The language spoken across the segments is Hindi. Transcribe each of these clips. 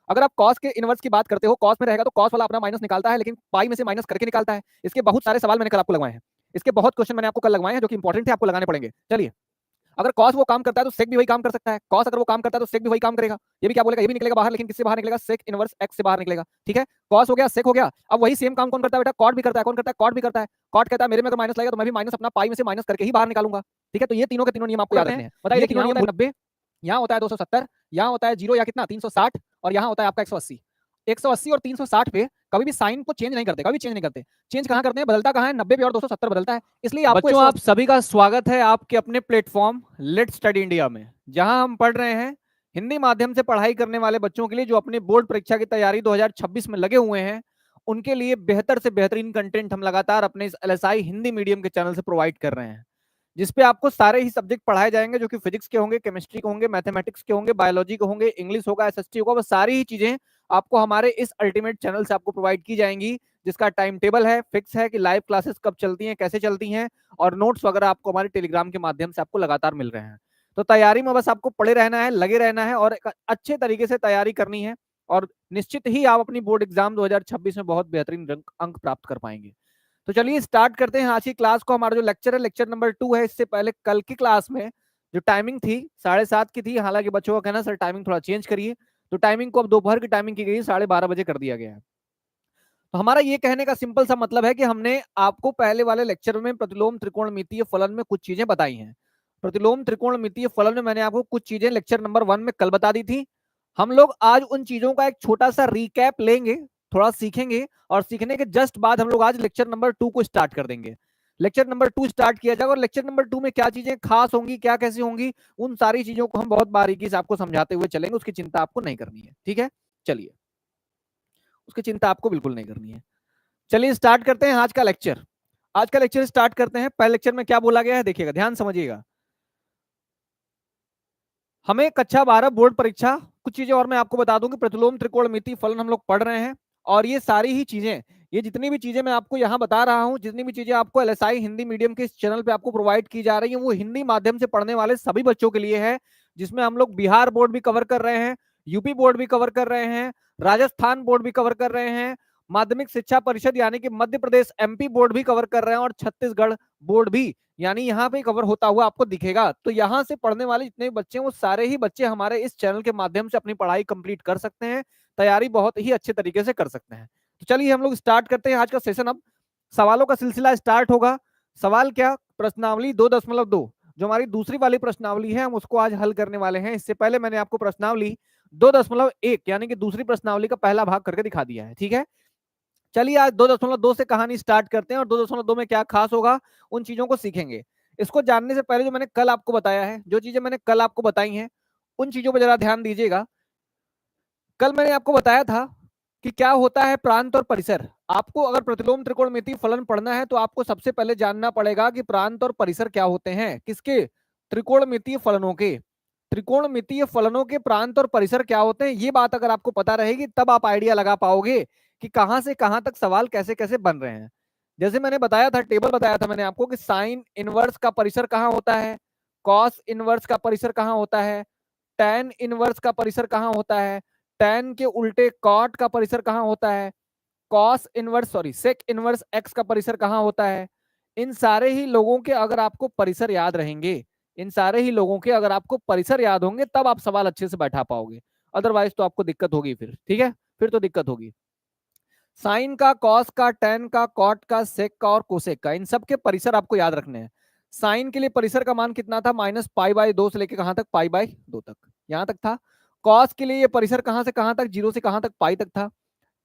अगर आप कॉस के इनवर्स की बात करते हो, कॉस में रहेगा तो कॉस वाला अपना माइनस निकालता है, लेकिन पाई में से माइनस करके निकालता है। इसके बहुत सारे सवाल मैंने कल आपको लगवाए हैं, इसके बहुत क्वेश्चन मैंने आपको कल लगवाए हैं जो कि इंपॉर्टेंट थे, आपको लगाने पड़ेंगे। चलिए, अगर कॉस वो काम करता है तो सेक भी वही काम कर सकता है, कॉस अगर वो काम करता है तो सेक भी वही काम करेगा। ये भी क्या बोलेगा, ये भी निकलेगा बाहर, लेकिन किससे बाहर निकलेगा, सेक इनवर्स एक्स से बाहर निकलेगा। ठीक है, कॉस हो गया, सेक हो गया। अब वही सेम काम कौन करता है बेटा, कॉट भी करता है। कौन करता है, कॉट भी करता है। कॉट कहता है मेरे में अगर माइनस लगेगा तो मैं भी माइनस अपना पाई में से माइनस करके ही बाहर निकालूंगा। ठीक है, तो ये तीनों के तीनों नियम आपको याद रखने हैं। बताइए, ये तीनों नियम 90, यहाँ होता है 270, यहाँ होता है 0 या कितना 360, और यहाँ होता है आपका 180। 180 और 360 पे कभी भी साइन को चेंज नहीं करते, कभी चेंज नहीं करते। चेंज कहाँ करते हैं, बदलता कहाँ है, 90 पे और 270 बदलता है। इसलिए आपको बच्चों, आप सभी का स्वागत है आपके अपने प्लेटफॉर्म लेट्स स्टडी इंडिया में, जहां हम पढ़ रहे हैं हिंदी माध्यम से पढ़ाई करने वाले बच्चों के लिए जो अपनी बोर्ड परीक्षा की तैयारी 2026 में लगे हुए हैं। उनके लिए बेहतर से बेहतरीन कंटेंट हम लगातार अपने इस एलएसआई हिंदी मीडियम के चैनल से प्रोवाइड कर रहे हैं, जिसपे आपको सारे ही सब्जेक्ट पढ़ाए जाएंगे, जो कि फिजिक्स के होंगे, केमिस्ट्री के होंगे, मैथमेटिक्स के होंगे, बायोलॉजी के होंगे, इंग्लिश होगा, एसएसटी होगा। वो सारी ही चीजें आपको हमारे इस अल्टीमेट चैनल से आपको प्रोवाइड की जाएंगी, जिसका टाइम टेबल है, फिक्स है कि लाइव क्लासेस कब चलती हैं, कैसे चलती हैं, और नोट्स वगैरह आपको हमारे टेलीग्राम के माध्यम से आपको लगातार मिल रहे हैं। तो तैयारी में बस आपको पड़े रहना है, लगे रहना है, और एक अच्छे तरीके से तैयारी करनी है, और निश्चित ही आप अपनी बोर्ड एग्जाम 2026 में बहुत बेहतरीन अंक प्राप्त कर पाएंगे। तो चलिए स्टार्ट करते हैं आज की क्लास को। हमारा जो लेक्चर है, लेक्चर नंबर 2 है। इससे पहले कल की क्लास में जो टाइमिंग थी 7:30 की थी, हालांकि बच्चों का कहना सर टाइमिंग थोड़ा चेंज करिए, तो टाइमिंग को अब दोपहर की टाइमिंग की गई, 12:30 बजे कर दिया गया है। तो हमारा ये कहने का सिंपल सा मतलब है कि हमने आपको पहले वाले लेक्चर में प्रतिलोम त्रिकोणमितीय फलन में कुछ चीजें बताई हैं। प्रतिलोम त्रिकोणमितीय फलन में मैंने आपको कुछ चीजें लेक्चर नंबर 1 में कल बता दी थी। हम लोग आज उन चीजों का एक छोटा सा रिकैप लेंगे, थोड़ा सीखेंगे, और सीखने के जस्ट बाद हम लोग आज लेक्चर नंबर 2 को स्टार्ट कर देंगे। लेक्चर नंबर 2 स्टार्ट किया जाएगा, और लेक्चर नंबर 2 में क्या चीजें खास होंगी, क्या कैसी होंगी, उन सारी चीजों को हम बहुत बारीकी से आपको समझाते हुए चलेंगे। उसकी चिंता आपको नहीं करनी है, ठीक है। चलिए, उसकी चिंता आपको बिल्कुल नहीं करनी है। चलिए स्टार्ट करते हैं आज का लेक्चर। आज का लेक्चर स्टार्ट करते हैं। पहले लेक्चर में क्या बोला गया है देखिएगा, ध्यान समझिएगा। हमें कक्षा 12 बोर्ड परीक्षा, कुछ चीजें और मैं आपको बता दूं कि प्रतिलोम त्रिकोणमितीय फलन हम लोग पढ़ रहे हैं, और ये सारी ही चीजें, ये जितनी भी चीजें मैं आपको यहां बता रहा हूं, जितनी भी चीजें आपको एलएसआई हिंदी मीडियम के इस चैनल पे आपको प्रोवाइड की जा रही है, वो हिंदी माध्यम से पढ़ने वाले सभी बच्चों के लिए है, जिसमें हम लोग बिहार बोर्ड भी कवर कर रहे हैं, यूपी बोर्ड भी कवर कर रहे हैं, राजस्थान बोर्ड भी कवर कर रहे हैं, माध्यमिक शिक्षा परिषद यानी कि मध्य प्रदेश एमपी बोर्ड भी कवर कर रहे हैं, और छत्तीसगढ़ बोर्ड भी यानी यहाँ पे कवर होता हुआ आपको दिखेगा। तो यहाँ से पढ़ने वाले जितने भी बच्चे हैं, वो सारे ही बच्चे हमारे इस चैनल के माध्यम से अपनी पढ़ाई कंप्लीट कर सकते हैं, तैयारी बहुत ही अच्छे तरीके से कर सकते हैं। तो चलिए हम लोग स्टार्ट करते हैं आज का सेशन। अब सवालों का सिलसिला स्टार्ट होगा। सवाल क्या, प्रश्नावली 2.2, जो हमारी दूसरी वाली प्रश्नावली है, हम उसको आज हल करने वाले हैं। इससे पहले मैंने आपको प्रश्नावली 2.1 यानी कि दूसरी प्रश्नावली का पहला भाग करके दिखा दिया है, ठीक है। चलिए आज 2.2 से कहानी स्टार्ट करते हैं, और 2.2 में क्या खास होगा उन चीजों को सीखेंगे। इसको जानने से पहले जो मैंने कल आपको बताया है, जो चीजें मैंने कल आपको बताई हैं, उन चीजों पर जरा ध्यान दीजिएगा। कल मैंने आपको बताया था कि क्या होता है प्रांत और परिसर। आपको अगर प्रतिलोम त्रिकोणमितीय फलन पढ़ना है तो आपको सबसे पहले जानना पड़ेगा कि प्रांत और परिसर क्या होते हैं, किसके, त्रिकोणमितीय फलनों के। त्रिकोणमितीय फलनों के प्रांत और परिसर क्या होते हैं, ये बात अगर आपको पता रहेगी तब आप आइडिया लगा पाओगे कि कहां से कहां तक सवाल कैसे कैसे बन रहे हैं। जैसे मैंने बताया था, टेबल बताया था मैंने आपको कि साइन इनवर्स का परिसर कहां होता है, कॉस इनवर्स का परिसर कहां होता है, टैन इनवर्स का परिसर कहां होता है, टैन के उल्टे कॉट का परिसर कहां होता है, cos inverse sec inverse X का परिसर कहां होता है। इन सारे ही लोगों के अगर आपको परिसर याद रहेंगे, इन सारे ही लोगों के अगर आपको परिसर याद होंगे, तब आप सवाल अच्छे से बैठा पाओगे, अदरवाइज तो आपको दिक्कत होगी फिर, ठीक है, फिर तो दिक्कत होगी। साइन का, कॉस का, टेन का, कॉट का, सेक का और कोसेक का, इन सब के परिसर आपको याद रखने हैं। साइन के लिए परिसर का मान कितना था, -π/2 से लेकर कहां तक, π/2 तक, यहां तक था। कॉस के लिए ये परिसर कहां से कहां तक, 0 से कहां तक, पाई तक था।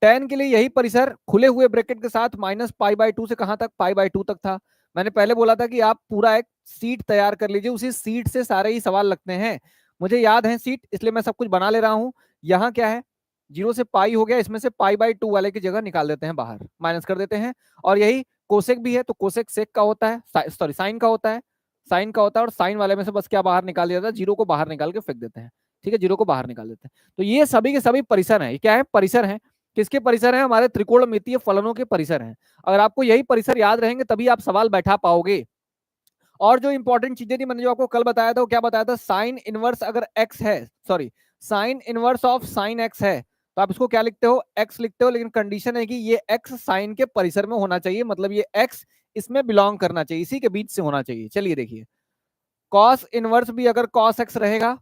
टेन के लिए यही परिसर खुले हुए ब्रैकेट के साथ -π/2 से कहां तक, π/2 तक था। मैंने पहले बोला था कि आप पूरा एक सीट तैयार कर लीजिए, उसी सीट से सारे ही सवाल लगते हैं। मुझे याद है सीट, इसलिए मैं सब कुछ बना ले रहा हूं। यहाँ क्या है, 0 से पाई हो गया, इसमें से π/2 वाले की जगह निकाल देते हैं बाहर, माइनस कर देते हैं। और यही कोसेक भी है, तो कोसेक सेक का होता है, सॉरी साइन का होता है, साइन का होता है, और साइन वाले में से बस क्या बाहर निकाल दिया जाता है, 0 को बाहर निकाल के फेंक देते हैं, ठीक है, 0 को बाहर निकाल देते हैं। तो ये सभी के सभी परिसर हैं। क्या है, परिसर हैं। किसके परिसर हैं, हमारे त्रिकोणमितीय फलनों के परिसर हैं। अगर आपको यही परिसर याद रहेंगे तभी आप सवाल बैठा पाओगे। और जो इंपॉर्टेंट चीजें थी मैंने जो आपको कल बताया था, वो क्या बताया था, साइन इनवर्स अगर एक्स है, sorry sine inverse of sine x है, तो आप इसको क्या लिखते हो, x लिखते हो, लेकिन कंडीशन है कि ये x साइन के परिसर में होना चाहिए, मतलब ये x इसमें बिलोंग करना चाहिए, इसी के बीच से होना चाहिए। चलिए देखिए, कॉस इनवर्स भी अगर कॉस x रहेगा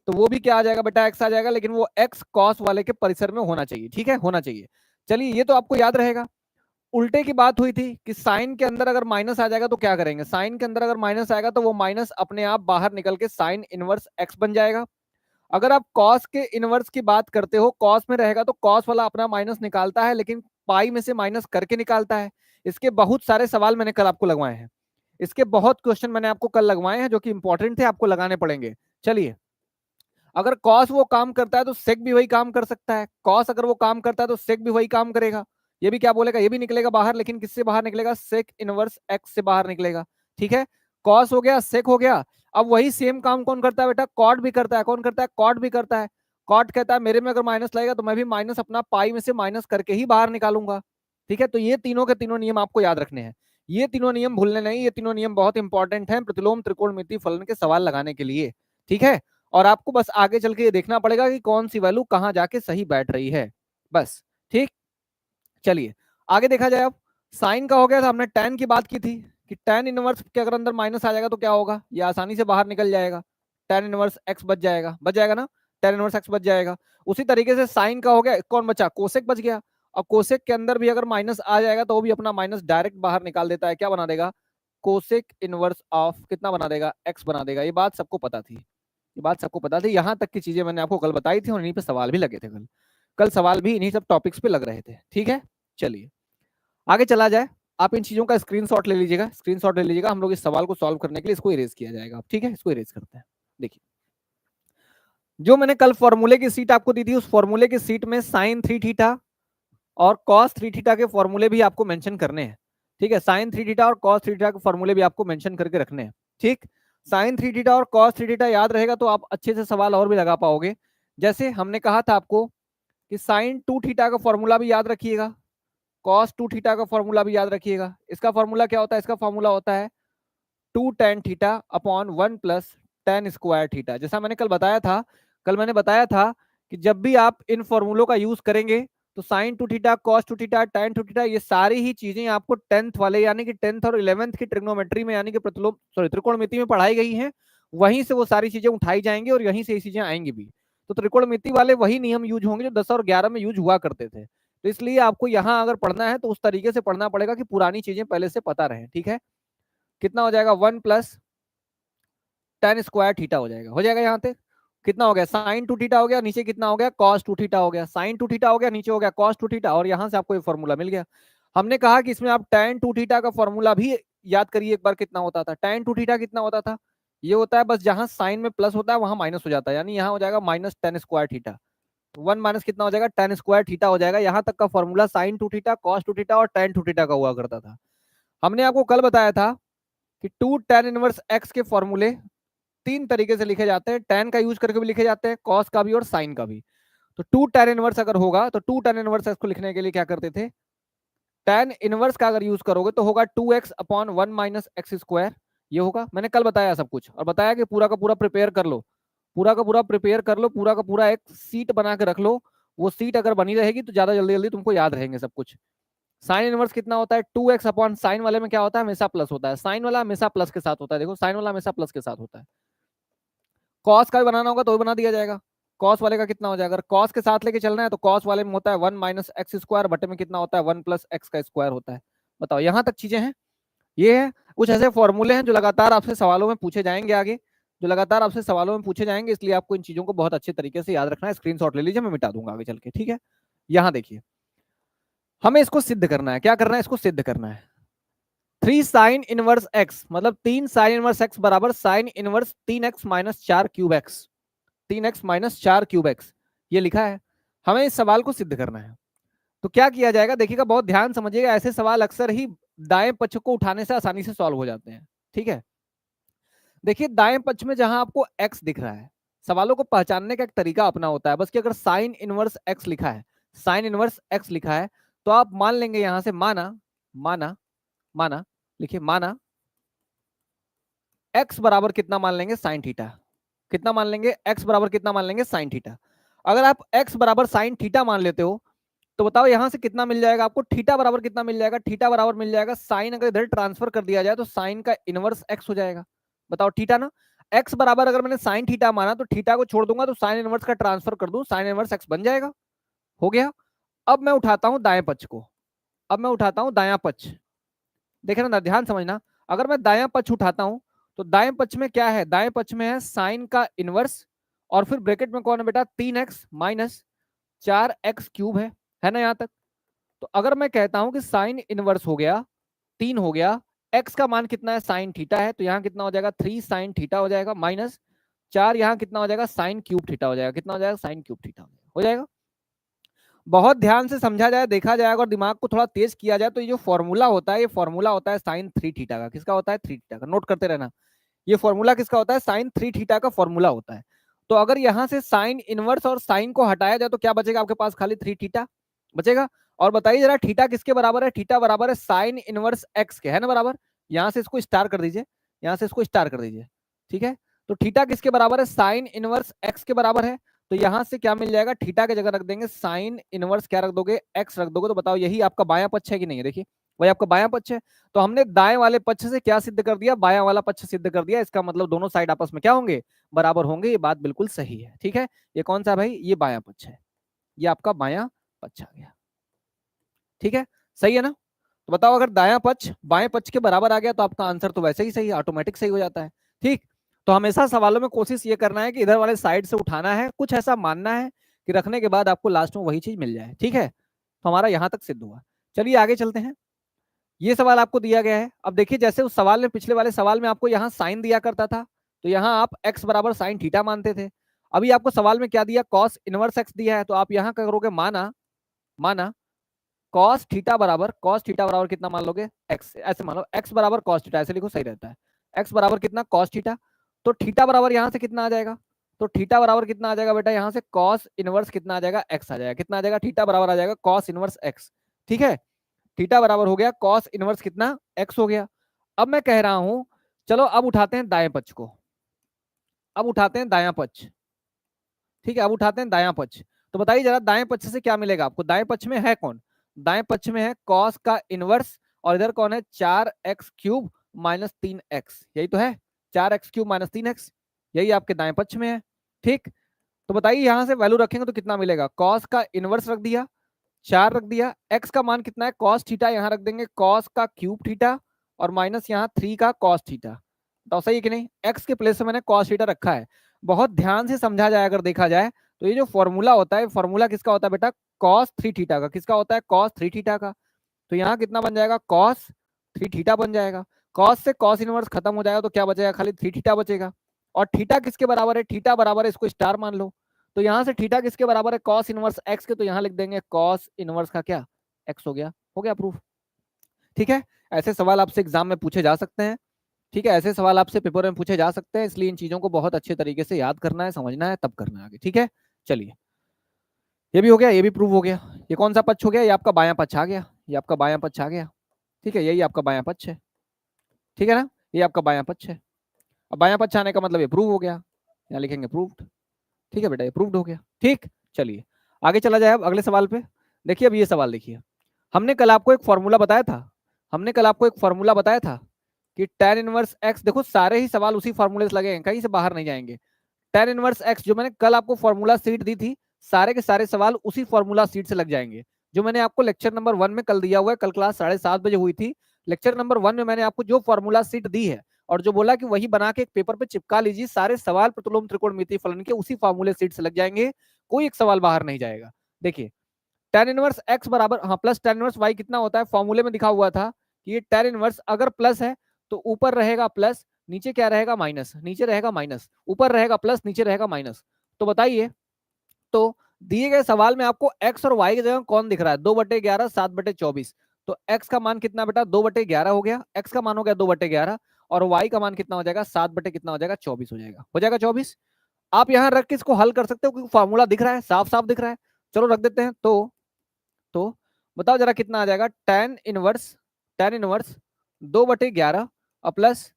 तो वो भी क्या आ जाएगा बेटा, x आ जाएगा, लेकिन वो x कॉस वाले के परिसर में होना चाहिए। ठीक है, होना चाहिए। चलिए ये तो आपको याद रहेगा। उल्टे की बात हुई थी कि साइन के अंदर अगर माइनस आ जाएगा तो क्या करेंगे, साइन के अंदर अगर माइनस आएगा तो वो माइनस अपने आप बाहर निकल के साइन इनवर्स x बन जाएगा। अगर आप कॉस के इनवर्स की बात करते हो, कॉस में रहेगा तो कॉस वाला अपना माइनस निकालता है, लेकिन पाई में से माइनस करके निकालता है। इसके बहुत सारे सवाल मैंने कल आपको लगवाए हैं, इसके बहुत क्वेश्चन मैंने आपको कल लगवाए हैं जो कि इंपॉर्टेंट थे, आपको लगाने पड़ेंगे। चलिए, अगर कॉस वो काम करता है तो सेक भी वही काम कर सकता है, कॉस अगर वो काम करता है तो सेक भी वही काम करेगा। ये भी क्या बोलेगा, ये भी निकलेगा बाहर, लेकिन किससे बाहर निकलेगा, सेक इनवर्स एक्स से बाहर निकलेगा। ठीक है, कॉस हो गया, सेक हो गया। अब वही सेम काम कौन करता है बेटा, कॉट भी करता है। कौन करता है, कॉट भी करता है। कॉट कहता है मेरे में अगर माइनस लगेगा तो मैं भी माइनस अपना पाई में से माइनस करके ही बाहर निकालूंगा। ठीक है, तो ये तीनों के तीनों नियम आपको याद रखने हैं, ये तीनों नियम भूलने नहीं, ये तीनों नियम बहुत इंपॉर्टेंट हैं प्रतिलोम त्रिकोणमितीय फलन के सवाल लगाने के लिए। ठीक है, और आपको बस आगे चल के ये देखना पड़ेगा कि कौन सी वैल्यू कहां जाके सही बैठ रही है, बस। ठीक, चलिए आगे देखा जाए। अब साइन का हो गया था, हमने tan की बात की थी कि tan इनवर्स के अगर अंदर माइनस आ जाएगा तो क्या होगा, ये आसानी से बाहर निकल जाएगा, tan इनवर्स x बच जाएगा, बच जाएगा ना, tan इनवर्स x बच जाएगा। उसी तरीके से साइन का हो गया, कौन बचा, कोसेक बच गया। और कोसेक के अंदर भी अगर माइनस आ जाएगा तो वो भी अपना माइनस डायरेक्ट बाहर निकाल देता है, क्या बना देगा, कोसेक इनवर्स ऑफ कितना बना देगा, x बना देगा। ये बात सबको पता थी, ये बात सबको पता थी, यहां तक की चीजें मैंने आपको कल बताई थी और इन्हीं पे सवाल भी लगे थे कल। कल सवाल भी इन्हीं सब टॉपिक्स पे लग रहे थे। ठीक है, चलिए आगे चला जाए। आप इन चीजों का स्क्रीनशॉट ले लीजिएगा, स्क्रीनशॉट ले लीजिएगा, हम लोग इस सवाल को सॉल्व करने के लिए इसको इरेज किया जाएगा। ठीक है, इसको इरेज करते हैं। देखिए, जो मैंने कल फॉर्मूले की सीट आपको दी थी, उस फॉर्मूले की सीट में साइन 3 थीटा और कॉस 3 थीटा के फॉर्मूले भी आपको मेंशन करने हैं। ठीक है, साइन 3 थीटा और कॉस 3 थीटा के फॉर्मूले भी आपको मेंशन करके रखने हैं। ठीक, साइन 3 थीटा और कॉस 3 थीटा याद रहेगा तो आप अच्छे से सवाल और भी लगा पाओगे। जैसे हमने कहा था आपको कि साइन 2 थीटा का फॉर्मूला भी याद रखिएगा, कॉस 2 थीटा का फॉर्मूला भी याद रखिएगा। इसका फॉर्मूला क्या होता है, इसका फॉर्मूला होता है 2 tan theta upon 1 plus tan square theta. जैसा मैंने कल बताया था, कल मैंने बताया था कि जब भी आप इन फॉर्मूलों का यूज करेंगे तो sine 2 theta, cos 2 theta, tan 2 theta, ये सारी ही चीजें आपको 10th वाले यानी कि 10th और 11th की ट्रिग्नोमेट्री में यानी कि प्रतिलोम सॉरी त्रिकोणमिति में पढ़ाई गई हैं, वहीं से वो सारी चीजें उठाई जाएंगी और यहीं से ये चीजें आएंगी भी। तो त्रिकोणमिति वाले वही नियम यूज होंगे जो 10 और 11 में यूज हुआ करते थे। तो इसलिए आपको यहाँ अगर पढ़ना है तो उस तरीके से पढ़ना पड़ेगा कि पुरानी चीजें पहले से पता रहे। ठीक है, कितना हो जाएगा, 1 प्लस tan स्क्वायर थीटा हो जाएगा यहाँ पे कितना हो गया, साइन 2 थीटा हो गया, नीचे कितना हो गया, कॉस 2 थीटा हो गया, साइन 2 थीटा हो गया, नीचे हो गया कॉस 2 थीटा, और यहाँ से आपको ये फॉर्मूला मिल गया। हमने कहा कि इसमें आप tan 2 थीटा का फॉर्मूला भी याद करिए एक बार, कितना होता था tan 2 थीटा, कितना होता था, ये होता है बस जहां साइन में प्लस होता है वहां माइनस हो जाता है, यानी यहाँ हो जाएगा minus tan square theta. 1 minus कितना हो जाएगा, tan स्क्वायर थीटा हो जाएगा। यहाँ तक का formula sine 2 theta, cos 2 theta और tan 2 थीटा का हुआ करता था। हमने आपको कल बताया था कि 2 tan इनवर्स x के फॉर्मूले तीन तरीके से लिखे जाते हैं, tan का यूज करके भी लिखे जाते हैं, cos का भी और sin का भी। तो 2 tan इनवर्स अगर होगा तो 2 tan इनवर्स x को लिखने के लिए क्या करते थे, tan इनवर्स का अगर यूज करोगे तो होगा 2x upon 1 minus x square, ये होगा। मैंने कल बताया सब कुछ और बताया कि पूरा का पूरा प्रिपेयर कर लो, पूरा का पूरा प्रिपेयर कर लो, पूरा का पूरा एक सीट बना के रख लो, वो सीट अगर बनी रहेगी तो ज्यादा जल्दी जल्दी तुमको याद रहेंगे सब कुछ। साइन इनवर्स कितना होता है, 2x अपॉन साइन वाले में क्या होता है, हमेशा प्लस होता है, साइन वाला हमेशा प्लस के साथ होता है, देखो साइन वाला हमेशा प्लस के साथ होता है। कॉस का भी बनाना होगा तो भी बना दिया जाएगा, कॉस वाले का कितना हो जाएगा, अगर कॉस के साथ लेके चलना है तो कॉस वाले में होता है 1 माइनस एक्स स्क्वायर, बटे में कितना होता है 1 प्लस एक्स का स्क्वायर होता है। बताओ यहाँ तक चीजें हैं, ये है कुछ ऐसे फॉर्मूले हैं जो लगातार आपसे सवालों में पूछे जाएंगे आगे, जो लगातार आपसे सवालों में पूछे जाएंगे, इसलिए आपको इन चीजों को बहुत अच्छे तरीके से याद रखना है। स्क्रीनशॉट ले लीजिए, मैं मिटा दूंगा आगे चल के। ठीक है, यहाँ देखिए हमें इसको सिद्ध करना है, क्या करना है, इसको सिद्ध करना है। 3 साइन इनवर्स एक्स मतलब 3 साइन इनवर्स एक्स बराबर sine inverse 3x minus 4 cube x, 3x minus 4 cube x, ये लिखा है। हमें इस सवाल को सिद्ध करना है। तो क्या किया जाएगा, देखिएगा बहुत ध्यान समझिएगा, ऐसे सवाल अक्सर ही दाएं पक्ष को उठाने से आसानी से सॉल्व हो जाते हैं। ठीक है, देखिए दाएं पक्ष में जहां आपको x दिख रहा है, सवालों को पहचानने का एक तरीका अपना होता है बस कि अगर साइन इनवर्स x लिखा है, साइन इनवर्स x लिखा है तो आप मान लेंगे यहां से, माना माना माना लिखिए, माना x बराबर कितना मान लेंगे, साइन थीटा, कितना मान लेंगे, x बराबर कितना मान लेंगे, साइन थीटा। अगर आप x बराबर साइन थीटा मान लेते हो तो बताओ यहां से कितना मिल जाएगा आपको, थीटा बराबर कितना मिल जाएगा, थीटा बराबर मिल जाएगा साइन, अगर इधर ट्रांसफर कर दिया जाए तो साइन का इनवर्स x हो जाएगा। बताओ थीटा ना, x बराबर अगर मैंने साइन थीटा माना तो थीटा को छोड़ दूंगा तो साइन इनवर्स का ट्रांसफर कर दूं, साइन इनवर्स x बन जाएगा। हो गया। अब मैं उठाता हूं दाएं पक्ष को, अब मैं उठाता हूं दायां पक्ष। देखे ना, ध्यान समझना, अगर मैं दायां पक्ष उठाता हूं तो दाएं पक्ष में क्या है, दाएं पक्ष में है साइन का इनवर्स और फिर ब्रैकेट में कौन है बेटा, 3x माइनस 4x क्यूब है ना यहां तक। तो अगर मैं कहता हूं कि साइन इनवर्स हो गया 3 हो गया, x का मान कितना है, साइन थीटा है, तो यहां कितना हो जाएगा 3 साइन थीटा हो जाएगा, माइनस 4 यहां कितना हो जाएगा, साइन क्यूब थीटा हो जाएगा, कितना हो जाएगा, साइन क्यूब थीटा हो जाएगा। बहुत ध्यान से समझा जाए, देखा जाएगा और दिमाग को थोड़ा तेज किया जाए तो ये जो फॉर्मूला होता है, ये फॉर्मूला होता है साइन 3 थीटा का। किसका होता है, 3 थीटा का। नोट करते रहना, ये फॉर्मूला किसका होता है, साइन 3 थीटा का फॉर्मूला होता है। तो अगर यहां से साइन इनवर्स और साइन को हटाया जाए तो क्या बचेगा आपके पास, खाली 3 थीटा बचेगा। और बताइए जरा थीटा किसके बराबर है, थीटा बराबर है साइन इनवर्स एक्स के, है ना बराबर। यहां से इसको स्टार कर दीजिए, यहां से इसको स्टार कर दीजिए, ठीक है। तो थीटा किसके बराबर है, साइन इनवर्स एक्स के बराबर है। तो यहां से क्या मिल जाएगा, थीटा की जगह रख देंगे साइन इनवर्स क्या रख दोगे, एक्स रख दोगे। तो बताओ यही आपका बायां पक्ष है कि नहीं है, देखिए वही आपका बायां पक्ष है। तो हमने दाएं वाले पक्ष से क्या सिद्ध कर दिया, बायां वाला पक्ष सिद्ध कर दिया। इसका मतलब दोनों साइड आपस में क्या होंगे, बराबर होंगे। ये बात बिल्कुल सही है, ठीक है। ये कौन सा भाई, ये बायां पक्ष है, ये आपका बायां पक्ष आ गया, ठीक है। सही है ना। तो बताओ अगर दायां पक्ष बाएं पक्ष के बराबर आ गया तो आपका आंसर तो वैसे ही सही, ऑटोमेटिक सही हो जाता है, ठीक। तो हमेशा सवालों में कोशिश ये करना है कि इधर वाले साइड से उठाना है, कुछ ऐसा मानना है कि रखने के बाद आपको लास्ट में वही चीज मिल जाए, ठीक है। तो हमारा यहां तक सिद्ध हुआ। चलिए आगे चलते हैं। ये सवाल आपको दिया गया है। अब देखिए जैसे उस सवाल में, पिछले वाले सवाल में आपको यहाँ साइन दिया करता था तो यहाँ आप x बराबर साइन थीटा मानते थे। अभी आपको सवाल में क्या दिया, कॉस इनवर्स x दिया है, तो आप यहाँ क्या करोगे, माना माना कॉस थीटा बराबर कितना मान लोगे, x, ऐसे मान लो x बराबर कॉस थीटा, ऐसे लिखो सही रहता है। x बराबर कितना, कॉस थीटा। तो थीटा बराबर यहाँ से कितना आ जाएगा, तो थीटा बराबर कितना आ जाएगा बेटा, यहाँ से कॉस इनवर्स कितना आ जाएगा, x आ जाएगा। कितना आ जाएगा, थीटा बराबर आ जाएगा कॉस इनवर्स x, ठीक है। थीटा बराबर हो गया कॉस इनवर्स कितना, x हो गया। अब मैं कह रहा हूं, चलो अब उठाते हैं दाएं पक्ष को, अब उठाते हैं दायां पक्ष, ठीक है। अब उठाते हैं दायां पक्ष। तो बताइए जरा दाएं पक्ष से क्या मिलेगा आपको, दाएं पक्ष में है कौन, दाएं पक्ष में है कॉस का इनवर्स और इधर कौन है, 4x क्यूब माइनस 3x, यही तो है, 4x क्यूब माइनस 3x, यही आपके दाएं पक्ष में है, ठीक। तो बताइए यहां से वैल्यू रखेंगे तो कितना मिलेगा, कॉस का इनवर्स रख दिया, 4 रख दिया, x का मान कितना है, कॉस थीटा, यहां रख देंगे कॉस का क्यूब थीटा और माइनस यहाँ 3 का कॉस थीटा। तो सही है कि नहीं, x के प्लेस में मैंने कॉस थीटा रखा है। बहुत ध्यान से समझा जाए, अगर देखा जाए तो ये जो फॉर्मूला होता है, फॉर्मूला किसका होता है बेटा, कॉस 3 थीटा का। किसका होता है, कॉस 3 थीटा का। तो यहाँ कितना बन जाएगा, कॉस 3 थीटा बन जाएगा। कॉस से कॉस इनवर्स खत्म हो जाएगा तो क्या बचेगा, खाली 3 थीटा बचेगा। और थीटा किसके बराबर है, थीटा बराबर है, इसको स्टार मान लो। तो यहां से थीटा किसके बराबर है, कॉस इनवर्स एक्स के, तो यहां लिख देंगे कॉस इनवर्स का क्या, एक्स हो गया प्रूफ, ठीक है। ऐसे सवाल आपसे एग्जाम में पूछे जा सकते हैं, ठीक है। ऐसे सवाल आपसे पेपर में पूछे जा सकते हैं, इसलिए इन चीजों को बहुत अच्छे तरीके से याद करना है, समझना है, तब करना है आगे, ठीक है। चलिए ये भी हो गया, ये भी प्रूव हो गया। ये कौन सा पक्ष हो गया, ये आपका बायां पक्ष आ गया, ये आपका बायां पक्ष आ गया, ठीक है। यही आपका बायां पक्ष है, ठीक है ना, ये आपका बायां पक्ष है। अब बायां पक्ष आने का मतलब ये प्रूव हो गया, यहाँ लिखेंगे प्रूव्ड, ठीक है बेटा, ये प्रूव्ड हो गया, ठीक। चलिए आगे चला जाए अब अगले सवाल पे। देखिए अब ये सवाल देखिए, हमने कल आपको एक फॉर्मूला बताया था, हमने कल आपको एक फॉर्मूला बताया था कि tan इनवर्स x, देखो सारे ही सवाल उसी फॉर्मूले से लगे हैं, कहीं से बाहर नहीं जाएंगे। tan इनवर्स x जो मैंने कल आपको फॉर्मूला सीट दी थी, सारे के सारे सवाल उसी फॉर्मूला सीट से लग जाएंगे, जो मैंने आपको लेक्चर नंबर 1 में कल दिया हुआ है। कल क्लास 7:30 बजे हुई थी। लेक्चर नंबर 1 में मैंने आपको जो फॉर्मूला सीट दी है और जो बोला कि वही बना के एक पेपर पे चिपका लीजिए, सारे सवाल प्रतिलोम त्रिकोणमितीय फलन के उसी फॉर्मूले सीट से लग जाएंगे, कोई एक सवाल बाहर नहीं जाएगा। देखिए tan इनवर्स x बराबर, हाँ, प्लस tan इनवर्स y कितना होता है, फॉर्मूले में दिखा हुआ था कि ये tan इनवर्स अगर प्लस है तो ऊपर रहेगा प्लस, नीचे क्या रहेगा माइनस, नीचे रहेगा माइनस, ऊपर रहेगा प्लस, नीचे रहेगा माइनस। तो बताइए, तो दिए गए सवाल में आपको x और y की जगह कौन दिख रहा है, 2/11 7/24। तो x का मान कितना बेटा, 2/11 हो गया, x का मान हो गया 2/11 और y का मान कितना हो जाएगा, 7 कितना हो जाएगा, 24 हो जाएगा, 24। आप यहां रख के इसको हल कर सकते हो क्योंकि फॉर्मूला दिख रहा है, साफ साफ दिख रहा है। चलो रख देते हैं। तो बताओ जरा कितना आ जाएगा, tan इनवर्स 2/11 और प्लस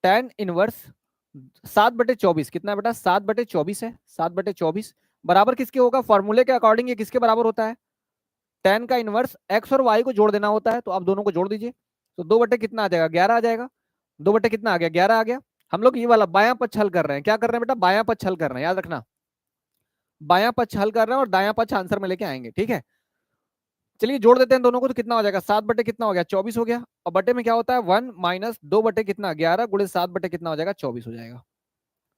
tan इनवर्स 7/24, कितना बेटा, 7/24 है, 7/24 बराबर किसके होगा, फॉर्मूले के अकॉर्डिंग ये किसके बराबर होता है, tan का इनवर्स x और y को जोड़ देना होता है। तो आप दोनों को जोड़ दीजिए, तो 2 बटे कितना आ जाएगा, 11 आ जाएगा। 2 बटे कितना आ गया, 11 आ गया। हम लोग ये वाला बायां पक्ष हल कर रहे हैं, क्या कर रहे हैं बेटा, बायां पक्ष हल कर रहे हैं, याद रखना, बायां पक्ष हल कर रहे हैं और दायां पक्ष आंसर में लेके आएंगे, ठीक है। चलिए जोड़ देते हैं दोनों को, तो कितना हो जाएगा, 7 बटे कितना हो गया, 24 हो गया। और बटे में क्या होता है, 1 माइनस 2 बटे कितना, 11 गुणे 7 बटे कितना हो जाएगा, 24 हो जाएगा।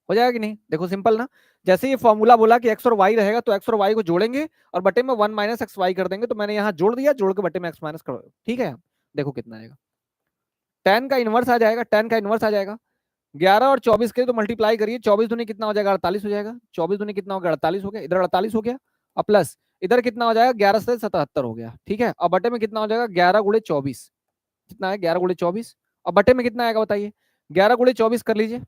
हो जाएगा कि नहीं, देखो सिंपल ना। जैसे ये फॉर्मूला बोला कि एक्स और वाई रहेगा, तो एक्स और वाई को जोड़ेंगे और बटे में 1 माइनस एक्स वाई कर देंगे, तो मैंने यहाँ जोड़ दिया, जोड़ के बटे में एक्स माइनस कर, ठीक है। देखो कितना आएगा, tan का इनवर्स आ जाएगा, tan का इनवर्स आ जाएगा 11 और 24 के, तो मल्टीप्लाई करिए, 24 दूनी कितना हो जाएगा, 48 हो जाएगा। 24 दूनी कितना हो गया, 48 हो गया, इधर 48 हो गया, और प्लस इधर कितना हो जाएगा, 11 से 77 हो गया, ठीक है। और बटे में कितना हो जाएगा, 11 गुणे 24, कितना है 11 गुणे 24, और बटे में कितना आएगा बताइए, 11 गुणे 24 कर लीजिए,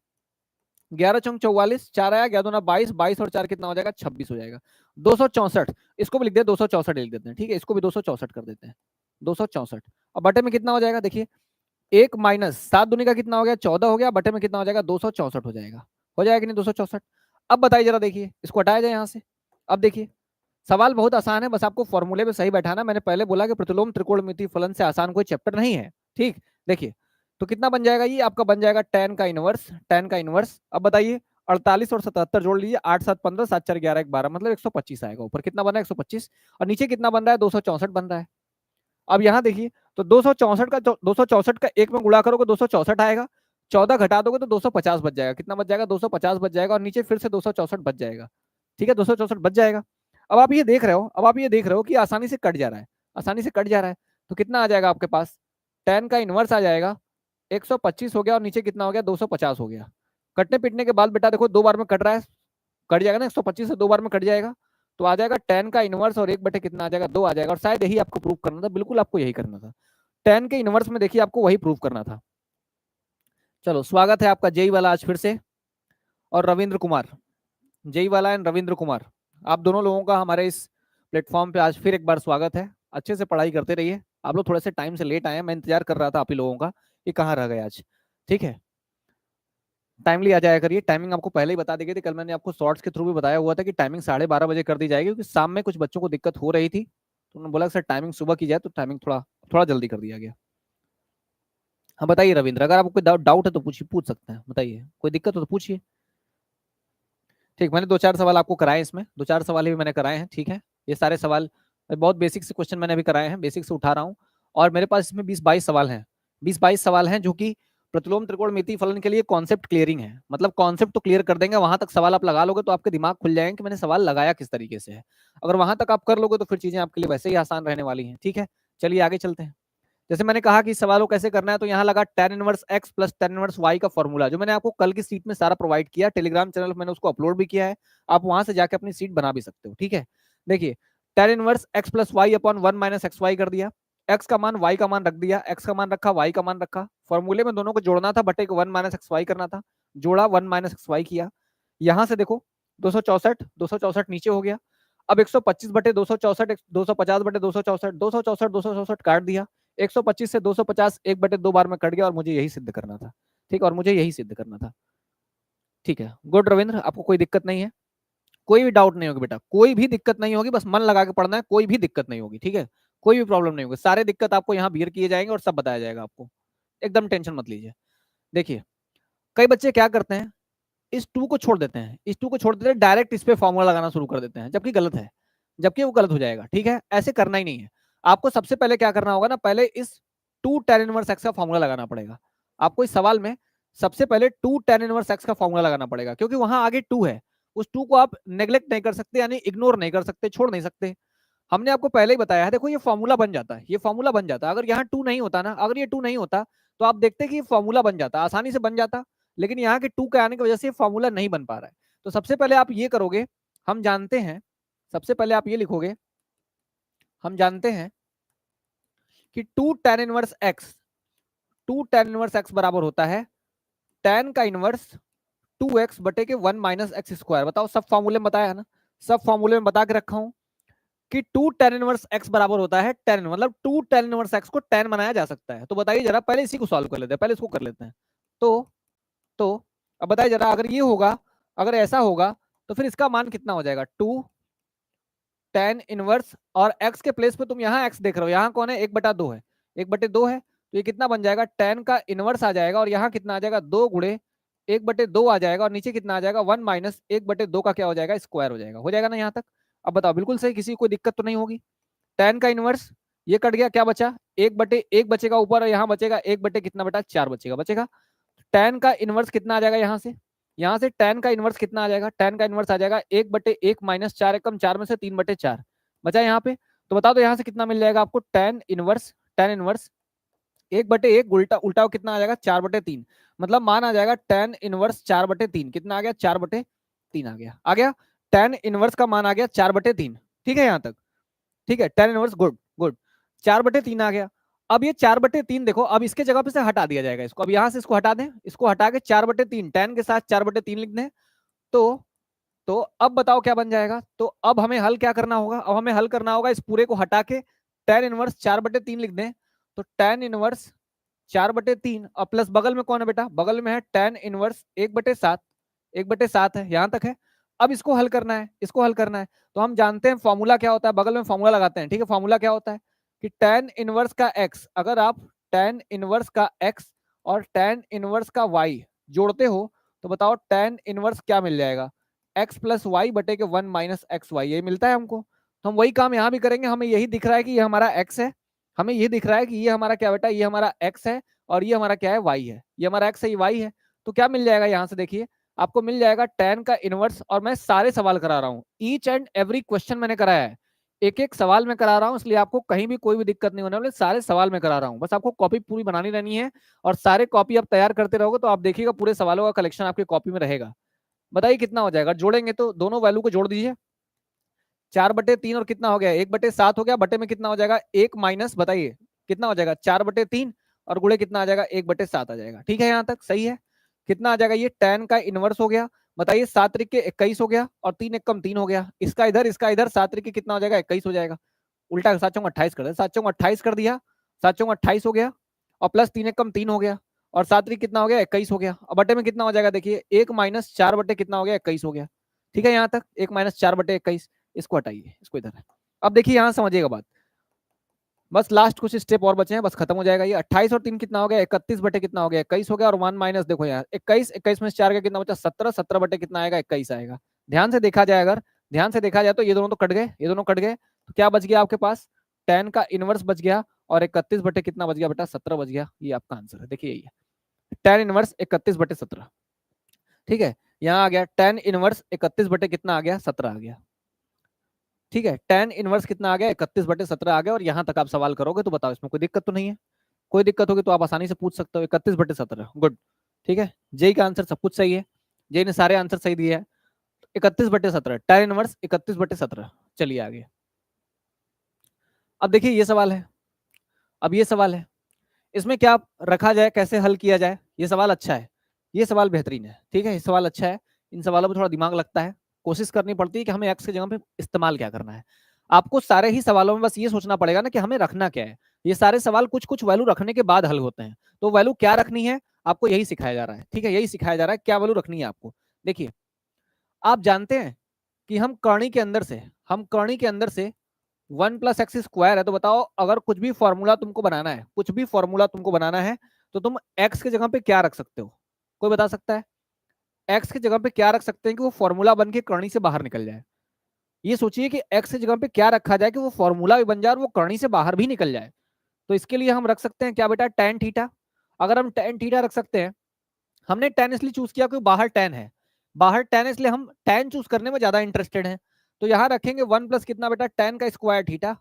11 चौक 44, 4 आया, 11 दूना 22, 22 और 4 कितना हो जाएगा, 26 हो जाएगा। 264, इसको भी लिख दे, 264 लिख देते हैं, ठीक है, इसको भी 264 कर देते हैं, 264। अब बटे में कितना हो जाएगा, देखिए 1 माइनस 7 दूनी का कितना हो गया, 14 हो गया, बटे में कितना हो जाएगा, 264 हो जाएगा। हो जाएगा कि नहीं 264। अब बताइए जरा, देखिए इसको हटाया जाए यहाँ से। अब देखिए सवाल बहुत आसान है, बस आपको फॉर्मूले में सही बैठाना। मैंने पहले बोला कि प्रतिलोम त्रिकोणमितीय फलन से आसान कोई चैप्टर नहीं है, ठीक। देखिए तो कितना बन जाएगा, ये आपका बन जाएगा tan का इनवर्स, tan का इनवर्स। अब बताइए 48 और 77 जोड़ लीजिए, 8 7 15, 7 4 11 1 12, मतलब 125 आएगा। ऊपर कितना बन रहा है, 125, और नीचे कितना बन रहा है, 264 बन रहा है। अब यहाँ देखिए, तो 264 का 1 में गुणा करोगे 264 आएगा, 14 घटा दोगे तो 250 बच जाएगा। कितना बच जाएगा, 250 बच जाएगा, और नीचे फिर से 264 बच जाएगा, ठीक है, 264 बच जाएगा। अब आप ये देख रहे हो, अब आप ये देख रहे हो कि आसानी से कट जा रहा है, आसानी से कट जा रहा है। तो कितना आ जाएगा आपके पास, tan का इनवर्स आ जाएगा, 125 हो गया, और नीचे कितना हो गया, 250 हो गया। कटने पिटने के बाद बेटा देखो 2 बार में कट रहा है, कट जाएगा ना, 125 से 2 बार में कट जाएगा, तो आ जाएगा tan का इनवर्स, और 1 बटे कितना आ जाएगा, 2 आ जाएगा। और शायद यही आपको प्रूव करना था, बिल्कुल आपको यही करना था, tan के इनवर्स में देखिए आपको वही प्रूव करना था। चलो स्वागत है आपका जेई वाला आज फिर से, और रविंद्र कुमार, जेई वाला एंड रविंद्र कुमार, आप दोनों लोगों का हमारे इस प्लेटफॉर्म पे आज फिर एक बार स्वागत है। अच्छे से पढ़ाई करते रहिए। आप लोग थोड़े से टाइम से लेट आए हैं, मैं इंतजार कर रहा था आप ही लोगों का, ये कहाँ रह गए आज, ठीक है। टाइमली आ जाया करिए। टाइमिंग आपको पहले ही बता दी गई थी, कल मैंने आपको शॉर्ट्स के थ्रू भी बताया हुआ था कि टाइमिंग 12:30 बजे कर दी जाएगी, क्योंकि शाम में कुछ बच्चों को दिक्कत हो रही थी, तो उन्होंने बोला सर टाइमिंग सुबह की जाए, तो टाइमिंग थोड़ा थोड़ा जल्दी कर दिया गया। हाँ बताइए रविंद्र, अगर आपको कोई डाउट है तो पूछिए, पूछ सकते हैं, बताइए कोई दिक्कत हो तो पूछिए। ठीक, मैंने 2-4 सवाल आपको कराए, इसमें 2-4 सवाल ही मैंने कराए हैं, ठीक है। ये सारे सवाल बहुत बेसिक से क्वेश्चन मैंने अभी कराए हैं, बेसिक से उठा रहा हूँ, और मेरे पास इसमें 20-22 सवाल हैं, 20-22 सवाल हैं जो कि प्रतिलोम त्रिकोणमितीय फलन के लिए कॉन्सेप्ट क्लियरिंग है, मतलब कॉन्सेप्ट तो क्लियर कर देंगे, वहां तक सवाल आप लगा लोगे तो आपके दिमाग खुल जाएंगे कि मैंने सवाल लगाया किस तरीके से है। अगर वहां तक आप कर लोगे तो फिर चीजें आपके लिए वैसे ही आसान रहने वाली हैं, ठीक है। चलिए आगे चलते हैं। जैसे मैंने कहा कि सवालों कैसे करना है, तो यहाँ लगा tan inverse x plus tan inverse y का फॉर्मूला, जो मैंने आपको कल की सीट में सारा प्रोवाइड किया, टेलीग्राम चैनल मैंने उसको अपलोड भी किया है, आप वहां से जाके अपनी सीट बना भी सकते हो, ठीक है। देखिए tan inverse x plus Y upon 1 minus X Y कर दिया, x का मान y का मान रख दिया, x का मान रखा, y का मान रखा, फॉर्मूले में दोनों को जोड़ना था, बटे को 1 माइनस एक्स वाई करना था, जोड़ा 1 माइनस एक्स वाई किया। यहाँ से देखो 264 नीचे हो गया। अब 125 बटे 264, 250 बटे 264, 264 काट दिया, 125 से 250 1 बटे 2 बार में कट गया, और मुझे यही सिद्ध करना था, ठीक, और मुझे यही सिद्ध करना था, ठीक है। गुड रविंद्र, आपको कोई दिक्कत नहीं है, कोई भी डाउट नहीं होगी बेटा, कोई भी दिक्कत नहीं होगी, बस मन लगा के पढ़ना है, कोई भी दिक्कत नहीं होगी, ठीक है, कोई भी प्रॉब्लम नहीं होगी, सारे दिक्कत आपको यहाँ बियर किए जाएंगे और सब बताया जाएगा आपको, एकदम टेंशन मत लीजिए। देखिए कई बच्चे क्या करते हैं, इस 2 को छोड़ देते हैं, इस 2 को छोड़ देते हैं, डायरेक्ट इस पे फॉर्मूला लगाना शुरू कर देते हैं, जबकि गलत है, जबकि वो गलत हो जाएगा, ठीक है, ऐसे करना ही नहीं है। आपको सबसे पहले क्या करना होगा ना, पहले इस 2 tan इनवर्स x का फॉर्मूला लगाना पड़ेगा आपको। इस सवाल में सबसे पहले 2 tan इनवर्स x का फॉर्मूला लगाना पड़ेगा, क्योंकि वहां आगे 2 है, उस 2 को आप नेग्लेक्ट नहीं कर सकते, यानी इग्नोर नहीं कर सकते, छोड़ नहीं सकते। हमने आपको पहले ही बताया है, देखो ये फॉर्मूला बन जाता है, ये फॉर्मूला बन जाता है, अगर यहाँ 2 नहीं होता ना, अगर ये 2 नहीं होता तो आप देखते कि ये फॉर्मूला बन जाता, आसानी से बन जाता, लेकिन यहाँ के 2 के आने की वजह से फॉर्मूला नहीं बन पा रहा है। तो सबसे पहले आप ये करोगे, हम जानते हैं, सबसे पहले आप ये लिखोगे, हम जानते हैं कि 2 tan inverse x, 2 tan inverse x बराबर होता है tan का इनवर्स 2x बटे के 1 माइनस एक्स स्क्वायर। बताओ, सब फॉर्मूले में बताया है ना, सब फॉर्मूले में बता के रखा हूं कि 2 tan इनवर्स x बराबर होता है tan, मतलब 2 tan इनवर्स x को tan बनाया जा सकता है। तो बताइए जरा, पहले इसी को सॉल्व कर लेते हैं, पहले इसको कर लेते हैं। तो अब बताइए जरा, अगर ये होगा, अगर ऐसा होगा तो फिर इसका मान कितना हो जाएगा 2 tan इनवर्स, और x के प्लेस पे तुम यहाँ x देख रहे हो, यहाँ कौन है 1/2 है, 1/2 है, तो ये कितना बन जाएगा tan का इनवर्स आ जाएगा, और यहाँ कितना आ जाएगा 2 गुणे 1/2 आ जाएगा, और नीचे कितना आ जाएगा 1 माइनस 1/2 का क्या हो जाएगा स्क्वायर हो जाएगा ना यहाँ तक। अब बताओ बिल्कुल सही, किसी कोई दिक्कत तो नहीं होगी। tan का इनवर्स ये कट गया, क्या बचा 1/1 बचेगा ऊपर, और यहाँ बचेगा 1 कितना बेटा 4 बचेगा। tan का इनवर्स कितना आ जाएगा यहाँ से tan का इनवर्स कितना आ जाएगा, tan का इनवर्स आ जाएगा 1/1 माइनस 4 एकम 4 में से 3/4 बचा यहाँ पे। तो बता दो यहाँ से कितना मिल जाएगा आपको tan इनवर्स 1/1 उल्टा उल्टा कितना आ जाएगा 4/3, मतलब मान आ जाएगा tan इनवर्स 4/3, कितना आ गया 4/3 आ गया tan इनवर्स का मान आ गया 4/3। ठीक है यहाँ तक, ठीक है tan इनवर्स गुड गुड 4/3 आ गया। अब ये 4/3 देखो, अब इसके जगह पे से हटा दिया जाएगा इसको, अब यहाँ से इसको हटा दें, इसको हटा के 4/3 tan के साथ 4/3 लिख दें। तो अब बताओ क्या बन जाएगा। तो अब हमें हल क्या करना होगा, अब हमें हल करना होगा इस पूरे को हटा के tan इनवर्स 4/3 लिख दें। तो tan इनवर्स 4/3 और प्लस बगल में कौन है बेटा, बगल में है tan इनवर्स 1/7, 1/7 है, यहां तक है। अब इसको हल करना है, इसको हल करना है, तो हम जानते हैं फॉर्मूला क्या होता है, बगल में फॉर्मूला लगाते हैं। ठीक है, फॉर्मूला क्या होता है कि tan इनवर्स का x, अगर आप tan इनवर्स का x और tan इनवर्स का y जोड़ते हो तो बताओ tan इनवर्स क्या मिल जाएगा, x प्लस वाई बटे के 1 माइनस एक्स वाई, ये मिलता है हमको। तो हम वही काम यहाँ भी करेंगे, हमें यही दिख रहा है कि ये हमारा x है, हमें ये दिख रहा है कि ये हमारा क्या बेटा, ये हमारा x है, और ये हमारा क्या है y है, ये हमारा x है, ये y है। तो क्या मिल जाएगा यहाँ से देखिए, आपको मिल जाएगा tan का इनवर्स, और मैं सारे सवाल करा रहा हूँ, ईच एंड एवरी क्वेश्चन मैंने कराया है, एक एक सवाल में करा रहा हूँ, इसलिए आपको कहीं भी कोई भी दिक्कत नहीं होने वाली, सारे सवाल में करा रहा हूँ, बस आपको कॉपी पूरी बनानी रहनी है, और सारे कॉपी आप तैयार करते रहोगे तो आप देखिएगा पूरे सवालों का कलेक्शन आपकी कॉपी में रहेगा। बताइए कितना हो जाएगा, जोड़ेंगे तो दोनों वैल्यू को जोड़ दीजिए, 4/3 और कितना हो गया 1/7 हो गया, बटे में कितना हो जाएगा 1 माइनस, बताइए कितना हो जाएगा 4/3, और गुणे कितना आ जाएगा 1/7 आ जाएगा। ठीक है यहाँ तक सही है, कितना आ जाएगा ये tan का इनवर्स हो गया, बताइए 7 त्रिक 21 हो गया, और 3 एकम 3 हो गया, इसका इधर 7 त्रिक कितना हो जाएगा 21 हो जाएगा, उल्टा 7 चौक 28 कर दिया, 7 चौक 28 कर दिया, 7 चौक 28 हो गया, और प्लस 3 एकम 3 हो गया, और 7 त्रिक कितना हो गया 21 हो गया, और बटे में कितना हो जाएगा देखिए 1 माइनस 4 बटे कितना हो गया 21 हो गया। ठीक है यहाँ तक 1 माइनस 4 बटे 21, इसको हटाइए, इसको इधर है। अब देखिए यहाँ समझिएगा बात, बस लास्ट कुछ स्टेप और बचे हैं, बस खत्म हो जाएगा ये। 28 और 3 कितना हो गया 31 बटे कितना हो गया 21 हो गया, और 1 माइनस देखो यार 21 में 4 का कितना बचा 17, 17 बटे कितना आएगा 21 आएगा। ध्यान से देखा जाए, अगर ध्यान से देखा जाए तो ये दोनों तो कट गए, ये दोनों कट गए, तो क्या बच गया आपके पास tan का इनवर्स बच गया, और 31 बटे कितना बच गया बेटा 17 बच गया, ये आपका आंसर है। देखिए यही है tan इनवर्स 31 बटे 17। ठीक है, यहाँ आ गया tan इनवर्स 31 बटे कितना आ गया 17 आ गया। ठीक है, tan इनवर्स कितना आ गया 31 बटे 17 आ गया, और यहां तक आप सवाल करोगे तो बताओ इसमें कोई दिक्कत तो नहीं है, कोई दिक्कत होगी तो आप आसानी से पूछ सकते हो। 31 बटे 17 गुड। ठीक है, जेई का आंसर सब कुछ सही है, जेई ने सारे आंसर सही दिए हैं। 31 बटे 17 tan इनवर्स 31 बटे 17। चलिए आगे, अब देखिए ये सवाल है, अब ये सवाल है, इसमें क्या रखा जाए, कैसे हल किया जाए। ये सवाल अच्छा है, ये सवाल बेहतरीन है। ठीक है, ये सवाल अच्छा है, इन सवालों में थोड़ा दिमाग लगता है, कोशिश करनी पड़ती है कि हमें एक्स की जगह पे इस्तेमाल क्या करना है। आपको सारे ही सवालों में बस ये सोचना पड़ेगा ना कि हमें रखना क्या है। ये सारे सवाल कुछ कुछ वैल्यू रखने के बाद हल होते हैं, तो वैल्यू क्या रखनी है आपको यही सिखाया जा रहा है। ठीक है, यही सिखाया जा रहा है क्या वैल्यू रखनी है आपको। देखिए आप जानते हैं कि हम कर्णी के अंदर से 1 प्लस एक्स स्क्वायर है, तो बताओ अगर कुछ भी फॉर्मूला तुमको बनाना है, कुछ भी फॉर्मूला तुमको बनाना है, तो तुम एक्स की जगह पे क्या रख सकते हो, कोई बता सकता है। एक्स की जगह पे क्या रख सकते हैं कि वो फॉर्मूला बन के कर्णी से बाहर निकल जाए। ये सोचिए कि एक्स की जगह पे क्या रखा जाए कि वो फॉर्मूला भी बन जाए और वो कर्णी से बाहर भी निकल जाए। तो इसके लिए हम रख सकते हैं क्या बेटा tan थीटा। अगर हम tan थीटा रख सकते हैं, हमने tan इसलिए चूज किया क्योंकि बाहर tan है, बाहर tan इसलिए हम tan चूज करने में ज्यादा इंटरेस्टेड हैं। तो यहाँ रखेंगे 1 प्लस कितना बेटा tan का स्क्वायर थीटा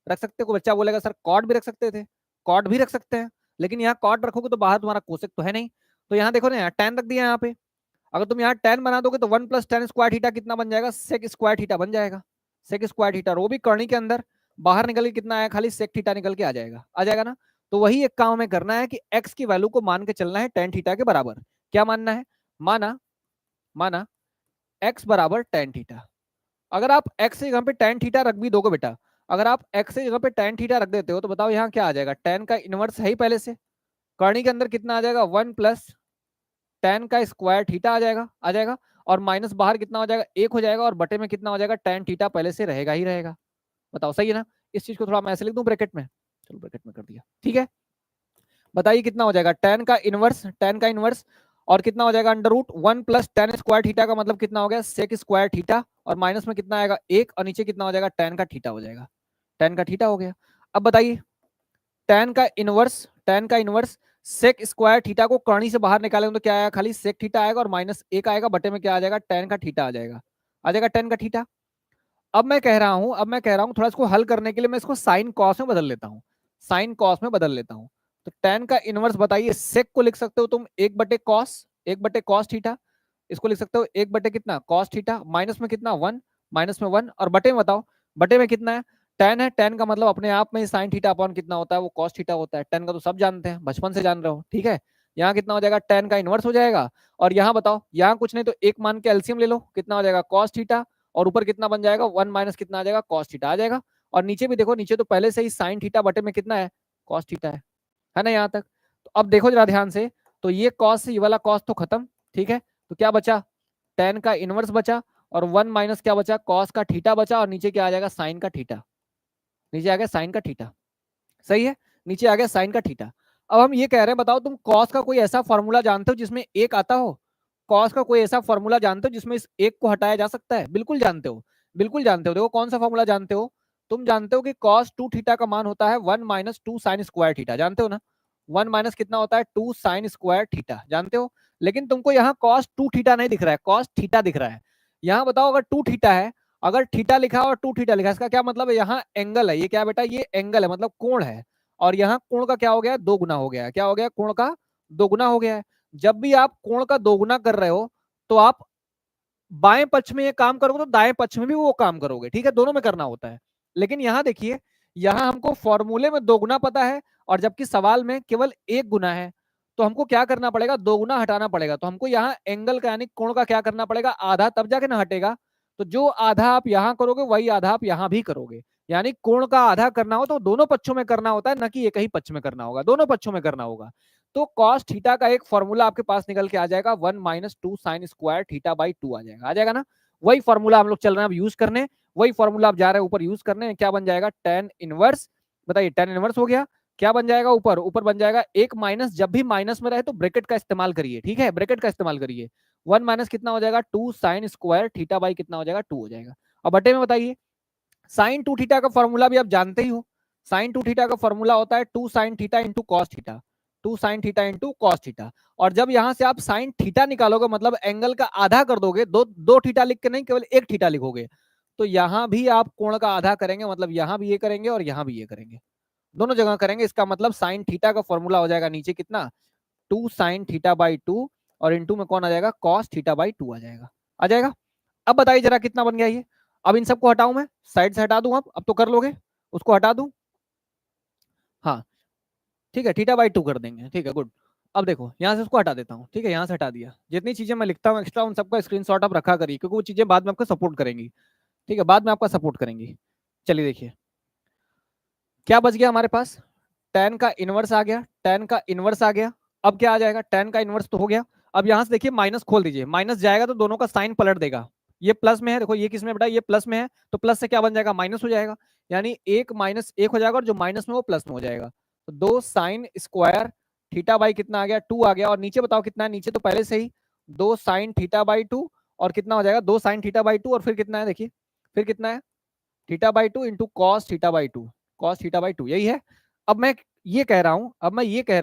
रख सकते। कोई बच्चा बोलेगा सर कॉट भी रख सकते थे, कॉट भी रख सकते हैं, लेकिन यहाँ कॉट रखोगे तो बाहर तुम्हारा कोसेक तो है नहीं, तो यहाँ देखो ना यहाँ tan रख दिया यहाँ पे। अगर तुम यहाँ tan बना दोगे तो 1 प्लस tan स्क्वायर थीटा कितना बन जाएगा सेक स्क्वायर थीटा बन जाएगा। सेक स्क्वायर थीटा वो भी कर्णी के अंदर, बाहर निकल के कितना आया खाली सेक थीटा निकल के आ जाएगा ना। तो वही एक काम हमें करना है कि x की वैल्यू को मान के चलना है tan थीटा के बराबर। क्या मानना है, माना x बराबर tan थीटा। अगर आप x की जगह पे tan थीटा रख भी दोगे बेटा, अगर आप x की जगह पे tan थीटा रख देते हो तो बताओ यहाँ क्या आ जाएगा, tan का इनवर्स है ही पहले से, कर्णी के अंदर कितना आ जाएगा 1 प्लस tan का स्क्वायर थीटा आ जाएगा और माइनस बाहर कितना हो जाएगा, 1 हो जाएगा, और बटे में कितना हो जाएगा, tan थीटा पहले से रहेगा ही रहेगा। बताओ सही है ना। इस चीज को थोड़ा मैं ऐसे लिख दूं ब्रैकेट में, चलो ब्रैकेट में कर दिया, ठीक है। बताइए कितना हो जाएगा, tan का इनवर्स और कितना हो जाएगा, under root 1 plus tan square theta का मतलब कितना हो गया, sec स्क्वायर थीटा, और माइनस में कितना आएगा 1, और नीचे कितना हो जाएगा, tan का थीटा हो जाएगा, tan का थीटा हो गया। अब बताइए tan का इनवर्स sec स्क्वायर थीटा को करनी से बाहर निकालेंगे तो क्या आएगा, खाली sec थीटा आएगा और माइनस 1 आएगा, बटे में क्या आ जाएगा, tan का थीटा आ जाएगा, tan का थीटा। अब मैं कह रहा हूं थोड़ा इसको हल करने के लिए मैं इसको साइन कॉस में बदल लेता हूं, तो tan का इनवर्स बताइए, सेक को लिख सकते हो तुम 1/cos थीटा, इसको लिख सकते हो 1 कितना cos थीटा, माइनस में कितना 1, और बटे में बताओ, बटे में कितना है, tan का मतलब अपने आप में साइन थीटा अपॉन कितना होता है, वो cos थीटा होता है, tan का तो सब जानते हैं, बचपन से जान रहे हो, ठीक है। यहाँ कितना हो जाएगा, tan का इनवर्स हो जाएगा, और यहाँ बताओ, यहाँ कुछ नहीं तो एक मान के एलसीएम ले लो, कितना हो जाएगा cos थीटा, और ऊपर कितना बन जाएगा 1 माइनस कितना आ जाएगा, cos थीटा आ जाएगा, और नीचे भी देखो, नीचे तो पहले से ही साइन थीटा बटे में कितना है, cos थीटा है ना यहाँ तक। तो अब देखो जरा ध्यान से, तो ये cos से ये वाला cos तो खत्म, ठीक है, तो क्या बचा, tan का इनवर्स बचा, और 1 माइनस क्या बचा, cos का थीटा बचा, और नीचे क्या आ जाएगा, साइन का थीटा, नीचे आ गया साइन का थीटा, सही है, नीचे आ गया साइन का थीटा। अब हम ये कह रहे हैं, बताओ तुम cos का कोई ऐसा फॉर्मूला जानते हो जिसमें एक आता हो, cos का कोई ऐसा फॉर्मूला जानते हो जिसमें इस एक को हटाया जा सकता है, बिल्कुल जानते हो, बिल्कुल जानते हो। देखो कौन सा फॉर्मूला जानते हो, तुम जानते हो कि cos 2 थीटा का मान होता है 1 माइनस 2 साइन स्क्वायर थीटा, जानते हो ना, 1 माइनस कितना होता है 2 साइन स्क्वायर थीटा, जानते हो। लेकिन तुमको यहाँ cos 2 थीटा नहीं दिख रहा है, cos थीटा दिख रहा है। यहाँ बताओ अगर 2 थीटा है, अगर थीटा लिखा और 2 थीटा लिखा, इसका क्या मतलब है, यहाँ एंगल है, ये क्या बेटा, ये एंगल है, मतलब कोण है, और यहाँ कोण का क्या हो गया, दो गुना हो गया है, क्या हो गया, कोण का दो गुना हो गया है। जब भी आप कोण का दो गुना कर रहे हो तो आप बाएं पक्ष में ये काम करोगे तो दाएं पक्ष में भी वो काम करोगे, ठीक है, दोनों में करना होता है। लेकिन यहाँ देखिए, यहाँ हमको फॉर्मूले में दो गुना पता है, और जबकि सवाल में केवल एक गुना है, तो हमको क्या करना पड़ेगा, दो गुना हटाना पड़ेगा, तो हमको यहाँ एंगल का यानी कोण का क्या करना पड़ेगा, आधा, तब जाके ना हटेगा। तो जो आधा आप यहाँ करोगे वही आधा आप यहाँ भी करोगे, यानी कोण का आधा करना हो तो दोनों पक्षों में करना होता है, न कि एक ही पक्ष में करना होगा, दोनों पक्षों में करना होगा। तो cos थीटा का एक फॉर्मूला आपके पास निकल के आ जाएगा 1 minus 2 sine square theta by 2 आ जाएगा ना। वही फॉर्मूला हम लोग चल रहे हैं अब यूज करने, वही फॉर्मूला आप जा रहे हैं ऊपर यूज करने, क्या बन जाएगा, tan इनवर्स, बताइए tan इनवर्स हो गया, क्या बन जाएगा ऊपर बन जाएगा 1 माइनस, जब भी माइनस में रहे तो ब्रैकेट का इस्तेमाल करिए, ठीक है, ब्रैकेट का इस्तेमाल करिए। 1 माइनस कितना हो जाएगा 2 साइन स्क्वायर थीटा बाई कितना हो जाएगा 2 हो जाएगा। अब बटे में बताइए, साइन 2 थीटा का फॉर्मूला भी आप जानते ही हो, साइन 2 थीटा का फॉर्मूला होता है 2 sine theta into cos theta, 2 sine theta into cos theta. और जब यहां से आप साइन थीटा निकालोगे मतलब एंगल का आधा कर दोगे, दो थीटा लिख के नहीं केवल एक थीटा लिखोगे, तो यहां भी आप कोण का आधा करेंगे, मतलब यहां भी ये करेंगे और यहां भी ये करेंगे, दोनों जगह करेंगे। इसका मतलब साइन थीटा का फॉर्मूला हो जाएगा नीचे कितना 2 साइन थीटा बाई 2, और इंटू में कौन आ जाएगा कॉस थीटा बाई 2 आ जाएगा। अब बताइए जरा कितना बन गया ये। अब इन सबको हटाऊं, मैं साइड से हटा दूं, अब तो कर लोगे, उसको हटा दूं, हाँ ठीक है, थीटा बाई 2 कर देंगे, ठीक है गुड। अब देखो यहाँ से उसको हटा देता हूँ, ठीक है, यहाँ से हटा दिया, जितनी चीजें मैं लिखता हूँ एक्स्ट्रा उन सबका स्क्रीनशॉट आप रखा करिए, क्योंकि वो चीजें बाद में आपको सपोर्ट करेंगी, ठीक है, बाद में आपका सपोर्ट करेंगी। चलिए देखिए क्या बच गया हमारे पास, tan का इनवर्स आ गया, tan का इनवर्स आ गया। अब क्या आ जाएगा, tan का इनवर्स तो हो गया। अब यहां से देखिए माइनस खोल दीजिए, माइनस जाएगा तो दोनों का साइन पलट देगा, ये प्लस में है, देखो ये किसमें बेटा, ये प्लस में है, तो प्लस से क्या बन जाएगा माइनस हो जाएगा, यानी एक माइनस एक हो जाएगा, और जो माइनस में वो प्लस में हो जाएगा। तो 2 साइन स्क्वायर थीटा बाई कितना आ गया 2 आ गया, और नीचे बताओ कितना है, नीचे तो पहले से ही 2 साइन थीटा बाई 2, और कितना हो जाएगा 2 साइन थीटा बाई 2, और फिर कितना है देखिए, फिर कितना है theta by 2 into cos theta by 2, cos theta by 2 यही है। अब मैं ये कह रहा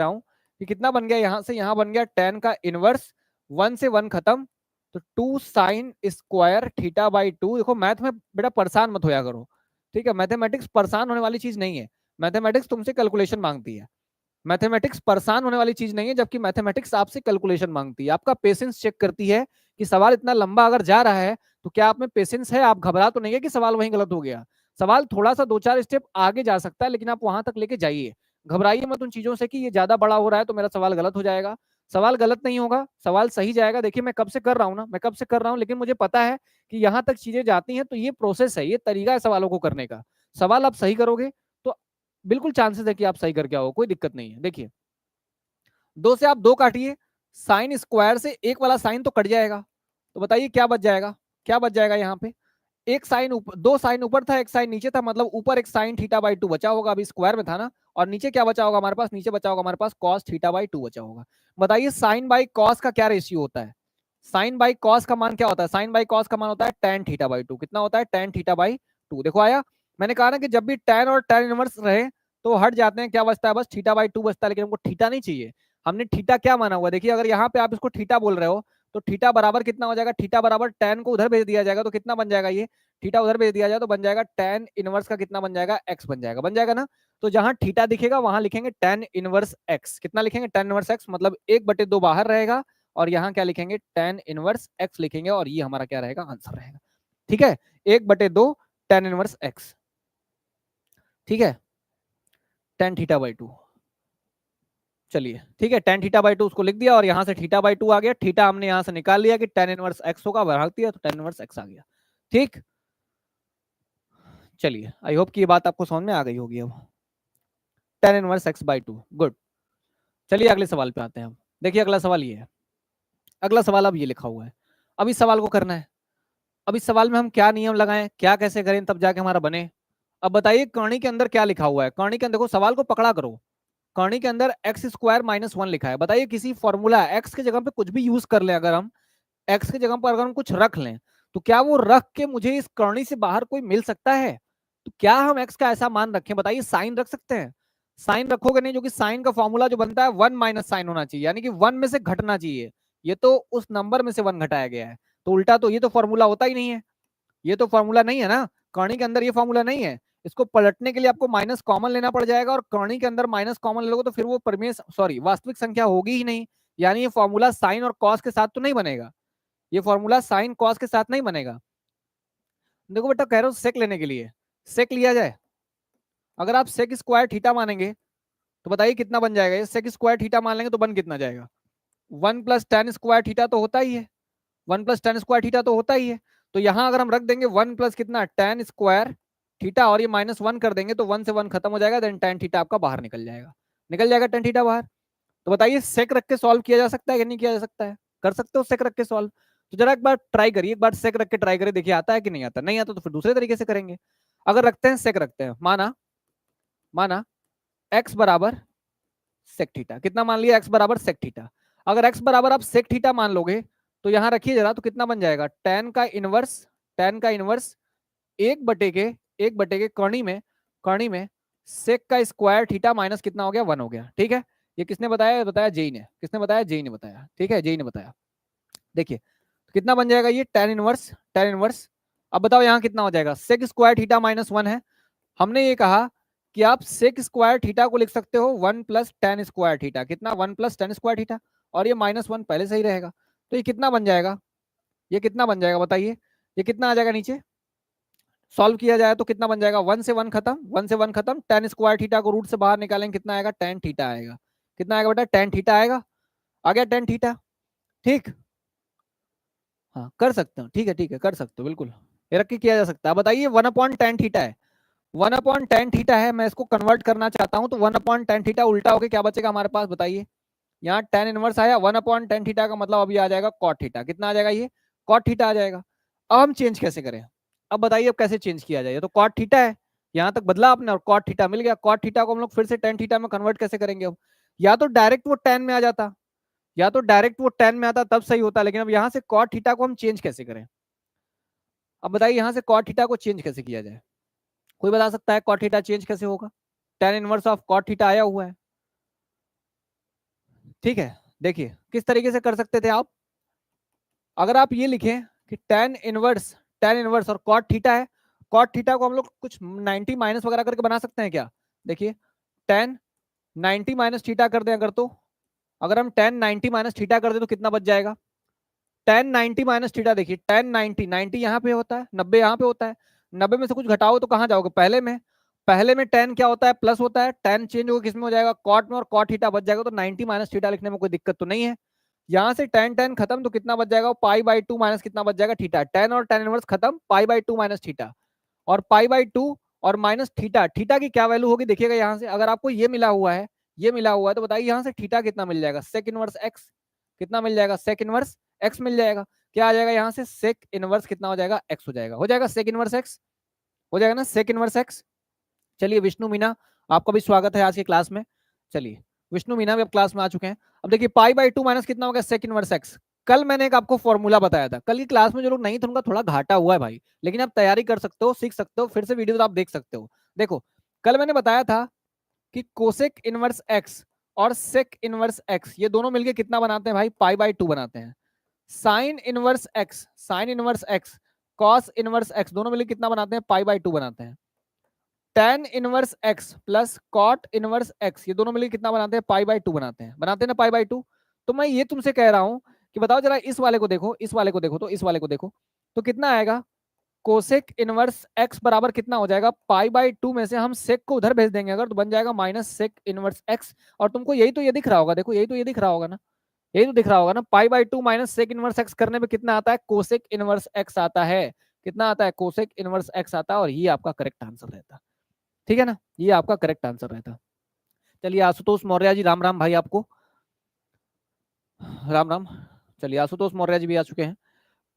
हूं, कि कितना बन गया, यहां से यहां बन गया tan का इनवर्स, 1 से 1 खत्म, तो 2 साइन स्क्वायर थीटा बाई 2। देखो मैथ में बेटा परेशान मत होया करो, ठीक है, मैथमेटिक्स परेशान होने वाली चीज नहीं है, मैथमेटिक्स तुमसे कैलकुलेशन मांगती है, मैथमेटिक्स परेशान होने वाली चीज नहीं है, जबकि मैथमेटिक्स आपसे कैलकुलेशन मांगती है, आपका पेशेंस चेक करती है कि सवाल इतना लंबा अगर जा रहा है तो क्या आप में पेशेंस है, आप घबरा तो नहीं है कि सवाल वहीं गलत हो गया, सवाल थोड़ा सा 2-4 स्टेप आगे जा सकता है, लेकिन आप वहां तक लेके जाइए, घबराइए मत उन चीजों से कि ये ज्यादा बड़ा हो रहा है तो मेरा सवाल गलत हो जाएगा, सवाल गलत नहीं होगा, सवाल सही जाएगा। देखिए मैं कब से कर रहा हूँ ना, मैं कब से कर रहा हूँ, लेकिन मुझे पता है कि यहाँ तक चीजें जाती हैं, तो ये प्रोसेस है, ये तरीका है सवालों को करने का, सवाल आप सही करोगे तो बिल्कुल चांसेस है कि आप सही करके आओ, कोई दिक्कत नहीं है। देखिए 2 से आप 2 काटिए, साइन स्क्वायर से एक वाला साइन तो कट जाएगा, तो बताइए क्या बच जाएगा, क्या बच जाएगा यहाँ पे, एक साइन ऊपर, दो साइन ऊपर था, एक साइन नीचे था, मतलब ऊपर एक साइन थीटा बाई 2 बचा होगा, अभी स्क्वायर में था ना, और नीचे क्या बचा होगा हमारे पास, नीचे बचा होगा हमारे पास कॉस थीटा बाई 2 बचा होगा। बताइए साइन बाई कॉस का क्या रेशियो होता है, साइन बाई कॉस का मान क्या होता है, साइन बाई कॉस का मान होता है tan थीटा बाई 2, कितना होता है tan थीटा बाई 2, देखो आया, मैंने कहा ना कि जब भी tan और tan इनवर्स रहे तो हट जाते हैं, क्या बचता है, बस थीटा बाई 2 बचता है, लेकिन हमको थीटा नहीं चाहिए, हमने थीटा क्या माना हुआ, देखिए अगर यहाँ पे आप इसको थीटा बोल रहे हो तो थीटा बराबर कितना हो जाएगा, थीटा बराबर tan को उधर भेज दिया जाएगा तो कितना बन जाएगा, ये थीटा उधर भेज दिया जाए तो बन जाएगा tan इनवर्स का कितना बन जाएगा, x बन जाएगा ना, तो जहां थीटा दिखेगा वहां लिखेंगे tan इनवर्स x, कितना लिखेंगे tan इनवर्स x, मतलब 1/2 बाहर रहेगा और यहाँ क्या लिखेंगे tan इनवर्स x लिखेंगे, और ये हमारा क्या रहेगा, आंसर रहेगा, ठीक है, 1/2 tan इनवर्स x, ठीक है, tan थीटा बाई 2, चलिए ठीक है, tan थीटा बाई 2 उसको लिख दिया और यहाँ से थीटा बाई 2 आ गया, थीटा हमने यहाँ से निकाल लिया कि tan इनवर्स x होगा, बढ़ा दिया तो tan इनवर्स x आ गया, ठीक, चलिए आई होप कि ये बात आपको समझ में आ गई होगी अब, tan inverse x by 2, good. चलिए अगले सवाल पे आते हैं हम, देखिए अगला सवाल ये है, अगला सवाल अब ये लिखा हुआ है, अब इस सवाल को करना है, अब इस सवाल में हम क्या नियम लगाएं, क्या कैसे करें तब जाके हमारा बने। अब बताइए कर्ण के अंदर क्या लिखा हुआ है, कर्ण के अंदर, देखो सवाल को पकड़ा करो, कर्ण के अंदर एक्स स्क्वायर माइनस 1 लिखा है, बताइए किसी फॉर्मूला एक्स के जगह पे कुछ भी यूज कर लें, अगर हम एक्स की जगह पर अगर हम कुछ रख लें तो क्या वो रख के मुझे इस कर्णी से बाहर कोई मिल सकता है, तो क्या हम एक्स का ऐसा मान रखें, बताइए साइन रख सकते हैं, साइन रखोगे नहीं, जो कि साइन का फॉर्मूला जो बनता है 1 माइनस साइन होना चाहिए, यानी कि 1 में से घटना चाहिए, ये तो उस नंबर में से 1 घटाया गया है, तो उल्टा तो ये तो फॉर्मूला होता ही नहीं है, ये तो फॉर्मूला नहीं है ना, कर्णी के अंदर ये फॉर्मूला नहीं है, इसको पलटने के लिए आपको माइनस कॉमन लेना पड़ जाएगा, और कर्णी के अंदर माइनस कॉमन लोगे तो फिर वो परिमेय सॉरी वास्तविक संख्या होगी ही नहीं, यानी ये फॉर्मूला साइन और कॉस के साथ तो नहीं बनेगा, ये फॉर्मूला साइन कॉस के साथ नहीं बनेगा। देखो बेटा कह रहे हो सेक लेने के लिए, सेक लिया जाए, अगर आप सेक स्क्वायर थीटा मानेंगे तो बताइए कितना बन जाएगा, ये सेक स्क्वायर थीटा मान लेंगे तो बन कितना जाएगा, 1 प्लस टेन स्क्वायर थीटा तो होता ही है, 1 प्लस टेन स्क्वायर थीटा तो होता ही है, तो यहां अगर हम रख देंगे 1 प्लस कितना टेन स्क्वायर थीटा और ये -1 कर देंगे तो 1 से 1 खत्म हो जाएगा, देन टेन थीटा आपका बाहर निकल जाएगा टेन थीटा बाहर। तो बताइए सेक रख के सॉल्व किया जा सकता है कि नहीं किया जा सकता है, कर सकते हो सेक रख के सॉल्व, तो जरा एक बार ट्राई करिए, एक बार सेक रख के ट्राई करिए, देखिए आता है कि नहीं आता, नहीं आता तो फिर दूसरे तरीके से करेंगे। अगर रखते हैं सेक रखते हैं, माना माना x बराबर सेक थीटा, कितना मान लिया x बराबर सेक थीटा, अगर x बराबर आप सेक थीटा मान लोगे तो यहां रखिए जरा, तो कितना बन जाएगा tan का इनवर्स एक बटे के कर्णी में सेक का स्क्वायर थीटा माइनस कितना हो गया 1 हो गया, ठीक है, ये किसने बताया, बताया जेई ने, किसने बताया, जेई ने बताया, ठीक है, जेई ने बताया। देखिए तो कितना बन जाएगा ये tan इनवर्स, अब बताओ यहाँ कितना हो जाएगा, सेक स्क्वायर थीटा -1 है, हमने ये कहा कि आप सेक स्क्वायर थीटा को लिख सकते हो 1 प्लस टेन स्क्वायर थीटा, कितना 1 प्लस टेन स्क्वायर थीटा, और ये -1 पहले से ही रहेगा, तो ये कितना बन जाएगा, ये कितना बन जाएगा बताइए, ये कितना आ जाएगा नीचे, सॉल्व किया जाए तो कितना बन जाएगा, 1 से 1 खत्म, 1 से 1 खत्म, टेन स्क्वायर थीटा को रूट से बाहर निकालेंगे कितना आएगा, टेन थीटा आएगा, कितना आएगा बेटा, टेन थीटा आएगा, आ गया टेन थीटा, ठीक, हाँ कर सकते हो, ठीक है कर सकते हो बिल्कुल, ये रख के किया जा सकता है। बताइए 1/tan थीटा है, 1/tan थीटा है, मैं इसको कन्वर्ट करना चाहता हूं तो 1/tan थीटा उल्टा होके क्या बचेगा हमारे पास, बताइए, यहाँ tan इनवर्स आया, 1/tan थीटा का मतलब अभी आ जाएगा cot थीटा, कितना आ जाएगा ये cot थीटा आ जाएगा। अब हम चेंज कैसे करें, अब बताइए अब कैसे चेंज किया जाए, तो cot थीटा है, यहाँ तक बदला आपने और cot थीटा मिल गया, cot थीटा को हम लोग फिर से tan थीटा में कन्वर्ट कैसे करेंगे, अब या तो डायरेक्ट वो tan में आ जाता, या तो डायरेक्ट वो tan में आता तब सही होता, लेकिन अब यहाँ से cot थीटा को हम चेंज कैसे करें, अब बताइए यहाँ से cot थीटा को चेंज कैसे किया जाए, कोई बता सकता है cot थीटा चेंज कैसे होगा, tan inverse of cot theta आया हुआ है, ठीक है, देखिए किस तरीके से कर सकते थे आप, अगर आप ये लिखें कि tan इनवर्स और cot थीटा है, cot थीटा को हम लोग कुछ 90 माइनस वगैरह करके बना सकते हैं क्या, देखिए tan 90 माइनस थीटा कर दें अगर, तो अगर हम tan 90 माइनस थीटा कर दें तो कितना बच जाएगा, tan 90 माइनस थीटा, देखिए tan 90 यहाँ पे होता है, 90 यहाँ पे होता है, 90 में से कुछ घटाओ तो कहाँ जाओगे, पहले में tan क्या होता है, प्लस होता है, tan चेंज होगा किसमें हो जाएगा, cot में, और cot थीटा बच जाएगा, तो 90 माइनस थीटा लिखने में कोई दिक्कत तो नहीं है, यहाँ से tan खत्म तो कितना बच जाएगा, π/2 माइनस कितना बच जाएगा थीटा, tan और tan इनवर्स खत्म, π/2 माइनस थीटा, और π/2 और माइनस थीटा, थीटा की क्या वैल्यू होगी देखिएगा, यहाँ से अगर आपको ये मिला हुआ है, तो बताइए यहाँ से थीटा कितना मिल जाएगा, सेक इनवर्स एक्स, कितना मिल जाएगा, सेक इनवर्स एक्स मिल जाएगा, क्या आ जाएगा यहाँ से, सेक इनवर्स कितना हो जाएगा, एक्स हो जाएगा, हो जाएगा सेक इनवर्स एक्स, हो जाएगा ना सेक इनवर्स एक्स। चलिए विष्णु मीना, आपका भी स्वागत है आज की क्लास में। चलिए विष्णु मीना भी अब क्लास में आ चुके हैं। अब देखिए पाई बाई टू माइनस कितना हो गया, सेक इनवर्स एक्स। कल मैंने एक आपको फॉर्मूला बताया था, कल की क्लास में जो लोग नहीं थे उनका थोड़ा घाटा हुआ है भाई, लेकिन आप तैयारी कर सकते हो, सीख सकते हो, फिर से वीडियो आप देख सकते हो। देखो कल मैंने बताया था कि कोसेक इनवर्स एक्स और सेक इनवर्स एक्स ये दोनों मिलके कितना बनाते हैं भाई, पाई बाई टू बनाते हैं। Sine inverse x, sine inverse x, cos inverse x दोनों मिलकर कितना बनाते हैं, पाई बाई टू बनाते हैं। Tan inverse X plus cot inverse X ये दोनों मिलकर कितना बनाते हैं, पाई बाई टू बनाते हैं, बनाते हैं ना पाई बाई टू। तो मैं ये तुमसे कह रहा हूं कि बताओ जरा इस वाले को देखो, इस वाले को देखो, तो इस वाले को देखो तो कितना आएगा, कोसेक इनवर्स एक्स बराबर कितना हो जाएगा, पाई बाई टू में से हम सेक को उधर भेज देंगे अगर तो बन जाएगा माइनस सेक इनवर्स एक्स। और तुमको यही तो ये दिख रहा होगा, देखो यही तो ये दिख रहा होगा ना, यही तो दिख रहा होगा ना, pi by two minus sec inverse X करने पे कितना आता है, कोसेक इनवर्स एक्स आता है। कितना आता है, कोसेक इनवर्स एक्स आता है, और ये आपका करेक्ट आंसर रहता। ठीक है ना, ये आपका करेक्ट आंसर रहता। चलिए आशुतोष मौर्य जी, राम राम भाई आपको, राम राम। चलिए आशुतोष मौर्य जी भी आ चुके हैं।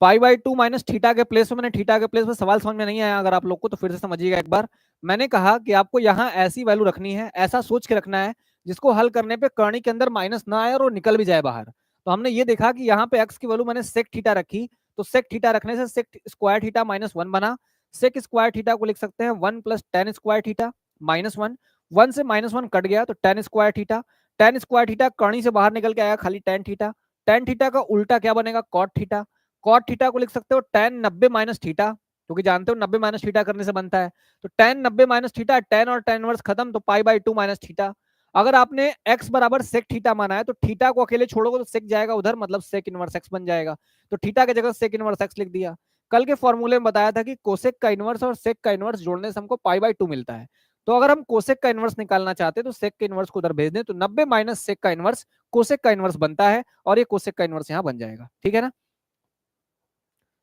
पाई बाई टू माइनस थीटा के प्लेस में, मैंने थीटा के प्लेस में सवाल समझ में नहीं आया अगर आप लोग को तो फिर से समझिएगा एक बार। मैंने कहा कि आपको यहाँ ऐसी वैल्यू रखनी है, ऐसा सोच के रखना है जिसको हल करने पे कर्णी के अंदर माइनस ना आए और वो निकल भी जाए बाहर। तो हमने ये देखा कि यहाँ पे एक्स की वैल्यू मैंने सेक थीटा रखी, तो सेक थीटा रखने से sec square theta minus one बना। सेक स्क्वायर थीटा को लिख सकते हैं one plus tan square theta minus one, one से माइनस वन कट गया तो tan square theta, tan square theta कर्णी से बाहर निकल के आया खाली टेन थीटा, टेन थीटा का उल्टा क्या बनेगा, कॉट थीटा, कॉट थीटा को लिख सकते हो टेन नब्बे माइनस थीटा, क्योंकि जानते हो नब्बे माइनस थीटा करने से बनता है, तो टेन नब्बे माइनस थीटा, टेन और टेन वर्स खत्म, तो पाई बाई टू माइनस थीटा। अगर आपने x बराबर सेक थीटा माना है तो थीटा को अकेले छोड़ोगे तो सेक जाएगा उधर, मतलब सेक इनवर्स x बन जाएगा, तो थीटा की जगह सेक इनवर्स x लिख दिया। कल के फॉर्मूले में बताया था कि कोसेक का इनवर्स और सेक का इनवर्स जोड़ने से हमको पाई बाई टू मिलता है। तो अगर हम कोसेक का इनवर्स निकालना चाहते हैं तो सेक के इनवर्स को उधर भेज दें, तो नब्बे माइनस सेक का इनवर्स कोसेक का इनवर्स बनता है, और ये कोसेक का इनवर्स यहाँ बन जाएगा। ठीक है ना,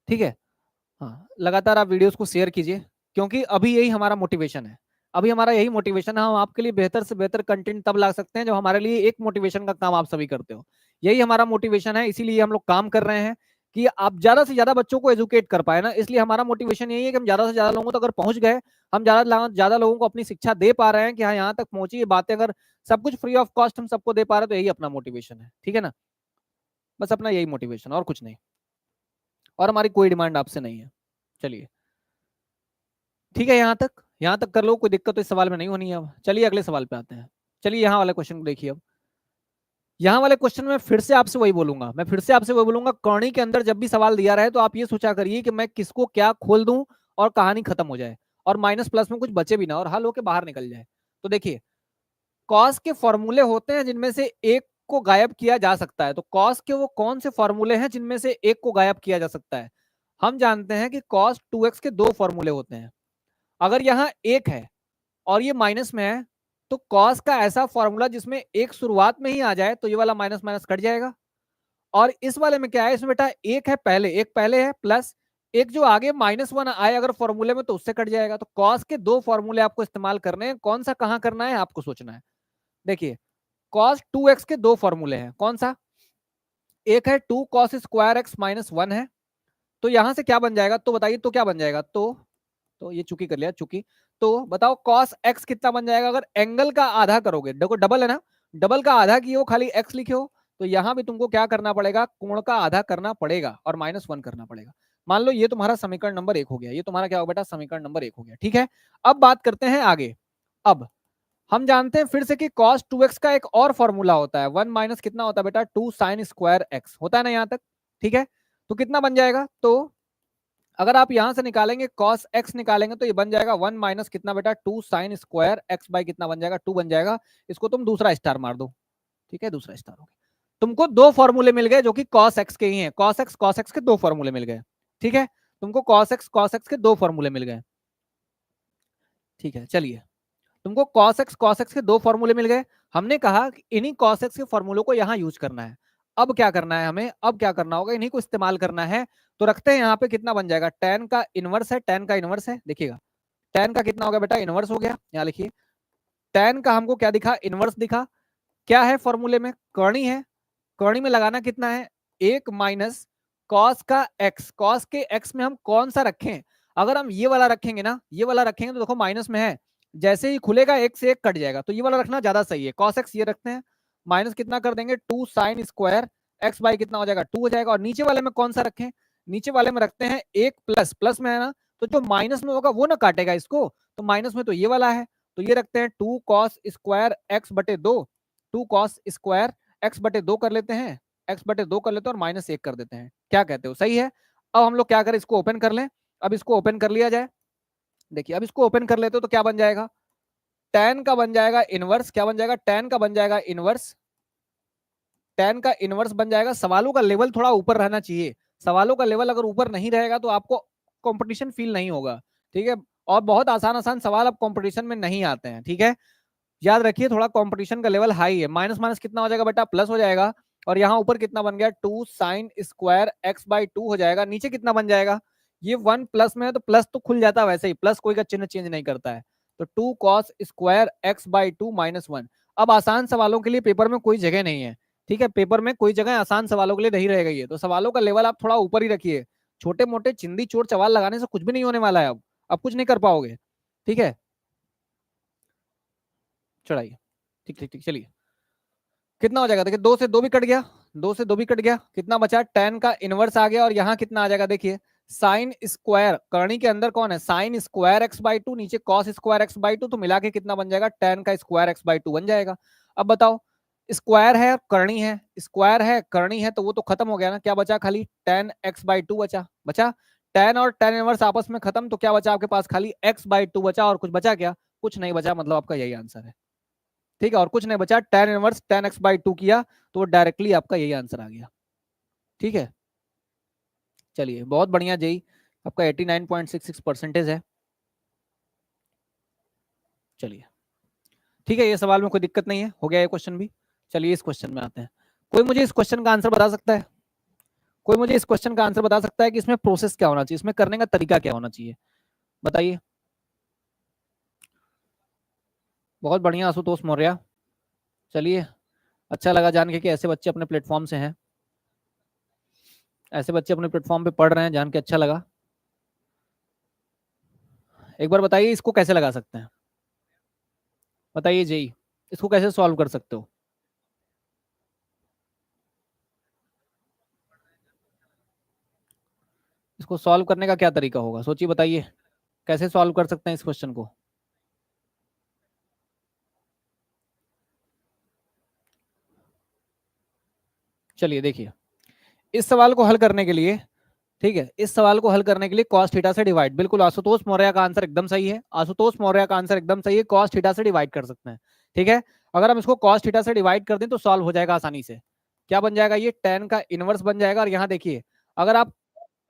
ठीक है। हाँ लगातार आप वीडियोस को शेयर कीजिए, क्योंकि अभी यही हमारा मोटिवेशन है, अभी हमारा यही मोटिवेशन है। हम आपके लिए बेहतर से बेहतर कंटेंट तब ला सकते हैं जब हमारे लिए एक मोटिवेशन का काम आप सभी करते हो। यही हमारा मोटिवेशन है, इसीलिए हम लोग काम कर रहे हैं कि आप ज्यादा से ज्यादा बच्चों को एजुकेट कर पाए ना। इसलिए हमारा मोटिवेशन यही है कि हम ज्यादा से ज्यादा लोगों तक अगर पहुंच गए, हम ज्यादा ज्यादा लोगों को अपनी शिक्षा दे पा रहे हैं कि हाँ यहाँ तक पहुंची, ये बातें अगर सब कुछ फ्री ऑफ कॉस्ट हम सबको दे पा रहे हैं, तो यही अपना मोटिवेशन है। ठीक है ना, बस अपना यही मोटिवेशन, और कुछ नहीं, और हमारी कोई डिमांड आपसे नहीं है। चलिए ठीक है, यहाँ तक कर लो, कोई दिक्कत तो इस सवाल में नहीं होनी है। अब चलिए अगले सवाल पे आते हैं। चलिए यहाँ वाले क्वेश्चन को देखिए। अब यहाँ वाले क्वेश्चन में फिर से आपसे वही बोलूंगा, मैं फिर से आपसे वही बोलूंगा, कहानी के अंदर जब भी सवाल दिया रहे तो आप ये सोचा करिए कि मैं किसको क्या खोल दूं और कहानी खत्म हो जाए, और माइनस प्लस में कुछ बचे भी ना और हल होके बाहर निकल जाए। तो देखिए कॉस के फॉर्मूले होते हैं जिनमें से एक को गायब किया जा सकता है, तो कॉस के वो कौन से फॉर्मूले हैं जिनमें से एक को गायब किया जा सकता है। हम जानते हैं कि कॉस 2x के दो फॉर्मूले होते हैं। अगर यहाँ एक है और ये माइनस में है, तो कॉस का ऐसा फॉर्मूला जिसमें एक शुरुआत में ही आ जाए तो ये वाला माइनस माइनस कट जाएगा। और इस वाले में क्या है, इसमें बेटा एक है पहले, एक पहले है, प्लस एक जो आगे माइनस वन आए अगर फॉर्मूले में तो उससे कट जाएगा। तो कॉस के दो फॉर्मूले आपको इस्तेमाल करने हैं, कौन सा कहां करना है आपको सोचना है। देखिए कॉस 2x के दो फॉर्मूले हैं, कौन सा, एक है two cos square X minus one है, तो यहां से क्या बन जाएगा, तो बताइए तो क्या बन जाएगा, तो ये चुकी कर लिया चुकी, तो बताओ कॉस एक्स कितना बन जाएगा, अगर एंगल का आधा करोगे, देखो डबल है ना, डबल का आधा किए हो खाली एक्स लिखे हो, तो यहां भी तुमको क्या करना पड़ेगा, कोण का आधा करना पड़ेगा और माइनस वन करना पड़ेगा। मान लो ये तुम्हारा समीकरण नंबर एक हो गया, ये तुम्हारा क्या होगा बेटा, समीकरण नंबर एक हो गया। ठीक है, अब बात करते हैं आगे। अब हम जानते हैं फिर से कि cos 2x का एक और फॉर्मूला होता है, वन माइनस कितना होता है बेटा, टू साइन स्क्वायर एक्स होता है ना यहाँ तक। ठीक है, तो कितना बन जाएगा, तो अगर आप यहां से निकालेंगे cos x निकालेंगे तो ये बन जाएगा वन माइनस कितना बेटा, two sine square X by कितना बन जाएगा, टू बन जाएगा। इसको तुम दूसरा स्टार मार दो, ठीक है, दूसरा स्टार हो गया। तुमको दो फॉर्मूले मिल गए जो कि cos x के ही हैं, cos x के दो फॉर्मूले मिल गए। ठीक है, तुमको cos x के दो फॉर्मूले मिल गए। ठीक है, चलिए तुमको cos x के दो फॉर्मूले मिल गए। हमने कहा कि इन्हीं cos x के फॉर्मूलों को यहां यूज करना है। अब क्या करना है हमें, अब क्या करना होगा, इन्हीं को इस्तेमाल करना है। तो रखते हैं यहाँ पे कितना बन जाएगा, tan का इनवर्स है, tan का इनवर्स है, देखिएगा tan का कितना हो गया बेटा, इनवर्स हो गया। यहाँ लिखिए tan का हमको क्या दिखा, इनवर्स दिखा। क्या है फॉर्मूले में, कर्णी है, कर्णी में लगाना कितना है, एक माइनस कॉस का एक्स, कॉस के एक्स में हम कौन सा रखें? अगर हम ये वाला रखेंगे ना, ये वाला रखेंगे तो देखो माइनस में है, जैसे ही खुलेगा एक से एक कट जाएगा, तो ये वाला रखना ज्यादा सही है। कॉस एक्स ये रखते हैं, माइनस कितना कर देंगे 2 साइन स्क्वायर एक्स बाई कितना हो जाएगा 2 हो जाएगा। और नीचे वाले में कौन सा रखें? नीचे वाले में रखते हैं एक प्लस, प्लस में है ना, तो जो माइनस में होगा वो ना काटेगा इसको, तो माइनस में तो ये वाला है, तो ये रखते हैं 2 कॉस स्क्वायर एक्स बटे 2, 2 कॉस स्क्वायर एक्स बटे 2 कर लेते हैं, एक्स बटे 2 कर लेते हैं और माइनस 1 कर देते हैं। क्या कहते हो, सही है? अब हम लोग क्या करें, इसको ओपन कर लें। अब इसको ओपन कर लिया जाए, देखिए अब इसको ओपन कर लेते हो तो क्या बन जाएगा, tan का बन जाएगा इनवर्स, क्या बन जाएगा, tan का बन जाएगा इनवर्स, tan का इनवर्स बन जाएगा। सवालों का लेवल थोड़ा ऊपर रहना चाहिए, सवालों का लेवल अगर ऊपर नहीं रहेगा तो आपको कंपटीशन फील नहीं होगा, ठीक है? और बहुत आसान आसान सवाल अब कंपटीशन में नहीं आते हैं, ठीक है? याद रखिए थोड़ा कंपटीशन का लेवल हाई है। माइनस माइनस कितना हो जाएगा बेटा, प्लस हो जाएगा, और यहाँ ऊपर कितना बन गया 2 साइन स्क्वायर एक्स बाई 2 हो जाएगा। नीचे कितना बन जाएगा, ये 1 प्लस में है तो प्लस तो खुल जाता है, वैसे ही प्लस कोई का चिन्ह चेंज नहीं करता है, तो 2 cos square X by 2 minus 1। अब आसान सवालों के लिए पेपर में कोई जगह नहीं है, ठीक है? पेपर में कोई जगह आसान सवालों के लिए नहीं रहेगा, ये तो सवालों का लेवल आप थोड़ा ऊपर ही रखिए। छोटे मोटे चिंदी चोर सवाल लगाने से कुछ भी नहीं होने वाला है, अब कुछ नहीं कर पाओगे, ठीक है? चढ़ाइए, ठीक ठीक ठीक, चलिए कितना हो जाएगा, देखिए 2 से 2 भी कट गया, 2 से 2 भी कट गया, कितना बचा, tan का इनवर्स आ गया, और यहाँ कितना आ जाएगा, देखिए साइन स्क्वायर, करनी के अंदर कौन है, साइन स्क्वायर एक्स बाई 2, नीचे कॉस स्क्वायर एक्स बाई 2, तो मिला के कितना बन जाएगा, tan का स्क्वायर एक्स बाई 2 बन जाएगा। अब बताओ, स्क्वायर है करनी है, स्क्वायर है करनी है, तो वो तो खत्म हो गया ना, क्या बचा, खाली tan एक्स बाई 2 बचा tan और tan इनवर्स आपस में खत्म, तो क्या बचा आपके पास, खाली x बाई 2 बचा, और कुछ बचा क्या, कुछ नहीं बचा, मतलब आपका यही आंसर है, ठीक है? और कुछ नहीं बचा, tan inverse tan x by 2 किया तो डायरेक्टली आपका यही आंसर आ गया, ठीक है? चलिए बहुत बढ़िया, जेई आपका 89.66% है। चलिए ठीक है, ये सवाल में कोई दिक्कत नहीं है, हो गया ये क्वेश्चन भी। चलिए इस क्वेश्चन में आते हैं। कोई मुझे इस क्वेश्चन का आंसर बता सकता है, कोई मुझे इस क्वेश्चन का आंसर बता सकता है कि इसमें प्रोसेस क्या होना चाहिए, इसमें करने का तरीका क्या होना चाहिए, बताइए। बहुत बढ़िया आशुतोष मौर्य, चलिए अच्छा लगा जान के कि ऐसे बच्चे अपने प्लेटफॉर्म से हैं, ऐसे बच्चे अपने प्लेटफॉर्म पे पढ़ रहे हैं, जान के अच्छा लगा। एक बार बताइए इसको कैसे लगा सकते हैं, बताइए जेई, इसको कैसे सॉल्व कर सकते हो? इसको सॉल्व करने का क्या तरीका होगा, सोचिए बताइए, कैसे सॉल्व कर सकते हैं इस क्वेश्चन को? चलिए देखिए, इस सवाल को हल करने के लिए, ठीक है, इस सवाल को हल करने के लिए cos थीटा से डिवाइड, बिल्कुल आशुतोष मौर्य का आंसर एकदम सही है, आशुतोष मौर्य का आंसर एकदम सही है, cos थीटा से डिवाइड कर सकते हैं, ठीक है? अगर हम इसको cos थीटा से डिवाइड कर दें तो सॉल्व हो जाएगा आसानी से। क्या बन जाएगा, ये tan का इनवर्स बन जाएगा, और यहाँ देखिए अगर आप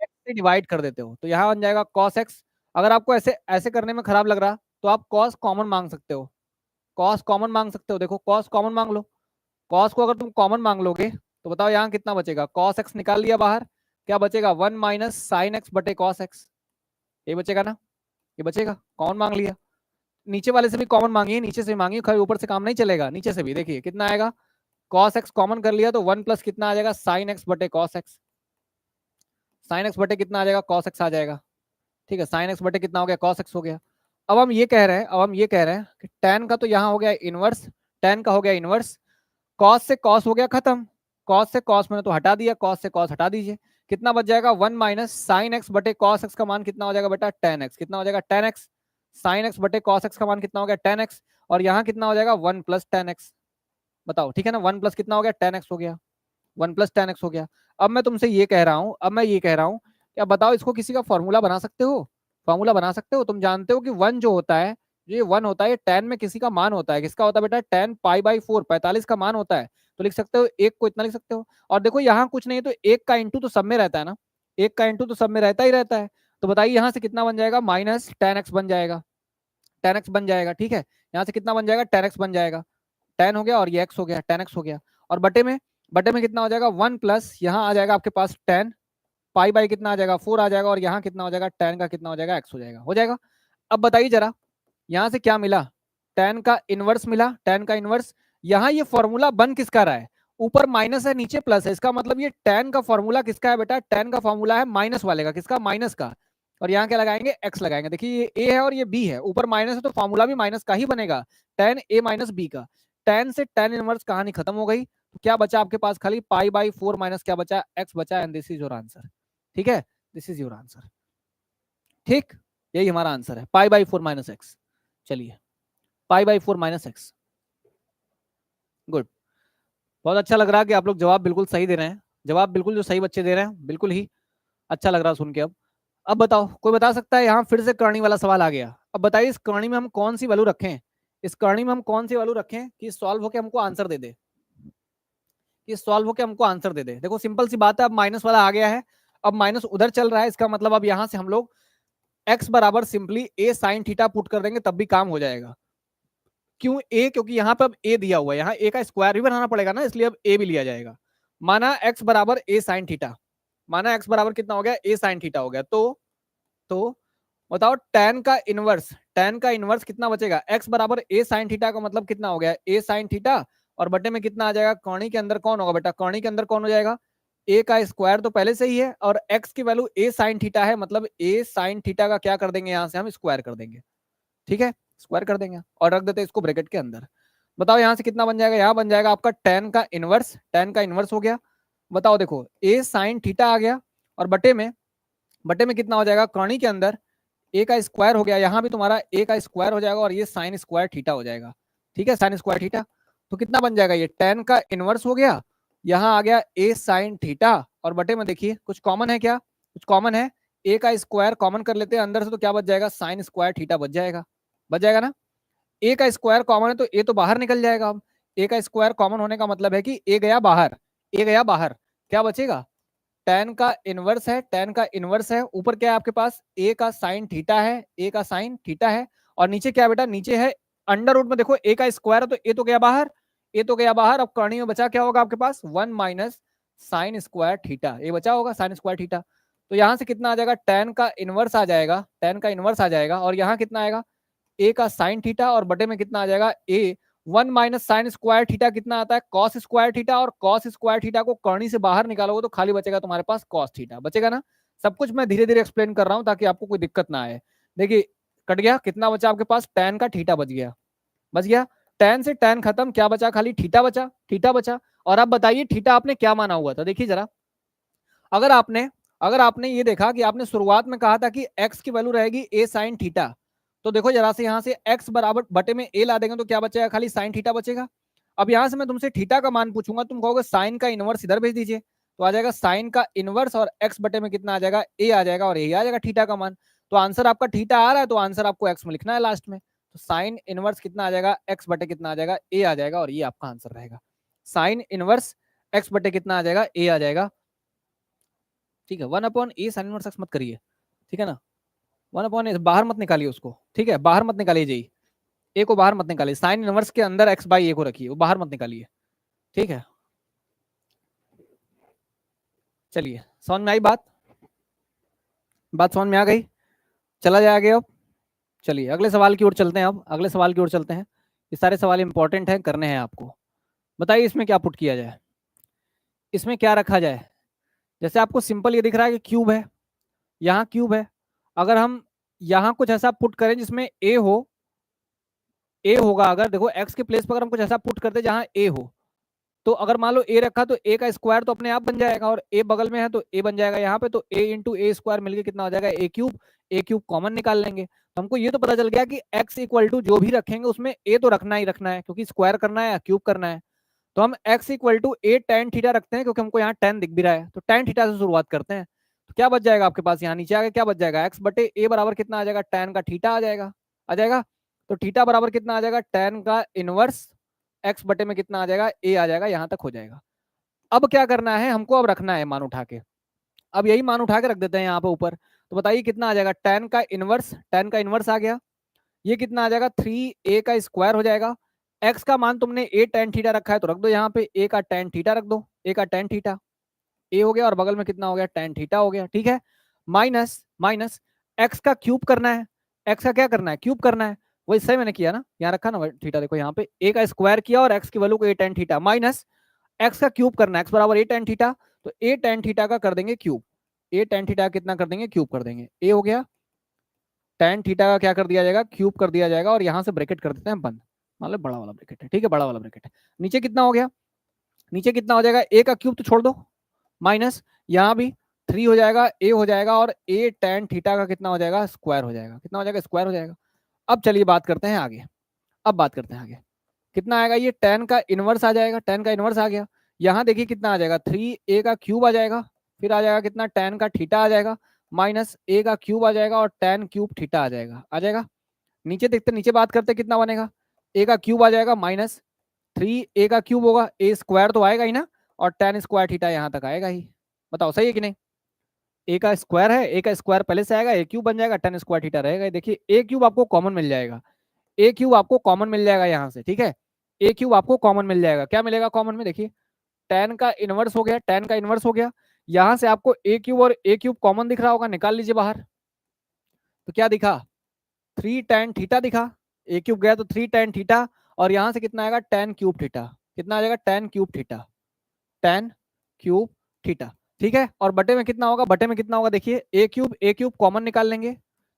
x से डिवाइड कर देते हो तो यहाँ बन जाएगा cos x। अगर आपको ऐसे ऐसे करने में खराब लग रहा तो आप cos कॉमन मांग सकते हो, cos कॉमन मांग सकते हो, देखो cos कॉमन मांग लो, cos को अगर तुम कॉमन मांग लोगे तो बताओ यहाँ कितना बचेगा, cos x निकाल लिया बाहर, क्या बचेगा 1 माइनस साइन एक्स बटे कॉस एक्स, ये बचेगा ना, ये बचेगा, कॉमन मांग लिया। नीचे वाले से भी कॉमन मांगिए, नीचे से मांगिए, खैर ऊपर से काम नहीं चलेगा, नीचे से भी देखिए कितना आएगा, cos x कॉमन कर लिया तो 1 प्लस कितना आ जाएगा साइन एक्स बटे कॉस एक्स, साइन एक्स बटे कितना आ जाएगा cos x आ जाएगा, ठीक है? साइन एक्स बटे कितना हो गया cos x हो गया। अब हम ये कह रहे हैं, अब हम ये कह रहे हैं कि tan का तो यहाँ हो गया इनवर्स, tan का हो गया इनवर्स, cos से cos हो गया खत्म, cos से cos मैंने तो हटा दिया, cos से cos हटा दीजिए, कितना बच जाएगा 1 माइनस साइन एक्स बटे cos x का मान कितना हो जाएगा बेटा tan x, कितना हो जाएगा tan x, साइन एक्स बटे cos x का मान कितना हो गया tan x, और यहाँ कितना हो जाएगा 1 प्लस tan x, बताओ, ठीक है ना? 1 प्लस कितना हो गया tan x हो गया, 1 प्लस tan x हो गया। अब मैं तुमसे ये कह रहा हूँ, अब मैं ये कह रहा हूँ, क्या बताओ इसको किसी का फॉर्मूला बना सकते हो, फॉर्मूला बना सकते हो? तुम जानते हो कि 1 जो होता है, ये 1 होता है, tan में किसी का मान होता है, किसका होता है बेटा, tan पाई बाई 4, 45 का मान होता है, तो लिख सकते हो एक को इतना लिख सकते हो। और देखो यहाँ कुछ नहीं है तो एक का इंटू तो सब में रहता है ना, एक का इंटू तो सब में रहता ही रहता है, तो बताइए यहाँ से कितना बन जाएगा, माइनस tan x बन जाएगा, tan x बन जाएगा, ठीक है? यहाँ से कितना बन जाएगा, tan x बन जाएगा, tan हो गया और ये x हो गया, tan x हो गया, और बटे में कितना हो जाएगा 1 प्लस यहाँ आ जाएगा आपके पास tan पाई बाई कितना आ जाएगा 4 आ जाएगा, और यहाँ कितना हो जाएगा tan का कितना हो जाएगा x हो जाएगा, हो जाएगा। अब बताइए जरा यहाँ से क्या मिला, tan का इनवर्स मिला, tan का इनवर्स। यहाँ ये फॉर्मूला बन किसका रहा है, ऊपर माइनस है नीचे प्लस है, इसका मतलब ये tan का फॉर्मूला किसका है बेटा, tan का फॉर्मूला है माइनस वाले का, किसका, माइनस का। और यहाँ क्या लगाएंगे, x लगाएंगे। देखिए ये a है और ये b है, ऊपर माइनस है तो फॉर्मूला भी माइनस का ही बनेगा, tan a माइनस b का। tan से tan इनवर्स कहानी खत्म हो गई, तो क्या बचा आपके पास, खाली पाई बाई 4 माइनस क्या बचा, x बचा, and this is your answer. ठीक है, दिस इज योर आंसर। ठीक, यही हमारा आंसर है, पाई बाई 4 माइनस एक्स। चलिए, pi by 4 minus x. Good, बहुत अच्छा लग रहा है कि आप लोग जवाब बिल्कुल सही दे रहे हैं, जवाब बिल्कुल जो सही बच्चे दे रहे हैं, बिल्कुल ही अच्छा लग रहा है सुन के। अब बताओ, कोई बता सकता है, यहाँ फिर से करनी वाला सवाल आ गया। अब बताइए इस करनी में हम कौन सी वैल्यू रखें, इस करनी में हम कौन सी वैल्यू रखें कि सॉल्व होकर हमको आंसर दे दे, कि सॉल्व होकर हमको आंसर दे दे। देखो सिंपल सी बात है, अब माइनस वाला आ गया है, अब माइनस उधर चल रहा है, इसका मतलब अब यहाँ से हम लोग x बराबर simply a sine theta put कर देंगे, तब भी काम हो जाएगा। क्यों a, क्योंकि यहाँ पे अब a दिया हुआ है, यहाँ a का स्क्वायर भी बनाना पड़ेगा ना, इसलिए अब a भी लिया जाएगा। माना x बराबर a साइन थीटा, माना x बराबर कितना हो गया, a साइन थीटा हो गया, तो बताओ tan का इनवर्स, tan का इनवर्स कितना बचेगा, x बराबर a साइन थीटा का मतलब कितना हो गया, a साइन थीटा, और बटे में कितना आ जाएगा, कौणी के अंदर कौन होगा बेटा, कौणी के अंदर कौन हो जाएगा, a का स्क्वायर तो पहले से ही है, और x की वैल्यू a साइन थीटा है, मतलब a साइन थीटा का क्या कर देंगे, यहां से हम स्क्वायर कर देंगे। ठीक है, स्क्वायर कर देंगे और रख देते हैं इसको ब्रैकेट के अंदर। बताओ यहां से कितना बन जाएगा, यहां बन जाएगा आपका tan का इनवर्स, tan का इनवर्स हो गया। बताओ देखो a साइन थीटा आ गया, और बटे में कितना हो जाएगा, कौणी के अंदर a का स्क्वायर हो गया, यहां भी तुम्हारा a का स्क्वायर हो जाएगा, और ये साइन स्क्वायर थीटा हो जाएगा। ठीक है, साइन स्क्वायर थीटा, तो कितना बन जाएगा, ये tan का इनवर्स हो गया, यहाँ आ गया a साइन थीटा, और बटे में देखिए कुछ कॉमन है क्या, कुछ कॉमन है, a का स्क्वायर कॉमन कर लेते हैं अंदर से, तो क्या बच जाएगा, साइन स्क्वायर थीटा बच जाएगा, बच जाएगा ना। a का स्क्वायर कॉमन है तो a तो बाहर निकल जाएगा, अब a का स्क्वायर कॉमन होने का मतलब है कि a गया बाहर, a गया बाहर, क्या बचेगा, tan का इनवर्स है, tan का इनवर्स है, ऊपर क्या है आपके पास, a का साइन थीटा है, a का साइन थीटा है, और नीचे क्या बेटा, नीचे है अंडर रूट में, देखो a का स्क्वायर है तो a तो गया बाहर, a तो गया बाहर, अब करनी में बचा क्या होगा आपके पास, 1 माइनस साइन स्क्वायर थीटा, ये बचा होगा साइन स्क्वायर थीटा। तो यहां से कितना आ जाएगा, tan का इनवर्स आ जाएगा, tan का इनवर्स आ जाएगा, और यहाँ कितना आएगा, a का साइन थीटा, और बटे में कितना आ जाएगा, a 1 minus sine square theta कितना आता है, कॉस स्क्वायर थीटा, और कॉस स्क्वायर थीटा को करनी से बाहर निकालोगे तो खाली बचेगा तुम्हारे पास कॉस थीटा, बचेगा ना। सब कुछ मैं धीरे धीरे एक्सप्लेन कर रहा हूं ताकि आपको कोई दिक्कत ना आए। देखिए कट गया, कितना बचा आपके पास, tan का थीटा बच गया, बच गया, tan से tan खत्म, क्या बचा, खाली थीटा बचा, थीटा बचा। और अब बताइए थीटा आपने क्या माना हुआ था, देखिए जरा, अगर आपने ये देखा कि आपने शुरुआत में कहा था कि x की वैल्यू रहेगी a साइन थीटा, तो देखो जरा से यहां से x बराबर बटे में a ला देंगे तो क्या बचेगा, खाली साइन थीटा बचेगा। अब यहां से मैं तुमसे थीटा का मान पूछूंगा, तुम कहोगे साइन का इनवर्स इधर भेज दीजिए, तो आ जाएगा साइन का इनवर्स, और x बटे में कितना आ जाएगा, a आ जाएगा, और यही आ जाएगा थीटा का मान। तो आंसर आपका थीटा आ रहा है, तो आंसर आपको x में लिखना है लास्ट में, तो साइन इनवर्स कितना आ जाएगा, x बटे कितना आ जाएगा, a आ जाएगा, और ये आपका आंसर रहेगा, साइन इनवर्स x बटे कितना आ जाएगा, a आ जाएगा। ठीक है, 1/a साइन इनवर्स x मत करिए, ठीक है ना, 1/a बाहर मत निकालिए उसको, ठीक है, बाहर मत निकालिए जी, ए को बाहर मत निकालिए, साइन इनवर्स के अंदर x बाई ए को रखिए, वो बाहर मत निकालिए, ठीक है। चलिए समझ में आई बात, बात समझ में आ गई, चला जाए आगे अब। चलिए अगले सवाल की ओर चलते हैं, अब अगले सवाल की ओर चलते हैं, ये सारे सवाल इंपॉर्टेंट हैं, करने हैं आपको। बताइए इसमें क्या पुट किया जाए, इसमें क्या रखा जाए। जैसे आपको सिंपल ये दिख रहा है कि क्यूब है, यहाँ क्यूब है, अगर हम यहाँ कुछ ऐसा पुट करें जिसमें ए हो, ए होगा, अगर देखो एक्स के प्लेस पर अगर हम कुछ ऐसा पुट करते जहां ए हो, तो अगर मान लो ए रखा तो ए का स्क्वायर तो अपने आप बन जाएगा, और ए बगल में है तो ए बन जाएगा यहाँ पे, तो ए इंटू ए स्क्वायर मिलकर कितना हो जाएगा, ए क्यूब कॉमन निकाल लेंगे, तो हमको ये तो पता चल गया कि x इक्वल टू जो भी रखेंगे उसमें ए तो रखना ही रखना है, क्योंकि स्क्वायर करना है या क्यूब करना है। तो हम x equal to a tan theta रखते हैं, क्योंकि हमको यहाँ टेन दिख भी रहा है, तो टेन थीटा से शुरुआत करते हैं। तो क्या बच जाएगा आपके पास, यहाँ नीचे आगे क्या बच जाएगा, x बटे ए बराबर कितना आ जाएगा, टेन का थीटा आ जाएगा, आ जाएगा। तो थीटा बराबर कितना आ जाएगा, टेन का इनवर्स x बटे में कितना आ जाएगा, a आ जाएगा, यहां तक हो जाएगा। अब क्या करना है हमको, अब रखना है मान उठा के, अब यही मान उठा के रख देते हैं यहाँ पे ऊपर। तो बताइए कितना आ जाएगा, टेन का इनवर्स आ गया, ये कितना आ जाएगा, 3a का स्क्वायर हो जाएगा। x का मान तुमने a टेन थीटा रखा है तो रख दो यहाँ पे, a का टेन थीटा रख दो, a का टेन थीटा a हो गया, और बगल में कितना हो गया, टेन थीटा हो गया, ठीक है। माइनस माइनस x का क्यूब करना है, x का क्या करना है, क्यूब करना है, वही सही मैंने किया ना, यहाँ रखा ना थीटा, देखो यहाँ पे a का स्क्वायर किया और x की वैल्यू को a tan theta, minus x का क्यूब करना है, एक्स बराबर ए टेन थीटा, तो ए टेन थीटा का कर देंगे क्यूब, ए टेन थीटा कितना कर देंगे, क्यूब कर देंगे, ए हो गया, टेन थीटा का क्या कर दिया जाएगा, क्यूब कर दिया जाएगा, और यहां से ब्रैकेट कर देते हैं बंद, मतलब बड़ा वाला ब्रैकेट है, ठीक है, बड़ा वाला ब्रैकेट है। नीचे कितना हो गया, नीचे कितना हो जाएगा, ए का क्यूब तो छोड़ दो, माइनस यहाँ भी 3 हो जाएगा, ए हो जाएगा, और ए टेन थीटा का कितना हो जाएगा, स्क्वायर हो जाएगा, कितना हो जाएगा, स्क्वायर हो जाएगा। अब चलिए बात करते हैं आगे, अब बात करते हैं आगे, कितना आएगा, ये टेन का इनवर्स आ जाएगा, टेन का इनवर्स आ गया, यहाँ देखिए कितना आ जाएगा, 3 ए का क्यूब आ जाएगा, फिर आ जाएगा कितना, टेन का थीटा आ जाएगा, माइनस ए का क्यूब आ जाएगा, और टेन क्यूब थीटा आ जाएगा, आ जाएगा। नीचे देखते, नीचे बात करते कितना बनेगा, ए का क्यूब आ जाएगा, माइनस 3 ए का क्यूब होगा, ए स्क्वायर तो आएगा ही ना, और टेन स्क्वायर थीटा यहाँ तक आएगा ही, बताओ सही है कि नहीं। ए का स्क्वायर है, ए का स्क्वायर पहले से आएगा, ए क्यूब बन जाएगा, टेन स्क्वायर थीटा रहेगा, देखिए ए क्यूब आपको कॉमन मिल जाएगा, ए क्यूब आपको कॉमन मिल जाएगा यहाँ से, ठीक है, ए क्यूब आपको कॉमन मिल जाएगा, क्या मिलेगा कॉमन में, देखिए टेन का इनवर्स हो गया, टेन का इनवर्स हो गया, यहां से आपको ए क्यूब और ए क्यूब कॉमन दिख रहा होगा, निकाल लीजिए बाहर, तो क्या दिखा, 3 tan थीटा दिखा, ए क्यूब गया तो 3 tan थीटा, और यहां से कितना आएगा, टेन क्यूब थीटा, कितना आ जाएगा, ten cube theta, ten cube theta, ठीक है। और बटे में कितना होगा, बटे में कितना होगा, देखिए ए क्यूब कॉमन निकाल लेंगे,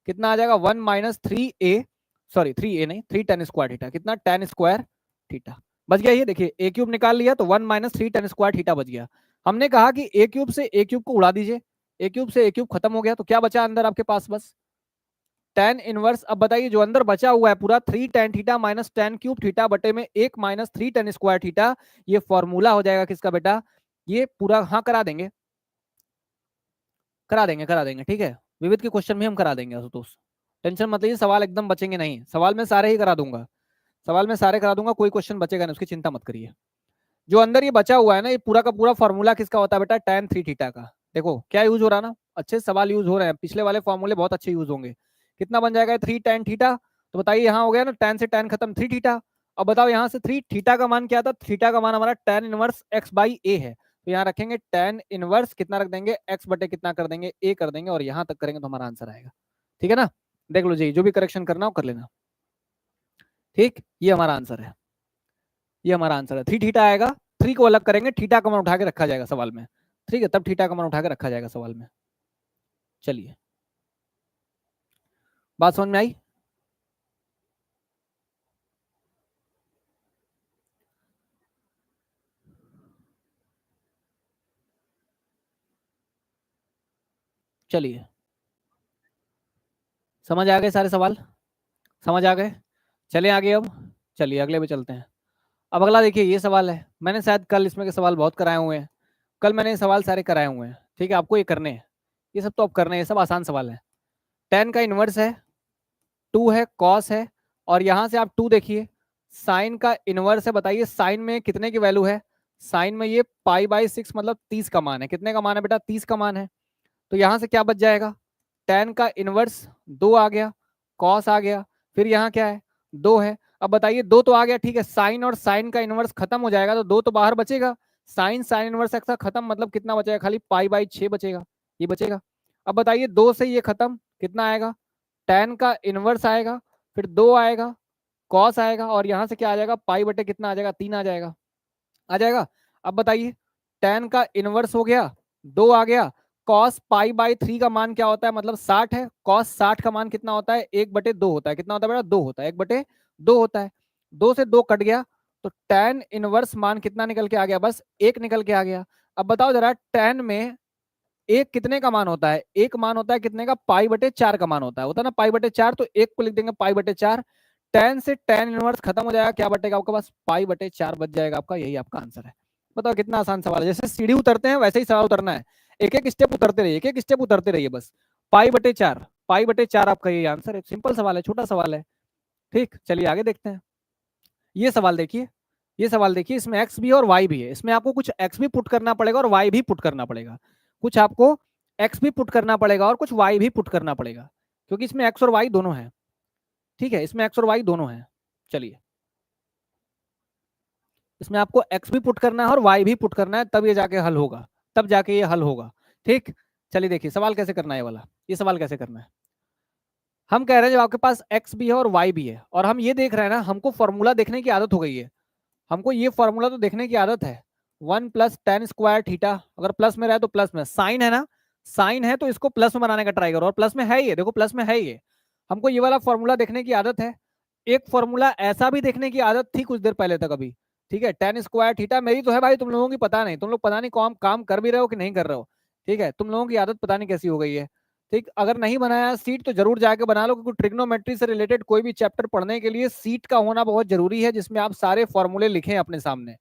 कितना आ जाएगा, 1 - 3 ए, सॉरी 3 ए नहीं, 3 tan स्क्वायर थीटा, कितना, टेन स्क्वायर थीटा, बच गया ये, देखिए ए क्यूब निकाल लिया तो 1 - 3 tan स्क्वायर थीटा बच गया। हमने कहा कि ए क्यूब से ए क्यूब को उड़ा दीजिए, ए क्यूब से ए क्यूब खत्म हो गया, तो क्या बचा अंदर आपके पास, बस टेन इनवर्स। अब बताइए जो अंदर बचा हुआ है पूरा, 3 tan theta minus ten cube theta बटे में 1 - 3 tan स्क्वायर थीटा, ये फॉर्मूला हो जाएगा किसका बेटा, ये पूरा, हाँ करा देंगे, करा देंगे, ठीक है, विविध के क्वेश्चन भी हम करा देंगे आशुतोष, टेंशन मत लीजिए, सवाल एकदम बचेंगे नहीं, सवाल में सारे ही करा दूंगा, सवाल में सारे करा दूंगा, कोई क्वेश्चन बचेगा नहीं, उसकी चिंता मत करिए। जो अंदर ये बचा हुआ है ना, ये पूरा का पूरा फॉर्मूला किसका होता है बेटा, tan 3 थीटा का, देखो क्या यूज हो रहा है ना, अच्छे सवाल यूज हो रहे हैं, पिछले वाले फॉर्मूले बहुत अच्छे यूज होंगे। कितना बन जाएगा 3 tan थीटा, तो बताइए यहाँ हो गया ना, tan से tan खत्म, 3 थीटा। अब बताओ यहाँ से 3 थीटा का मान क्या था, थीटा का मान हमारा tan इनवर्स x/a है, तो यहाँ रखेंगे tan इनवर्स कितना रख देंगे, x बटे कितना कर देंगे, a कर देंगे, और यहाँ तक करेंगे तो हमारा आंसर आएगा, ठीक है ना। देख लो जी, जो भी करेक्शन करना हो कर लेना, ठीक, ये हमारा आंसर है, ये हमारा आंसर है, 3 थीटा आएगा, 3 को अलग करेंगे, थीटा का मान उठा के रखा जाएगा सवाल में, ठीक है, तब थीटा का मान उठा के रखा जाएगा सवाल में। चलिए, बात समझ में आई। चलिए, समझ आ गए सारे सवाल, समझ आ गए, चले आगे अब, चलिए अगले पे चलते हैं। अब अगला देखिए, ये सवाल है, मैंने शायद कल इसमें के सवाल बहुत कराए हुए हैं, कल मैंने ये सवाल सारे कराए हुए हैं, ठीक है, आपको ये करने हैं, ये सब तो आप करने हैं, ये सब आसान सवाल है। टेन का इनवर्स है, 2 है, कॉस है, और यहां से आप 2 देखिए, साइन का इनवर्स है, बताइए साइन में कितने की वैल्यू है, साइन में ये π/6 मतलब 30 का मान है, कितने का मान है बेटा, 30 का मान है, तो यहां से क्या बच जाएगा, टेन का इनवर्स 2 आ गया, कॉस आ गया, फिर यहाँ क्या है, 2 है। अब बताइए 2 तो आ गया, ठीक है, साइन और साइन का इनवर्स खत्म हो जाएगा, तो 2 तो बाहर बचेगा, साइन साइन इनवर्स एक्स खत्म, मतलब कितना बचेगा, खाली π/6 बचेगा, ये बचेगा। अब बताइए 2 से ये खत्म, कितना आएगा, टेन का इनवर्स आएगा, फिर 2 आएगा, कॉस आएगा, और यहाँ से क्या आ जाएगा, पाई बटे कितना आ जाएगा, 3 आ जाएगा, आ जाएगा। अब बताइए टेन का इनवर्स हो गया, 2 आ गया, कॉस π/3 का मान क्या होता है, मतलब 60 है, कॉस 60 का मान कितना होता है, 1/2 होता है, कितना होता है बेटा, 2 होता है, 1/2 होता है, 2 से 2 कट गया, तो टेन इनवर्स मान कितना निकल के आ गया, बस 1 निकल के आ गया। अब बताओ जरा, टेन में एक कितने का मान होता है, एक मान होता है कितने का, π/4 का मान होता है ना, π/4, तो एक को लिख देंगे π/4, टेन से टेन इनवर्स खत्म हो जाएगा, क्या बटेगा आपके पास, π/4 बच जाएगा आपका, यही आपका आंसर है। बताओ कितना आसान सवाल है, जैसे सीढ़ी उतरते हैं वैसे ही सवाल उतरना है, एक एक स्टेप उतरते रहिए, एक एक स्टेप उतरते रहिए, बस π/4 आपका ये आंसर है, सिंपल सवाल है, छोटा सवाल है, ठीक। चलिए आगे देखते हैं, ये सवाल देखिए, ये सवाल देखिए, इसमें एक्स भी है और वाई भी है, इसमें आपको कुछ एक्स भी पुट करना पड़ेगा और वाई भी पुट करना पड़ेगा, कुछ आपको एक्स भी पुट करना पड़ेगा और कुछ वाई भी पुट करना पड़ेगा, क्योंकि इसमें एक्स और वाई दोनों है, ठीक है, इसमें एक्स और वाई दोनों है। चलिए, इसमें आपको एक्स भी पुट करना है और वाई भी पुट करना है, तब ये जाके हल होगा, तब जाके ये हल होगा, ठीक। चलिए देखिए सवाल कैसे करना है वाला, ये सवाल कैसे करना है, हम कह रहे हैं जब आपके पास एक्स भी है और वाई भी है, और हम ये देख रहे हैं ना, हमको फॉर्मूला देखने की आदत हो गई है, हमको ये फॉर्मूला तो देखने की आदत है, 1 प्लस टेन स्क्वायर थीटा, अगर प्लस में रहे तो प्लस में, साइन है ना, साइन है तो इसको प्लस में बनाने का ट्राई करो, और प्लस में है ये, देखो प्लस में है ये। हमको ये वाला फॉर्मूला देखने की आदत है, एक फॉर्मूला ऐसा भी देखने की आदत थी कुछ देर पहले तक अभी, ठीक है। टेन स्क्वायर थीटा मेरी तो है भाई, तुम लोगों की पता नहीं, तुम लोग पता नहीं काम कर भी रहे हो कि नहीं कर रहे हो, ठीक है। तुम लोगों की आदत पता नहीं कैसी हो गई है, ठीक। अगर नहीं बनाया सीट तो जरूर जाके बना लो, क्योंकि ट्रिग्नोमेट्री से रिलेटेड कोई भी चैप्टर पढ़ने के लिए सीट का होना बहुत जरूरी है, जिसमें आप सारे फॉर्मूले लिखें अपने सामने,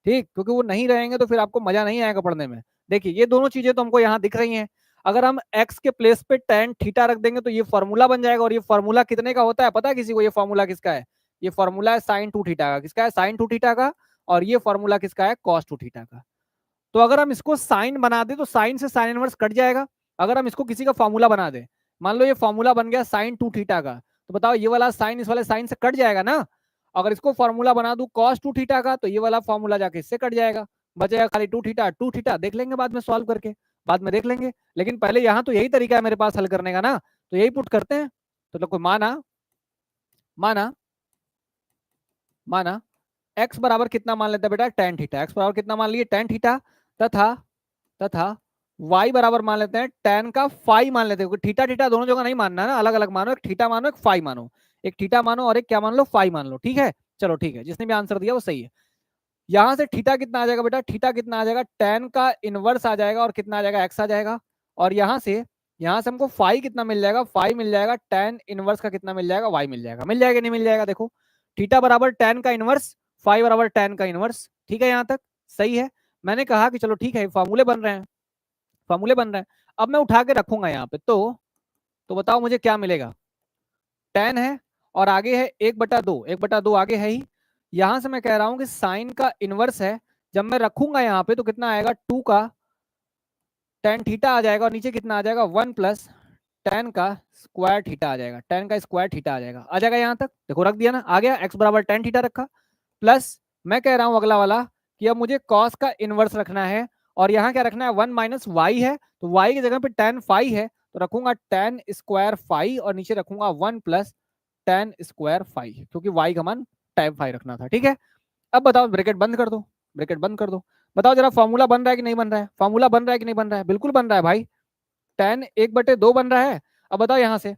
ठीक, क्योंकि वो नहीं रहेंगे तो फिर आपको मजा नहीं आएगा पढ़ने में। देखिए ये दोनों चीजें तो हमको यहाँ दिख रही हैं, अगर हम x के प्लेस पे tan थीटा रख देंगे तो ये फॉर्मूला बन जाएगा, और ये फॉर्मूला कितने का होता है पता है किसी को? ये फॉर्मूला किसका है? ये फॉर्मूला है sin 2 थीटा का। किसका है? sin 2 थीटा का। और ये फॉर्मूला किसका है? cos 2 थीटा का। तो अगर हम इसको साइन बना दे तो साइन से साइन इनवर्स कट जाएगा। अगर हम इसको किसी का फॉर्मूला बना दे, मान लो ये फॉर्मूला बन गया साइन 2 थीटा का, तो बताओ ये वाला साइन इस वाले साइन से कट जाएगा ना। अगर इसको फॉर्मूला बना दूं cos 2 थीटा का, तो ये वाला फॉर्मूला जाके इससे कट जाएगा, बचेगा खाली 2 थीटा। 2 थीटा देख लेंगे बाद में सॉल्व करके, बाद में देख लेंगे, लेकिन पहले यहाँ तो यही तरीका है मेरे पास हल करने का ना, तो यही पुट करते हैं। तो लोग माना माना माना x बराबर कितना मान लेते हैं बेटा? tan theta. x बराबर कितना मान लिए? tan theta. तथा तथा y बराबर मान लेते हैं tan का फाई मान लेते हैं, थीटा थीटा दोनों जगह नहीं मानना ना, अलग अलग मानो, एक थीटा मानो एक फाई मानो, एक थीटा मानो और एक क्या मान लो? फाई मान लो, ठीक है। चलो ठीक है, जिसने भी आंसर दिया वो सही है। यहां से थीटा कितना आ जाएगा बेटा? थीटा कितना आ जाएगा? tan का इनवर्स आ जाएगा, और कितना आ जाएगा? x आ जाएगा। और यहां से हमको फाई कितना मिल जाएगा? फाई मिल जाएगा। tan इनवर्स का कितना मिल जाएगा? y मिल जाएगा। मिल जाएगा नहीं मिल जाएगा? देखो थीटा बराबर tan का इनवर्स, फाई बराबर tan का इनवर्स, ठीक है। यहां तक सही है। मैंने कहा कि चलो ठीक है, फॉर्मूले बन रहे हैं, फॉर्मूले बन रहे हैं। अब मैं उठा के रखूंगा यहाँ पे, तो बताओ मुझे क्या मिलेगा? tan है और आगे है 1/2, 1/2 आगे है ही। यहां से मैं कह रहा हूं कि साइन का इनवर्स है, जब मैं रखूंगा यहाँ पे तो कितना आएगा? 2 का tan थीटा आ जाएगा, और नीचे कितना आ जाएगा? 1 प्लस tan का स्क्वायर थीटा आ जाएगा, tan का स्क्वायर थीटा आ जाएगा। आ जाएगा यहाँ तक? देखो रख दिया ना, आ गया। x बराबर tan थीटा रखा, प्लस मैं कह रहा हूं अगला वाला कि अब मुझे cos का इनवर्स रखना है, और यहाँ क्या रखना है? 1 माइनस वाई है, तो y की जगह पे tan फाई है, तो रखूंगा tan स्क्वायर फाई, और नीचे रखूंगा 1 प्लस tan स्क्वायर फाई, क्योंकि y का मान tan फाई रखना था, ठीक है। अब बताओ, ब्रैकेट बंद कर दो, ब्रैकेट बंद कर दो। बताओ जरा फॉर्मूला बन रहा है कि नहीं बन रहा है? फॉर्मूला बन रहा है कि नहीं बन रहा है? बिल्कुल बन रहा है भाई, tan 1/2 बन रहा है। अब बताओ यहाँ से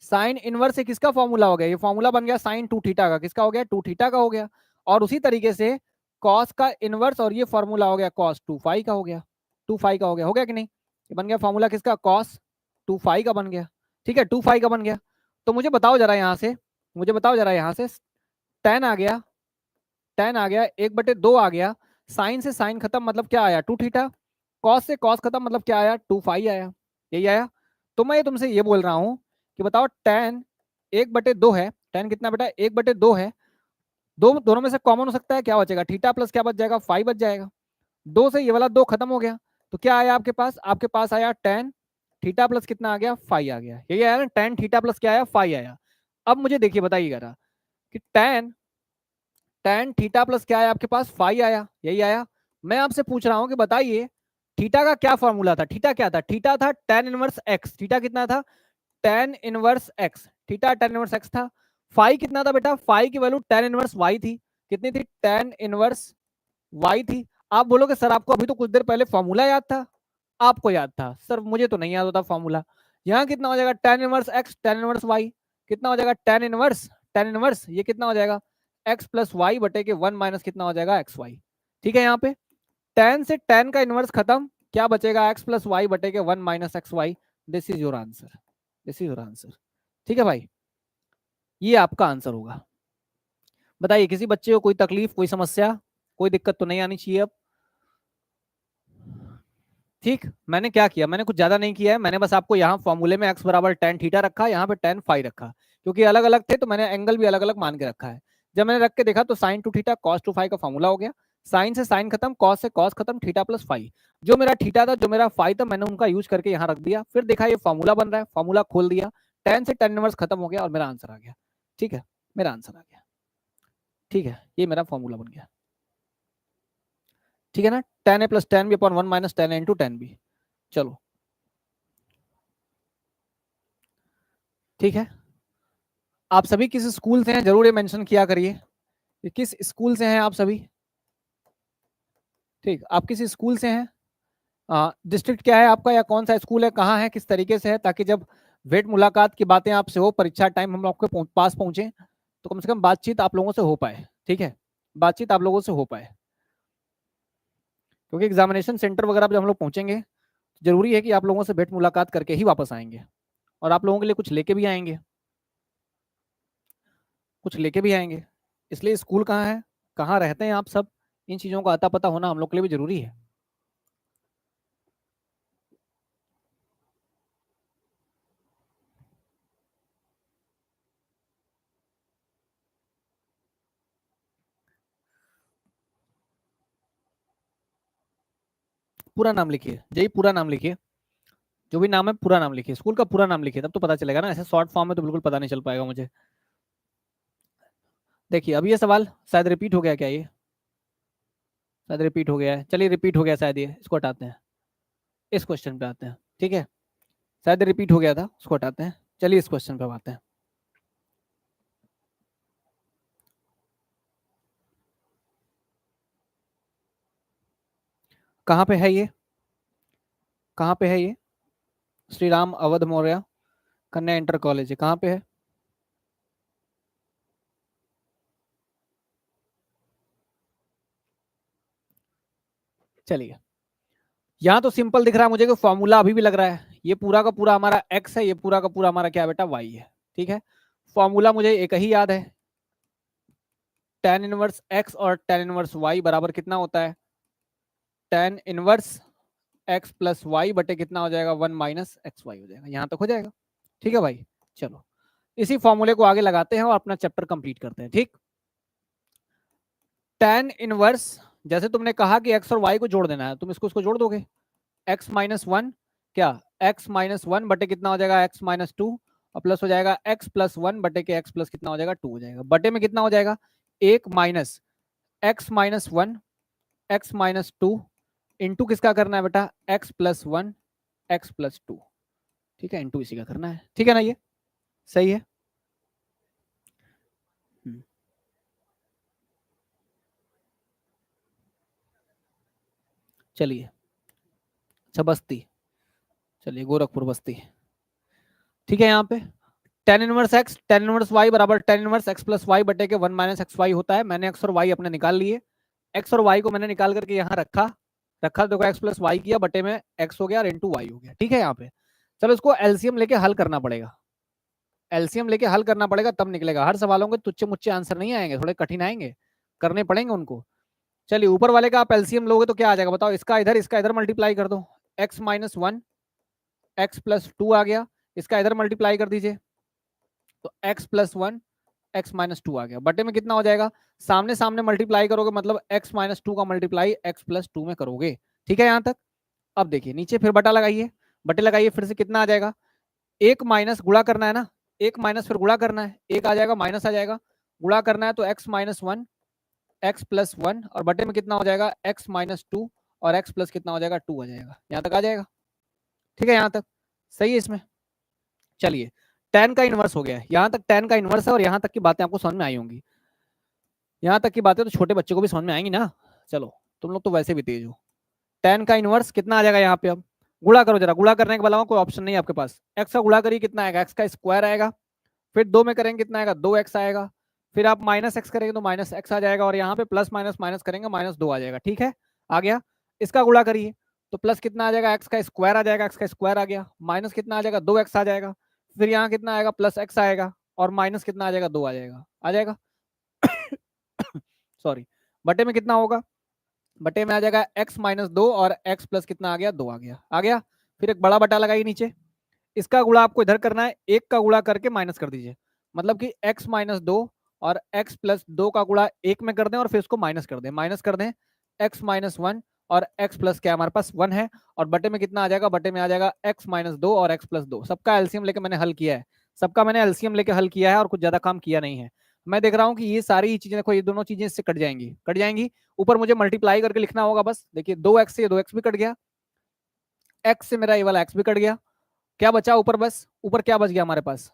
साइन इनवर्स से किसका फॉर्मूला हो गया? ये फॉर्मूला बन गया साइन 2 थीटा का। किसका हो गया? 2 थीटा का हो गया। और उसी तरीके से कॉस का इनवर्स, और ये फॉर्मूला हो गया कॉस 2 फाई का हो गया, 2 फाई का हो गया कि नहीं? ये बन गया फॉर्मूला किसका? कॉस 2 फाई का बन गया, ठीक है, 2 फाई का बन गया। तो मुझे बताओ जरा यहाँ से, मुझे बताओ जरा यहाँ से, tan आ गया, tan आ गया, 1/2 आ गया, साइन से साइन खत्म मतलब क्या आया? 2 थीटा। कॉस से कॉस खत्म मतलब क्या आया? 2 फाई आया, यही आया। तो मैं तुमसे ये बोल रहा हूँ कि बताओ tan 1/2 है, tan कितना बेटा? 1/2 है। दो दोनों में से कॉमन हो सकता है, क्या बचेगा? थीटा प्लस क्या बच जाएगा? फाई बच जाएगा। 2 से ये वाला 2 खत्म हो गया, तो क्या आया आपके पास? आपके पास आया tan थीटा प्लस कितना आ गया? फाई आ गया, यही आया ना, tan थीटा प्लस क्या आया? फाई आया। अब मुझे देखिए बताइएगा कि tan थीटा प्लस क्या आया आपके पास? फाई आया, यही आया। मैं आपसे पूछ रहा हूं कि बताइए थीटा का क्या फॉर्मूला था? थीटा क्या था? थीटा था tan इनवर्स x। थीटा कितना था? tan inverse x। Theta tan inverse x था। फाई कितना था बेटा? फाई की वैल्यू tan इनवर्स y थी। कितनी थी? tan इनवर्स y थी। आप बोलोगे सर आपको अभी तो कुछ देर पहले फॉर्मूला याद था। आपको याद था सर, मुझे तो नहीं याद होता फॉर्मूला। यहाँ कितना हो जाएगा? tan inverse x tan inverse y कितना हो जाएगा? tan इनवर्स ये कितना हो जाएगा? x प्लस वाई बटे के 1 माइनस कितना हो जाएगा? एक्स वाई, ठीक है। यहाँ पे tan से tan का इनवर्स खत्म, क्या बचेगा? x प्लस वाई बटे के 1 minus X Y. This is your answer, this is your answer, ठीक है भाई, ये आपका आंसर होगा। बताइए किसी बच्चे को कोई तकलीफ, कोई समस्या, कोई दिक्कत तो नहीं आनी चाहिए अब? ठीक, मैंने क्या किया? मैंने कुछ ज्यादा नहीं किया है, मैंने बस आपको यहाँ फॉर्मूले में x बराबर tan थीटा रखा, यहाँ पे tan फाई रखा, क्योंकि अलग अलग थे तो मैंने एंगल भी अलग अलग मान के रखा है। जब मैंने रख के देखा तो sin 2 थीटा cos 2 फाई का फॉर्मूला हो गया। साइन से साइन खत्म, cos से cos खत्म, थीटा प्लस फाई। जो मेरा थीटा था, जो मेरा फाई था, मैंने उनका यूज करके यहाँ रख दिया। फिर देखा ये फॉर्मूला बन रहा है, फॉर्मूला खोल दिया, tan से tan इनवर्स खत्म हो गया और मेरा आंसर आ गया। ठीक है, मेरा आंसर आ गया, ठीक है, ये मेरा फॉर्मूला बन गया, ठीक है ना। tan a plus tan b upon 1 minus tan a into tan b। चलो ठीक है, आप सभी किस स्कूल से हैं जरूर ये मेंशन किया करिए, किस स्कूल से हैं आप सभी। ठीक, आप किसी स्कूल से हैं, डिस्ट्रिक्ट क्या है आपका या कौन सा स्कूल है, कहाँ है, किस तरीके से है, ताकि जब वेट मुलाकात की बातें आपसे हो, परीक्षा टाइम हम आपके पास पहुंचे, तो कम से कम बातचीत आप लोगों से हो पाए। ठीक है, बातचीत आप लोगों से हो पाए, क्योंकि एग्जामिनेशन सेंटर वगैरह जब हम लोग पहुंचेंगे, जरूरी है कि आप लोगों से भेंट मुलाकात करके ही वापस आएंगे, और आप लोगों के लिए कुछ लेके भी आएंगे, कुछ लेके भी आएंगे। इसलिए स्कूल कहाँ है, कहाँ रहते हैं आप सब, इन चीज़ों का अता पता होना हम लोग के लिए भी जरूरी है। पूरा नाम लिखिए, जय पूरा नाम लिखिए, जो भी नाम है पूरा नाम लिखिए, स्कूल का पूरा नाम लिखिए, तब तो पता चलेगा ना, ऐसे शॉर्ट फॉर्म में तो बिल्कुल पता नहीं चल पाएगा मुझे। देखिए अब ये सवाल शायद रिपीट हो गया, क्या ये शायद रिपीट हो गया है, चलिए रिपीट हो गया शायद, ये इसको हटाते हैं, इस क्वेश्चन पे आते हैं। ठीक है, शायद रिपीट हो गया था, उसको हटाते हैं, चलिए इस क्वेश्चन पे आते हैं। कहाँ पे है ये, कहाँ पे है ये, श्री राम अवध मौर्य कन्या इंटर कॉलेज है, कहाँ पे है? चलिए, यहाँ तो सिंपल दिख रहा है मुझे कि फॉर्मूला अभी भी लग रहा है, ये पूरा का पूरा हमारा एक्स है, ये पूरा का पूरा हमारा क्या बेटा वाई है। ठीक है, फॉर्मूला मुझे एक ही याद है, tan इनवर्स एक्स और tan इनवर्स वाई बराबर कितना होता है, tan inverse X plus Y बटे कितना हो जाएगा, 1 माइनस एक्स वाई हो जाएगा, यहां तक हो जाएगा। ठीक है भाई, चलो इसी फॉर्मूले को आगे लगाते हैं और अपना चैप्टर कंप्लीट करते हैं। ठीक, tan इनवर्स, जैसे तुमने कहा कि एक्स और वाई को जोड़ देना है, तुम इसको जोड़ दोगे, एक्स माइनस वन, क्या एक्स माइनस वन बटे कितना हो जाएगा, एक्स माइनस टू, और प्लस हो जाएगा एक्स प्लस वन बटे के एक्स प्लस कितना हो जाएगा, टू हो जाएगा, बटे में कितना हो जाएगा, एक minus x minus one, x minus to, into किसका करना है बेटा, x plus one, x plus to. ठीक है, इंटू इसी का करना है, ठीक है ना, ये सही है। चलिए, अच्छा बस्ती, चलिए गोरखपुर बस्ती, ठीक है, यहाँ पे tan inverse x tan inverse y बराबर tan inverse x plus Y बटे के 1 माइनस एक्स वाई होता है। मैंने x और y अपने निकाल लिए, x और y को मैंने निकाल करके यहाँ रखा, देखो x प्लस वाई किया, बटे में x हो गया और इंटू वाई हो गया। ठीक है, यहाँ पे चलो इसको एलसीएम लेके हल करना पड़ेगा, एलसीएम लेके हल करना पड़ेगा, तब निकलेगा। हर सवालों के तुच्छ मुच्चे आंसर नहीं आएंगे, थोड़े कठिन आएंगे, करने पड़ेंगे उनको। चलिए ऊपर वाले का आप एलसीएम लोगे तो क्या आ जाएगा बताओ, इसका इधर मल्टीप्लाई कर दो, x minus one x plus two आ गया, इसका इधर मल्टीप्लाई कर दीजिए, तो x plus one x minus two आ गया, बटे में कितना हो जाएगा, सामने सामने मल्टीप्लाई करोगे मतलब x माइनस टू का मल्टीप्लाई x प्लस टू में करोगे। ठीक है यहाँ तक, अब देखिए नीचे फिर बटा लगाइए, बटे लगाइए, फिर से कितना आ जाएगा, एक माइनस गुणा करना है ना, एक माइनस फिर गुणा करना है, एक आ जाएगा माइनस आ जाएगा, गुणा करना है तो x minus one x plus one, और बटे में कितना हो जाएगा, x माइनस टू, और x प्लस कितना हो जाएगा, टू आ जाएगा, यहाँ तक आ जाएगा। ठीक है, यहाँ तक सही है इसमें। चलिए tan का इनवर्स हो गया है, यहाँ तक tan का इनवर्स है, और यहाँ तक की बातें आपको समझ में आई होंगी, यहाँ तक की बातें तो छोटे बच्चों को भी समझ में आएंगी ना। चलो तुम लोग तो वैसे भी तेज हो, tan का इनवर्स कितना आ जाएगा, यहाँ पे अब गुणा करो जरा, गुणा करने के अलावा कोई ऑप्शन नहीं है आपके पास, x का गुणा करिए कितना आएगा, x का स्क्वायर आएगा, फिर दो में करेंगे कितना आएगा, दो एक्स आएगा, फिर आप माइनस एक्स करेंगे तो माइनस एक्स आ जाएगा, और यहाँ पे प्लस माइनस माइनस करेंगे माइनस दो आ जाएगा। ठीक है, आ गया, इसका गुणा करिए तो प्लस कितना आ जाएगा, एक्स का स्क्वायर आ जाएगा, एक्स का स्क्वायर आ गया, माइनस कितना आ जाएगा, दो एक्स आ जाएगा, फिर यहाँ कितना आएगा, प्लस एक्स आएगा, और माइनस कितना आ जाएगा, दो आ जाएगा, आ जाएगा सॉरी, बटे में कितना होगा, बटे में आ जाएगा एक्स माइनस दो, और एक्स प्लस कितना आ गया, दो आ गया, आ गया। फिर एक बड़ा बटा लगाइए नीचे, इसका गुणा आपको इधर करना है, एक का गुणा करके माइनस कर दीजिए, मतलब कि x माइनस दो और x प्लस दो का गुणा एक में कर दें और फिर इसको माइनस कर दें, माइनस कर दें x माइनस वन और x प्लस क्या हमारे पास वन है, और बटे में कितना आ जाएगा, बटे में आ जाएगा x माइनस दो और x प्लस दो। सबका एलसीएम लेके मैंने हल किया है, सबका मैंने एलसीएम लेके हल किया है, और कुछ ज्यादा काम किया नहीं है। मैं देख रहा हूँ कि ये सारी चीजें देखो, ये दोनों चीजें इससे कट जाएंगी, कट जाएंगी, ऊपर मुझे मल्टीप्लाई करके लिखना होगा बस। देखिए दो एक्स से दो एक्स भी कट गया, एक्स से मेरा ये वाला एक्स भी कट गया, क्या बचा ऊपर, बस ऊपर क्या बच गया हमारे पास,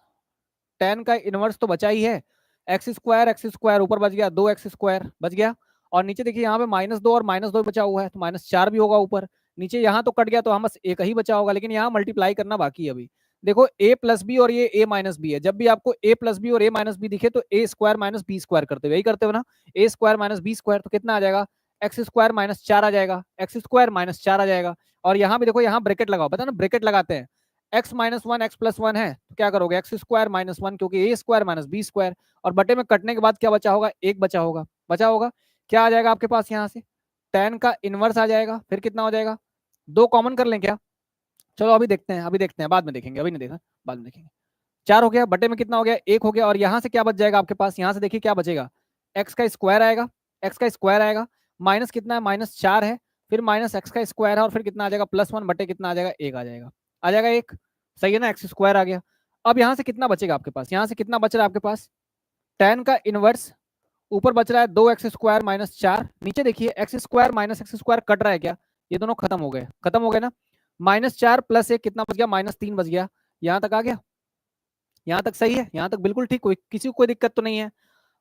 tan का इनवर्स तो बचा ही है, एक्स स्क्वायर ऊपर बच गया, दो एक्स स्क्वायर बच गया, और नीचे देखिए यहाँ पे -2 और -2 बचा हुआ है, तो -4 भी होगा ऊपर। नीचे यहाँ तो कट गया, तो हम बस एक ही बचा होगा, लेकिन यहाँ मल्टीप्लाई करना बाकी है अभी। देखो a प्लस बी और ये a माइनस बी है, जब भी आपको a प्लस बी और a माइनस बी दिखे तो a square minus B square करते हो, यही करते हो ना, a square minus B square, तो कितना आ जाएगा, एक्स स्क्वायर माइनस 4 आ जाएगा, एक्स स्क्वायर माइनस 4 आ जाएगा। और यहाँ भी देखो, यहाँ ब्रैकेट लगाओ, पता ना ब्रैकेट लगाते हैं, एक्स माइनस 1 एक्स प्लस 1 है, तो क्या करोगे, एक्स स्क्वायर माइनस 1, क्योंकि a square minus B square, और बटे में कटने के बाद क्या बचा होगा, एक बचा होगा, क्या आ जाएगा आपके पास यहाँ से, tan का इनवर्स आ जाएगा, फिर कितना हो जाएगा, 2 कॉमन कर लें क्या, चलो अभी देखते हैं, बाद में देखेंगे, अभी नहीं देखा, बाद में देखेंगे। 4 हो गया, बटे में कितना हो गया, 1 हो गया, और यहाँ से क्या बच जाएगा आपके पास, यहाँ से देखिए क्या बचेगा, एक्स का स्क्वायर आएगा, माइनस कितना है, -4 है, फिर माइनस एक्स का स्क्वायर है, और फिर कितना आ जाएगा, +1 बटे कितना आ जाएगा, 1 आ जाएगा 1, सही है ना, एक्स स्क्वायर आ गया। अब यहाँ से कितना बचेगा आपके पास, यहाँ से कितना बच रहा है आपके पास, tan का इनवर्स, ऊपर बच रहा है 2x स्क्वायर माइनस 4, नीचे देखिए x square minus x square cut रहा है क्या, ये दोनों खत्म हो गए ना, -4 + 1 कितना बच गया, -3 बच गया, यहाँ तक आ गया, यहाँ तक सही है, यहाँ तक बिल्कुल ठीक, कोई किसी को कोई दिक्कत तो नहीं है।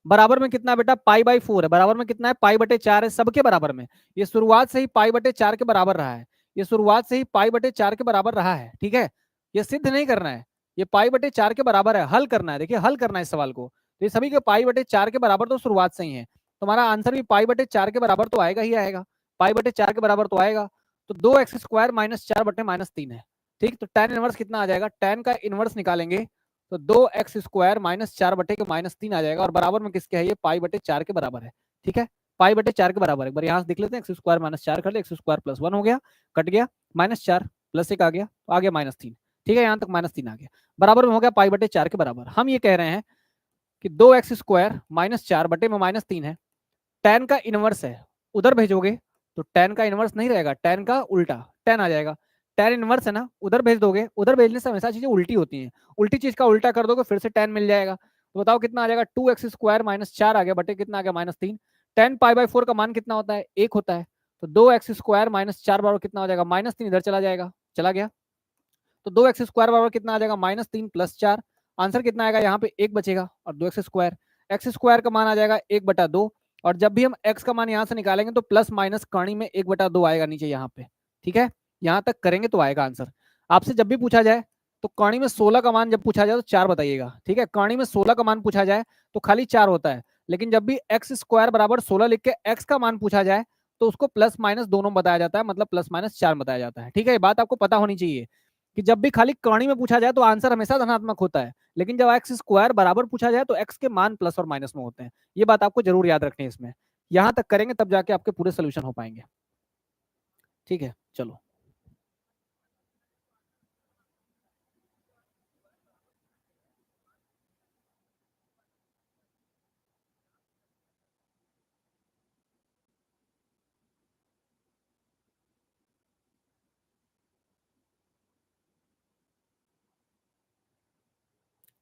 बराबर में कितना बेटा, π/4 है, बराबर में कितना है, π/4 है, सबके बराबर में, ये शुरुआत से ही π/4 के बराबर रहा है, ये शुरुआत से ही π/4 के बराबर रहा है, ठीक है, ये सिद्ध नहीं करना है, ये π/4 के बराबर है, हल करना है, देखिए हल करना है इस सवाल को, तो ये सभी के π/4 के बराबर तो शुरुआत से ही है, तुम्हारा आंसर भी π/4 के बराबर तो आएगा ही आएगा, π/4 के बराबर तो आएगा, तो 2x स्क्वायर -4 बटे -3 है, ठीक, तो tan इनवर्स कितना आ जाएगा, tan का इनवर्स निकालेंगे तो 2x स्क्वायर -4 बटे के -3 आ जाएगा, और बराबर में किसके है, ये π/4 के बराबर है, ठीक है, π/4 के बराबर है, एक बार यहाँ से देख लेते हैं, एक्स स्क्वायर -4 कर ले, एक्स स्क्वायर +1 हो गया, कट गया, -4 + 1 आ गया, तो आ गया -3, ठीक है, यहाँ तक -3 आ गया, बराबर में हो गया π/4 के बराबर। हम ये कह रहे हैं कि 2x स्क्वायर -4 बटे में -3 है, tan का इनवर्स है, उधर भेजोगे तो tan का इनवर्स नहीं रहेगा, tan का उल्टा tan आ जाएगा, tan इनवर्स है ना, उधर भेज दोगे, उधर भेजने से हमेशा चीजें उल्टी होती हैं, उल्टी चीज का उल्टा कर दोगे फिर से tan मिल जाएगा, तो बताओ कितना आ जाएगा, 2x स्क्वायर -4 आ गया बटे कितना आ गया, -3, tan π/4 का मान कितना होता है, 1 होता है, तो 2x स्क्वायर -4 बराबर कितना हो जाएगा, -3 इधर चला जाएगा, चला गया, तो 2x स्क्वायर बराबर कितना आ जाएगा, -3 + 4, आंसर कितना आएगा, यहाँ पे 1 बचेगा, और 2x स्क्वायर, एक्स स्क्वायर का मान आ जाएगा 1/2, और जब भी हम x का मान यहाँ से निकालेंगे तो प्लस माइनस कर्ण में 1/2 आएगा नीचे यहाँ पे, ठीक है, यहाँ तक करेंगे तो आएगा आंसर। आपसे जब भी पूछा जाए तो कर्ण में 16 का मान जब पूछा जाए तो 4 बताइएगा, ठीक है, कर्ण में 16 का मान पूछा जाए तो खाली 4 होता है, लेकिन जब भी एक्स स्क्वायर बराबर 16 लिख के x का मान पूछा जाए तो उसको प्लस माइनस दोनों बताया जाता है, मतलब +-4 बताया जाता है, ठीक है, ये बात आपको पता होनी चाहिए कि जब भी खाली कर्ण में पूछा जाए तो आंसर हमेशा धनात्मक होता है, लेकिन जब एक्स स्क्वायर बराबर पूछा जाए तो एक्स के मान प्लस और माइनस में होते हैं, ये बात आपको जरूर याद रखनी है इसमें, यहां तक करेंगे तब जाके आपके पूरे सोल्यूशन हो पाएंगे, ठीक है, चलो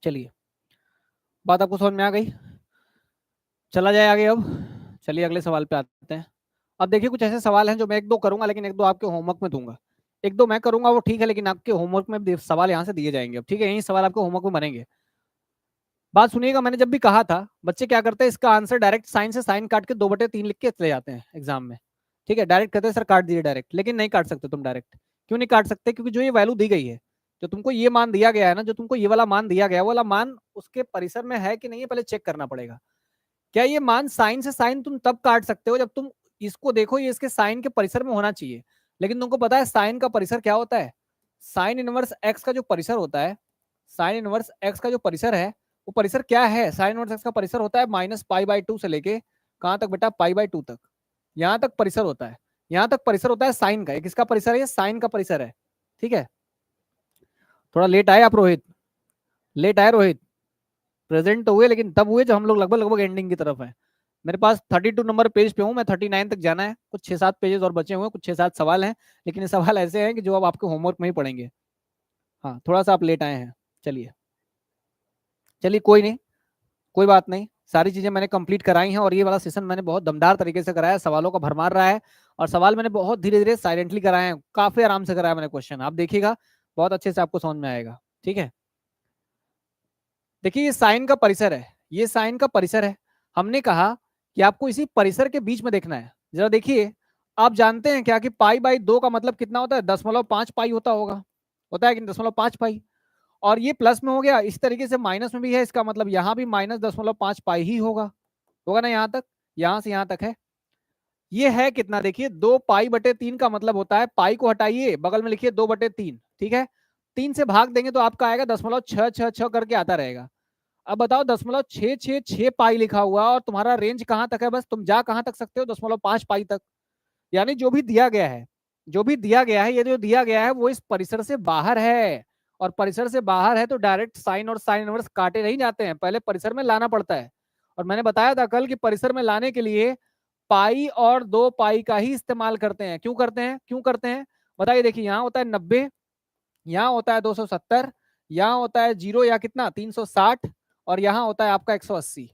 चलिए, बात आपको समझ में आ गई, चला जाए आगे अब, चलिए अगले सवाल पे आते हैं। अब देखिए कुछ ऐसे सवाल हैं जो मैं 1-2 करूंगा, लेकिन 1-2 आपके होमवर्क में दूंगा, 1-2 मैं करूंगा वो ठीक है, लेकिन आपके होमवर्क में सवाल यहाँ से दिए जाएंगे, अब ठीक है, यही सवाल आपके होमवर्क में बनेंगे। बात सुनिएगा, मैंने जब भी कहा था बच्चे क्या करते हैं, इसका आंसर डायरेक्ट साइन से साइन काट के 2/3 लिख के चले जाते हैं एग्जाम में, ठीक है, डायरेक्ट कहते हैं सर काट दीजिए डायरेक्ट, लेकिन नहीं काट सकते तुम डायरेक्ट, क्यों नहीं काट सकते, क्योंकि जो ये वैल्यू दी गई है, जो तुमको ये मान दिया गया है ना, जो तुमको ये वाला मान दिया गया है, वो वाला मान उसके परिसर में है कि नहीं है पहले चेक करना पड़ेगा। क्या ये मान साइन से साइन तुम तब काट सकते हो जब तुम इसको देखो ये इसके साइन के परिसर में होना चाहिए, लेकिन तुमको पता है साइन का परिसर क्या होता है, साइन इनवर्स एक्स का जो परिसर होता है, साइन इनवर्स एक्स का जो परिसर है वो परिसर क्या है, साइन इनवर्स एक्स का परिसर होता है -π/2 से लेके कहां तक बेटा, π/2 तक, यहां तक परिसर होता है, यहां तक परिसर होता है साइन का, किसका परिसर है, साइन का परिसर है, ठीक है। थोड़ा लेट आए आप रोहित, लेट आए रोहित, प्रेजेंट तो हुए लेकिन तब हुए जब हम लोग लगभग एंडिंग की तरफ है। मेरे पास 32 नंबर पेज पे हूँ, मैं 39 तक जाना है, कुछ 6-7 पेजेस और बचे हुए हैं, कुछ 6-7 सवाल हैं, लेकिन ये सवाल ऐसे हैं कि जो अब आपके होमवर्क में ही पढ़ेंगे। हाँ थोड़ा सा आप लेट आए हैं, चलिए चलिए कोई नहीं, कोई बात नहीं, सारी चीजें मैंने कंप्लीट कराई हैं, और ये वाला सेशन मैंने बहुत दमदार तरीके से कराया, सवालों का भरमार रहा है, और सवाल मैंने बहुत धीरे धीरे साइलेंटली कराए हैं, काफी आराम से कराया मैंने क्वेश्चन, आप देखिएगा बहुत अच्छे से आपको समझ में आएगा, ठीक है। देखिए ये साइन का परिसर है, ये साइन का परिसर है, हमने कहा कि आपको इसी परिसर के बीच में देखना है। जरा देखिए, आप जानते हैं क्या कि पाई बाई 2 का मतलब कितना होता है? 10.5 पाई होता है कि 10.5 पाई। और ये प्लस में हो गया, इस तरीके से माइनस में भी है, इसका मतलब यहाँ भी -10.5 पाई ही होगा ना। यहाँ तक, यहाँ से यहाँ तक है। ये है कितना? देखिए 2 पाई/3 का मतलब होता है, पाई को हटाइए, बगल में लिखिए 2/3। ठीक है, 3 से भाग देंगे तो आपका आएगा 0.666 करके आता रहेगा। अब बताओ 0.666 पाई लिखा हुआ और तुम्हारा रेंज कहां तक है? बस तुम जा कहां तक सकते हो? 0.5 पाई तक। यानी जो भी दिया गया है, जो भी दिया गया है, ये जो दिया गया है वो इस परिसर से बाहर है। और परिसर से बाहर है तो डायरेक्ट साइन और साइन इनवर्स काटे नहीं जाते हैं, पहले परिसर में लाना पड़ता है। और मैंने बताया था कल कि परिसर में लाने के लिए पाई और 2 पाई का ही इस्तेमाल करते हैं। क्यों करते हैं बताइए। देखिए यहाँ होता है 90, यहाँ होता है 270, यहाँ होता है 0 या कितना 360, और यहाँ होता है आपका 180।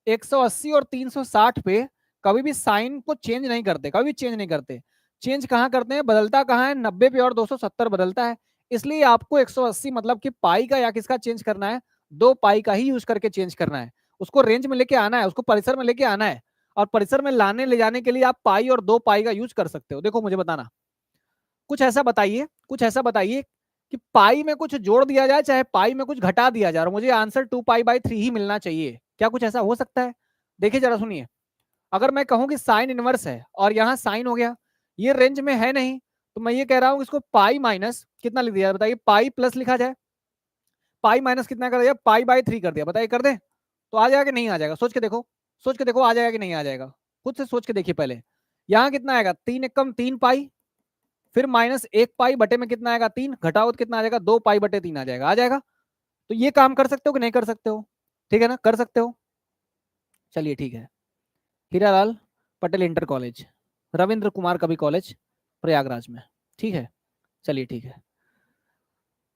180 और 360 पे कभी भी साइन को चेंज नहीं करते, कभी भी चेंज नहीं करते। चेंज कहाँ करते हैं? बदलता कहाँ है? 90 पे और 270 बदलता है। इसलिए आपको 180 मतलब कि पाई का या किसका चेंज करना है? 2 पाई का ही यूज करके चेंज करना है। उसको रेंज में लेके आना है, उसको परिसर में लेके आना है। और परिसर में लाने ले जाने के लिए आप पाई और 2 पाई का यूज कर सकते हो। देखो मुझे बताना, कुछ ऐसा बताइए कि पाई में कुछ जोड़ दिया जाए चाहे पाई में कुछ घटा दिया जाए और मुझे आंसर 2 पाई/3 ही मिलना चाहिए। क्या कुछ ऐसा हो सकता है? देखिए जरा सुनिए, अगर मैं कहूं कि साइन इनवर्स है और यहाँ साइन हो गया, ये रेंज में है नहीं, तो मैं ये कह रहा हूं इसको पाई माइनस कितना लिख दिया? बताइए, पाई प्लस लिखा जाए, पाई माइनस कितना कर दिया? पाई/3 कर दिया। बताइए कर दे तो आ जाएगा कि नहीं आ जाएगा? सोच के देखो, सोच के देखो आ जाएगा कि नहीं आ जाएगा। खुद से सोच के देखिए पहले। यहाँ कितना आएगा? 3 एकम 3 पाई, फिर -1 पाई बटे में कितना आएगा? 3, घटाओ तो कितना आ जाएगा? 2 पाई/3 आ जाएगा। आ जाएगा? तो ये काम कर सकते हो कि नहीं कर सकते हो? ठीक है ना, कर सकते हो। चलिए ठीक है। हीरालाल पटेल इंटर कॉलेज, रविंद्र कुमार कवि कॉलेज, प्रयागराज में। ठीक है, चलिए ठीक है।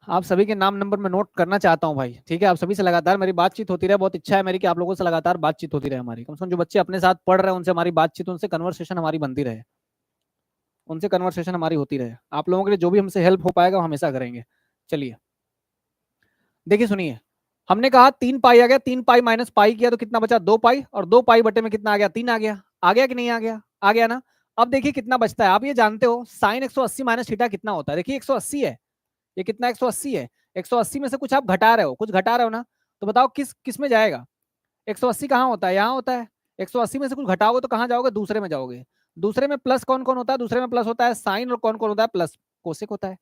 आप सभी के नाम नंबर मैं नोट करना चाहता हूं भाई। ठीक है, आप सभी से लगातार मेरी बातचीत होती रहे। बहुत इच्छा है मेरी कि आप लोगों से लगातार बातचीत होती रहे हमारी। कम से कम जो बच्चे अपने साथ पढ़ रहे हैं उनसे हमारी बातचीत, उनसे कन्वर्सेशन हमारी बनती रहे, उनसे कन्वर्सेशन हमारी होती रहे। आप लोगों के लिए जो भी हमसे हेल्प हो पाएगा हम हमेशा करेंगे। चलिए देखिए सुनिए, हमने कहा 3 पाई आ गया, 3 पाई माइनस पाई किया तो कितना बचा? 2 पाई, और 2 पाई बटे में कितना आ गया? 3 आ गया। आ गया कि नहीं आ गया? आ गया ना। अब देखिए कितना बचता है। आप ये जानते हो साइन 180 माइनस थीटा कितना होता है? देखिए 180 है, ये कितना? 180 है। 180 में से कुछ आप घटा रहे हो, कुछ घटा रहे हो ना, तो बताओ किस किस में जाएगा? 180 कहाँ होता है? यहाँ होता है। 180 में से कुछ घटाओगे तो कहाँ जाओगे? दूसरे में जाओगे। दूसरे में प्लस कौन कौन होता है? दूसरे में प्लस होता है साइन, और कौन कौन होता है? प्लस कोसेक होता है।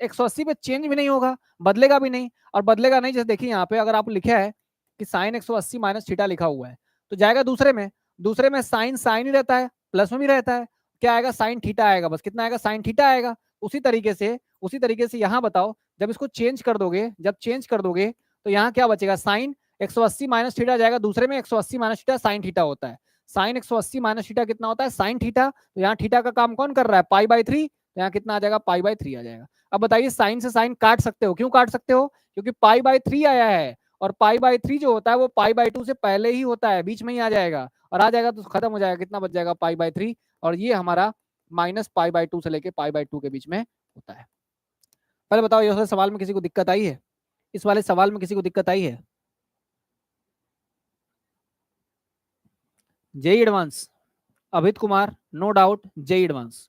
180 पे चेंज भी नहीं होगा, बदलेगा भी नहीं। और बदलेगा नहीं, जैसे देखिए यहाँ पे अगर आप लिखा है कि साइन 180 माइनस थीटा लिखा हुआ है, तो जाएगा दूसरे में। दूसरे में साइन साइन ही रहता है, प्लस में भी रहता है। क्या आएगा? साइन थीटा आएगा। बस कितना आएगा? साइन थीटा आएगा। उसी तरीके से यहाँ बताओ, जब इसको चेंज कर दोगे, जब चेंज कर दोगे तो यहाँ क्या बचेगा? साइन 180 माइनस थीटा जाएगा दूसरे में। 180 माइनस थीटा साइन थीटा होता है। साइन 180 माइनस थीटा कितना होता है? Sine theta. तो यहाँ थीटा का काम कौन कर रहा है? पाई/3। तो यहाँ कितना आ जाएगा? पाई/3 आ जाएगा। अब बताइए, साइन से साइन काट सकते हो, क्यों काट सकते हो? क्योंकि पाई/3 आया है, और पाई/3 जो होता है वो पाई/2 से पहले ही होता है, बीच में ही आ जाएगा। और आ जाएगा तो खत्म हो जाएगा। कितना बच जाएगा? पाई/3। और ये हमारा -पाई/2 से लेके पाई/2 के बीच में होता है। पहले बताओ, ये वाले सवाल में किसी को दिक्कत आई है? इस वाले सवाल में किसी को दिक्कत आई है? JEE Advanced, Abhit Kumar, no doubt JEE Advanced.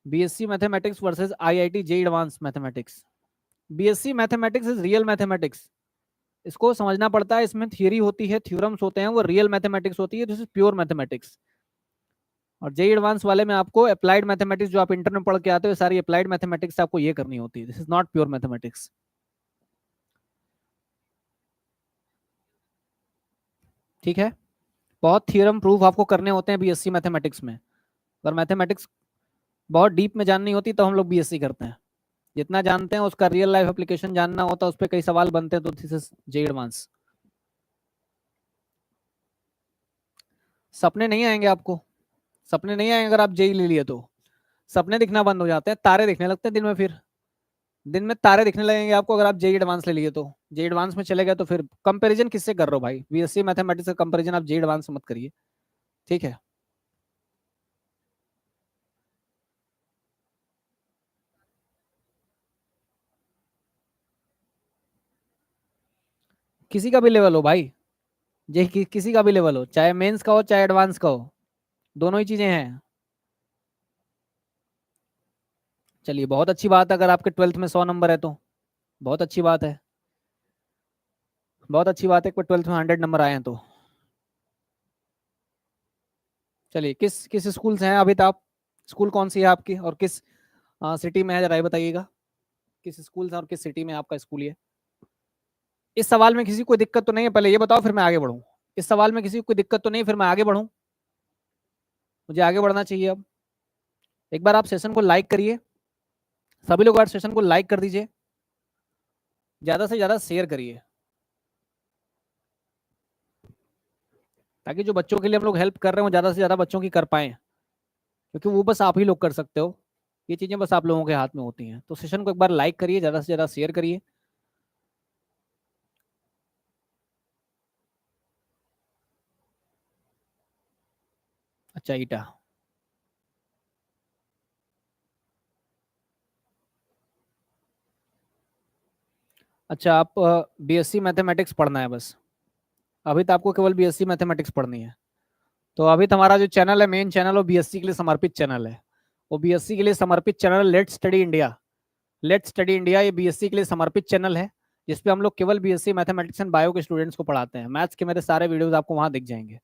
BSc mathematics versus IIT JEE Advanced mathematics. BSc mathematics is real mathematics. इसको समझना पड़ता है, इसमें थियरी होती है, थ्योरम्स होते हैं, वो रियल मैथमेटिक्स होती है। This is pure mathematics. और जेई एडवांस वाले में आपको अप्लाइड मैथमेटिक्स जो आप इंटर में पढ़ के आते हो, सारी अप्लाइड मैथमेटिक्स आपको ये करनी होती है। This is not pure mathematics. ठीक है, बहुत थ्योरम प्रूफ आपको करने होते हैं बीएससी मैथमेटिक्स में। अगर मैथमेटिक्स बहुत डीप में जाननी होती तो हम लोग बीएससी करते हैं। जितना जानते हैं उसका रियल लाइफ एप्लीकेशन जानना होता है, उस पर कई सवाल बनते हैं। तो दिस इज जेई एडवांस। सपने नहीं आएंगे आपको, सपने नहीं आएंगे अगर आप जेई ले लिए तो। सपने दिखना बंद हो जाते हैं, तारे दिखने लगते हैं दिन में। फिर दिन में तारे दिखने लगेंगे आपको अगर आप जेई एडवांस ले लिए तो। जेई एडवांस में चले गए तो फिर कंपैरिजन किससे कर रहे हो भाई? बीएससी मैथमेटिक्स का कंपैरिजन आप जेई एडवांस से मत करिए। ठीक है, किसी का भी लेवल हो भाई, किसी का भी लेवल हो, चाहे मेंस का हो चाहे एडवांस का हो, दोनों ही चीजें हैं। चलिए बहुत अच्छी बात है, अगर आपके 12th में 100 नंबर है तो बहुत अच्छी बात है, बहुत अच्छी बात है कि 12th में 100 नंबर आए हैं तो। चलिए किस किस स्कूल से हैं अभी तक आप, स्कूल कौन सी है आपकी और किस सिटी में है, जरा ये बताइएगा, किस स्कूल से और किस सिटी में आपका स्कूल है। इस सवाल में किसी को कोई दिक्कत तो नहीं है, पहले ये बताओ फिर मैं आगे बढ़ूँ। इस सवाल में किसी को कोई दिक्कत तो नहीं, फिर मैं आगे बढ़ूँ, मुझे आगे बढ़ना चाहिए अब। एक बार आप सेशन को लाइक करिए, सभी लोग बार सेशन को लाइक कर दीजिए, ज्यादा से ज्यादा शेयर करिए, ताकि जो बच्चों के लिए हम लोग हेल्प कर रहे हैं वो ज्यादा से ज्यादा बच्चों की कर पाए, क्योंकि वो बस आप ही लोग कर सकते हो, ये चीजें बस आप लोगों के हाथ में होती हैं। तो सेशन को एक बार लाइक करिए, ज्यादा से ज्यादा शेयर करिए। अच्छा ईटा, अच्छा आप बीएससी मैथमेटिक्स पढ़ना है बस, अभी तो आपको केवल बीएससी मैथमेटिक्स पढ़नी है। तो अभी तो हमारा जो चैनल है, मेन चैनल, वो बीएससी के लिए समर्पित चैनल है, वो बीएससी के लिए समर्पित channel let's study India. Let's study India ये बीएससी के लिए समर्पित चैनल है, जिसपे हम लोग केवल बीएससी मैथमेटिक्स एंड बायो के स्टूडेंट्स को पढ़ाते हैं। मैथ्स के मेरे सारे वीडियोस आपको वहां दिख जाएंगे,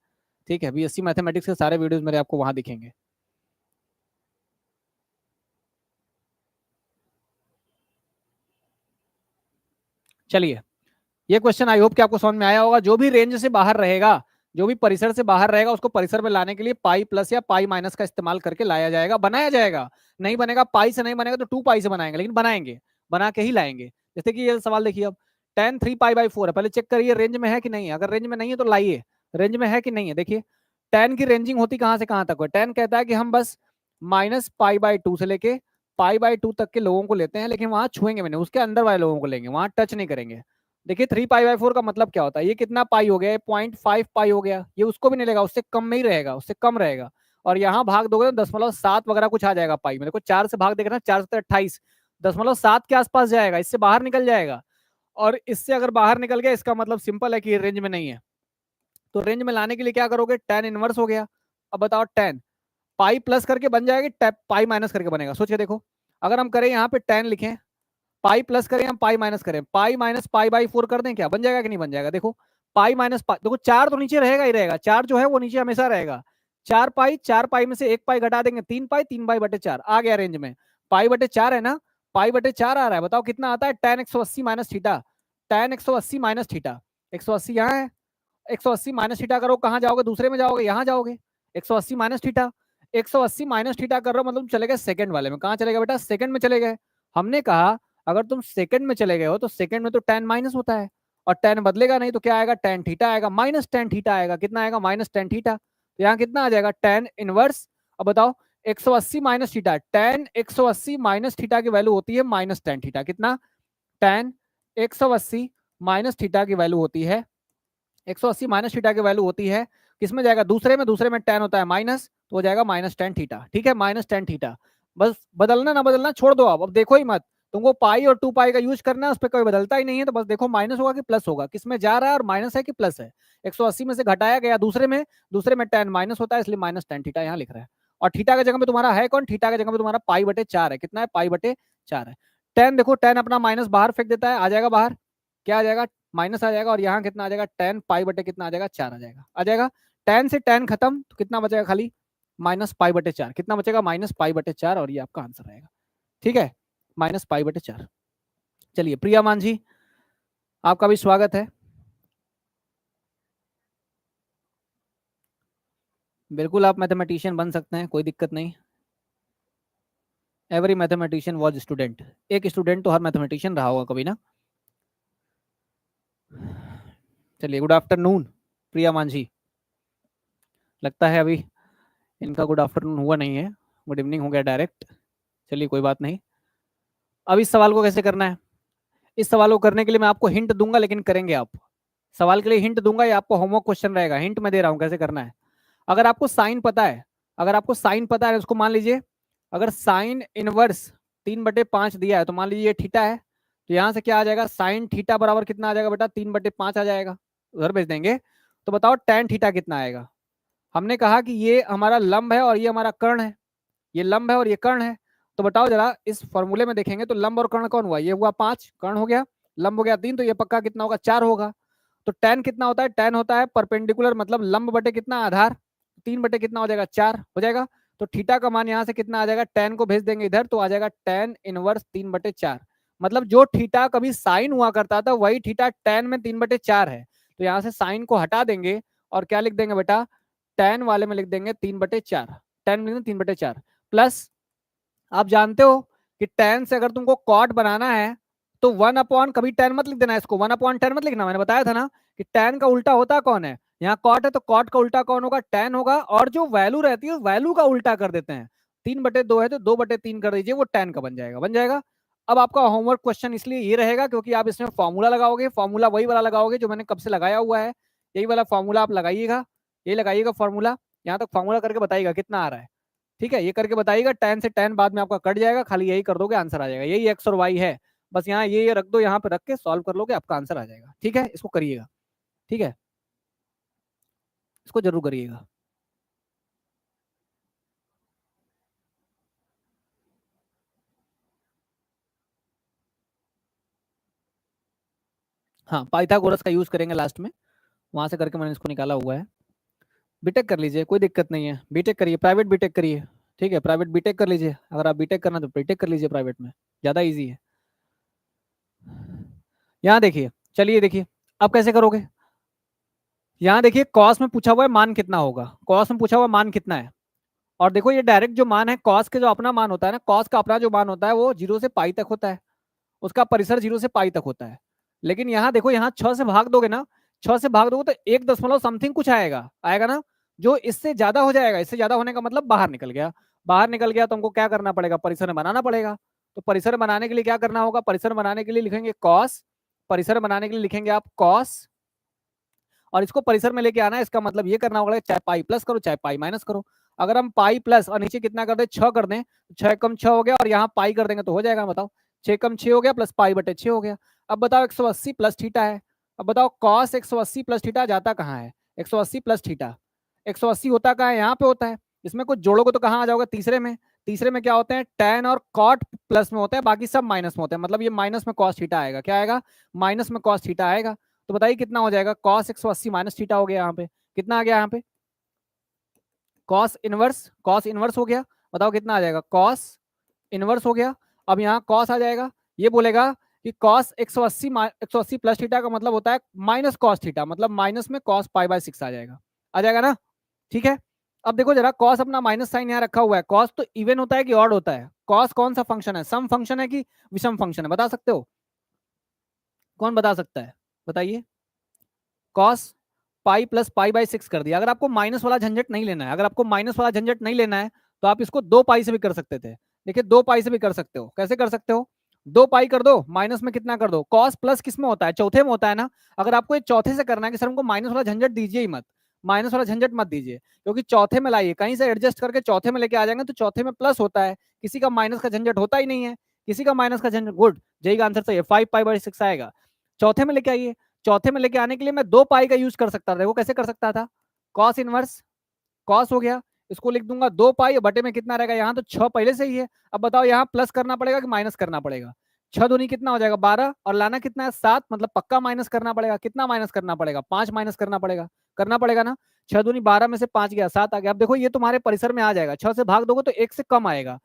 ठीक है, बीएससी मैथमेटिक्स के सारे वीडियोस मेरे आपको वहां दिखेंगे। चलिए ये क्वेश्चन आई होप कि आपको समझ में आया होगा। जो भी रेंज से बाहर रहेगा, जो भी परिसर से बाहर रहेगा, उसको परिसर में लाने के लिए पाई प्लस या पाई माइनस का इस्तेमाल करके लाया जाएगा, बनाया जाएगा। नहीं बनेगा पाई से, नहीं बनेगा तो 2 पाई से बनाएंगे, लेकिन बनाएंगे, बना के ही लाएंगे। जैसे कि ये सवाल देखिए अब, tan 3 पाई/4 है, पहले चेक करिए रेंज में है कि नहीं है। अगर रेंज में नहीं है तो लाइए, रेंज में है कि नहीं है। देखिए tan की रेंजिंग होती कहां से कहां तक है, tan कहता है कि हम बस -पाई/2 से लेके पाई/2 तक के लोगों को लेते हैं, लेकिन वहां छुएंगे नहीं, उसके अंदर वाले लोगों को लेंगे, वहां टच नहीं करेंगे। देखिए 3 पाई/4 का मतलब क्या होता है, ये कितना पाई हो गया, 0.5 पाई हो गया, ये उसको भी नहीं लेगा, उससे कम में ही रहेगा, उससे कम रहेगा। और यहाँ भाग दोगे तो 0.7 वगैरह कुछ आ जाएगा पाई में। देखो 4 से भाग देगा ना, 4 से 28, 0.7 के आसपास जाएगा, इससे बाहर निकल जाएगा। और इससे अगर बाहर निकल गया, इसका मतलब सिंपल है कि ये रेंज में नहीं है। तो रेंज में लाने के लिए क्या करोगे, tan इनवर्स हो गया। अब बताओ tan पाई प्लस करके बन जाएगी, पाई माइनस करके बनेगा, सोच के देखो। अगर हम करें यहाँ पे tan लिखें, पाई प्लस करें हम पाई माइनस करें, पाई माइनस पाई/4 कर दें, क्या बन जाएगा कि नहीं बन जाएगा। देखो पाई माइनस पाई, देखो 4 तो नीचे रहेगा ही रहेगा, 4 जो है वो नीचे हमेशा रहेगा। 4 पाई में से 1 पाई घटा देंगे, 3 पाई, 3 पाई/4 आ गया रेंज में। पाई/4 है ना, पाई/4 आ रहा है, बताओ कितना आता है, tan 180 minus theta, tan 180 minus theta, 180 यहाँ है, 180 माइनस थीटा करो, कहाँ जाओगे, दूसरे में जाओगे, यहाँ जाओगे, 180 माइनस थीटा, 180 माइनस थीटा कर रहे हो, मतलब चले गए सेकंड वाले में। कहाँ चले गए बेटा, सेकंड में चले गए। हमने कहा अगर तुम सेकंड में चले गए हो तो सेकंड में तो tan माइनस होता है, और tan बदलेगा नहीं तो क्या आएगा, tan थीटा आएगा, माइनस tan थीटा आएगा, कितना आएगा, माइनस tan थीटा। तो यहाँ कितना आ जाएगा, tan इनवर्स। अब बताओ 180 minus theta, tan 180 minus theta की वैल्यू होती है माइनस tan थीटा, कितना, tan 180 माइनस थीटा की वैल्यू होती है, 180 माइनस थीटा की वैल्यू होती है, किसमें जाएगा, दूसरे में, दूसरे में tan होता है माइनस, तो हो जाएगा माइनस tan थीटा, ठीक है, माइनस tan थीटा। बस बदलना ना बदलना छोड़ दो, अब देखो ही मत, तुमको पाई और 2 पाई का यूज करना है, उस पर कोई बदलता ही नहीं है, तो बस देखो माइनस होगा कि प्लस होगा, किसमें जा रहा है, और माइनस है कि प्लस है। 180 में से घटाया गया दूसरे में, दूसरे में tan माइनस होता है, इसलिए माइनस tan थीटा यहाँ लिख रहा है। और थीटा की जगह पे तुम्हारा है कौन, थीटा की जगह पे तुम्हारा पाई/4 है, कितना है, पाई/4 है। tan देखो, tan अपना माइनस बाहर फेंक देता है, आ जाएगा बाहर, क्या आ जाएगा, माइनस आ जाएगा, और यहाँ कितना आ जाएगा, tan पाई/, कितना आ जाएगा, 4 आ जाएगा। tan से tan खत्म, तो कितना बचेगा खाली, -पाई/4, कितना बचेगा, -पाई/4, और ये आपका आंसर रहेगा, ठीक है, -पाई/4। चलिए प्रिया मान जी, आपका भी स्वागत है। बिल्कुल आप मैथमेटिशियन बन सकते हैं, कोई दिक्कत नहीं। एवरी मैथमेटिशियन वॉज स्टूडेंट, एक स्टूडेंट तो हर मैथमेटिशियन रहा होगा कभी ना। चलिए गुड आफ्टरनून प्रिया मान जी, लगता है अभी इनका गुड आफ्टरनून हुआ नहीं है, गुड इवनिंग हो गया डायरेक्ट। चलिए कोई बात नहीं। अब इस सवाल को कैसे करना है, इस सवाल को करने के लिए मैं आपको हिंट दूंगा, लेकिन करेंगे आप, सवाल के लिए हिंट दूंगा, ये आपको होमवर्क क्वेश्चन रहेगा, हिंट मैं दे रहा हूं कैसे करना है। अगर आपको साइन पता है, अगर आपको साइन पता है, उसको मान लीजिए, अगर साइन इनवर्स 3/5 दिया है, तो मान लीजिए ये थीटा है, तो यहां से क्या आ जाएगा, साइन थीटा बराबर कितना आ जाएगा बेटा, 3/5 आ जाएगा, उधर भेज देंगे। तो बताओ tan थीटा कितना आएगा। हमने कहा कि ये हमारा लंब है और ये हमारा कर्ण है, ये लंब है और ये कर्ण है। तो बताओ जरा इस फॉर्मूले में देखेंगे तो लंब और कर्ण कौन हुआ, ये हुआ 5, कर्ण हो गया, लंब हो गया 3, तो ये पक्का कितना होगा 4 होगा। तो tan कितना होता है, tan होता है परपेंडिकुलर मतलब लंब बटे कितना आधार, 3 बटे कितना हो जाएगा 4 हो जाएगा। तो थीटा का मान यहाँ से कितना आ जाएगा, tan को भेज देंगे इधर तो आ जाएगा tan इनवर्स 3/4। मतलब जो थीटा कभी साइन हुआ करता था वही थीटा tan में 3/4 है। तो यहाँ से साइन को हटा देंगे और क्या लिख देंगे बेटा, tan वाले में लिख देंगे 3/4, tan में 3/4 प्लस आप जानते हो कि tan से अगर तुमको cot बनाना है तो 1/, कभी tan मत लिख देना, इसको 1/10 मत लिखना, मैंने बताया था ना कि tan का उल्टा होता कौन है, यहाँ cot है तो cot का उल्टा कौन होगा, tan होगा, और जो वैल्यू रहती है वैल्यू का उल्टा कर देते हैं। 3/2 है तो 2/3 कर दीजिए, वो tan का बन जाएगा, बन जाएगा। अब आपका होमवर्क क्वेश्चन इसलिए ये रहेगा क्योंकि आप इसमें फॉर्मूला लगाओगे, फॉर्मूला वही वाला लगाओगे जो मैंने कब से लगाया हुआ है, यही वाला फॉर्मूला आप लगाइएगा, यही लगाइएगा फॉर्मूला, यहाँ तक फॉर्मूला करके बताइएगा कितना आ रहा है। ठीक है, ये करके बताइएगा, tan से tan बाद में आपका कट जाएगा, खाली यही कर दोगे आंसर आ जाएगा, यही x और y है, बस यहाँ ये रख दो, यहाँ पे रख के सॉल्व कर लोगे आपका आंसर आ जाएगा। ठीक है, इसको करिएगा, ठीक है, इसको जरूर करिएगा। हाँ, पाइथागोरस का यूज करेंगे लास्ट में, वहां से करके मैंने इसको निकाला हुआ है। बीटेक कर लीजिए, कोई दिक्कत नहीं है, बीटेक करिए, प्राइवेट बीटेक करिए, ठीक है, प्राइवेट बीटेक कर लीजिए, अगर आप बीटेक करना तो बीटेक कर लीजिए प्राइवेट में, ज्यादा इजी है। यहाँ देखिए, चलिए देखिए अब कैसे करोगे, यहाँ देखिए कॉस में पूछा हुआ है मान कितना होगा, कॉस में पूछा हुआ मान कितना है, और देखो ये डायरेक्ट जो मान है कॉस के जो अपना मान होता है ना, कॉस का अपना जो मान होता है वो 0 से पाई तक होता है, उसका परिसर 0 से पाई तक होता है। लेकिन यहाँ देखो, यहाँ 6 से भाग दोगे ना, 6 से भाग दोगे तो 1 दशमलव समथिंग कुछ आएगा, आएगा ना, जो इससे ज्यादा हो जाएगा, इससे ज्यादा होने का मतलब बाहर निकल गया, बाहर निकल गया तो हमको क्या करना पड़ेगा, परिसर बनाना पड़ेगा। तो परिसर बनाने के लिए क्या करना होगा, परिसर बनाने के लिए लिखेंगे कॉस, परिसर बनाने के लिए लिखेंगे आप कॉस, और इसको परिसर में लेके आना है, इसका मतलब ये करना होगा चाहे पाई प्लस करो चाहे पाई माइनस करो। अगर हम पाई प्लस और नीचे कितना कर दे 6 कर दें, 6 कम 6 हो गया, और यहाँ पाई कर देंगे तो हो जाएगा, बताओ 6 कम 6 हो गया प्लस पाई बटे 6 हो गया। अब बताओ 180 प्लस थीटा है, अब बताओ कॉस 180 प्लस थीटा जाता कहाँ है, 180 प्लस थीटा 180 होता कहाँ है, यहाँ पे होता है, इसमें कुछ जोड़ोगे तो कहाँ आ जाओगे, तीसरे में, तीसरे में क्या होते हैं tan और cot प्लस में होते हैं, बाकी सब माइनस में होते हैं, मतलब ये माइनस में cos थीटा आएगा, क्या आएगा, माइनस में cos थीटा आएगा। तो बताइए कितना हो जाएगा, cos 180 माइनस थीटा हो गया, यहाँ पे कितना आ गया, यहाँ पे cos इनवर्स हो गया, बताओ कितना आ जाएगा, cos इनवर्स हो गया। अब यहाँ cos आ जाएगा, ये बोलेगा कि cos 180 प्लस थीटा का मतलब होता है माइनस cos थीटा, मतलब माइनस में cos पाई/6 आ जाएगा ना। ठीक है, अब देखो जरा cos अपना माइनस साइन यहाँ रखा हुआ है, cos तो इवन होता है कि ऑड होता है, cos कौन सा फंक्शन है, सम फंक्शन है कि विषम फंक्शन है, बता सकते हो, कौन बता सकता है, बताइए। cos पाई प्लस पाई/6 कर दिया, अगर आपको माइनस वाला झंझट नहीं लेना है, अगर आपको माइनस वाला झंझट नहीं लेना है तो आप इसको 2 पाई से भी कर सकते थे, देखिए 2 पाई से भी कर सकते हो, कैसे कर सकते हो, 2 पाई कर दो, माइनस में कितना कर दो, cos प्लस किस में होता है, चौथे में होता है ना। अगर आपको ये चौथे से करना है कि सर हमको माइनस वाला झंझट दीजिए ही मत, माइनस वाला झंझट मत दीजिए, क्योंकि चौथे में लाइए, कहीं से एडजस्ट करके चौथे में लेके आ जाएंगे तो चौथे में प्लस होता है, किसी का माइनस का झंझट होता ही नहीं है, किसी का माइनस का झंझट, गुड, जय का आंसर सही है, 5 पाई/6 आएगा, चौथे में लेके आइए। चौथे में लेके आने के लिए मैं 2 पाई का यूज कर सकता था, देखो कैसे कर सकता था, cos इनवर्स, cos हो गया, इसको लिख दूंगा 2 पाई, बटे में कितना रहेगा, यहाँ तो 6 पहले से ही है, अब बताओ यहाँ प्लस करना पड़ेगा कि माइनस करना पड़ेगा, 6 दूनी कितना हो जाएगा 12, और लाना कितना है 7, मतलब पक्का माइनस करना पड़ेगा, कितना माइनस करना पड़ेगा 5 माइनस करना पड़ेगा ना, 6 दूनी 12 में से 5 गया 7 आ गया। अब देखो ये तुम्हारे परिसर में आ जाएगा, 6 से भाग दोगे तो 1 से कम आएगा,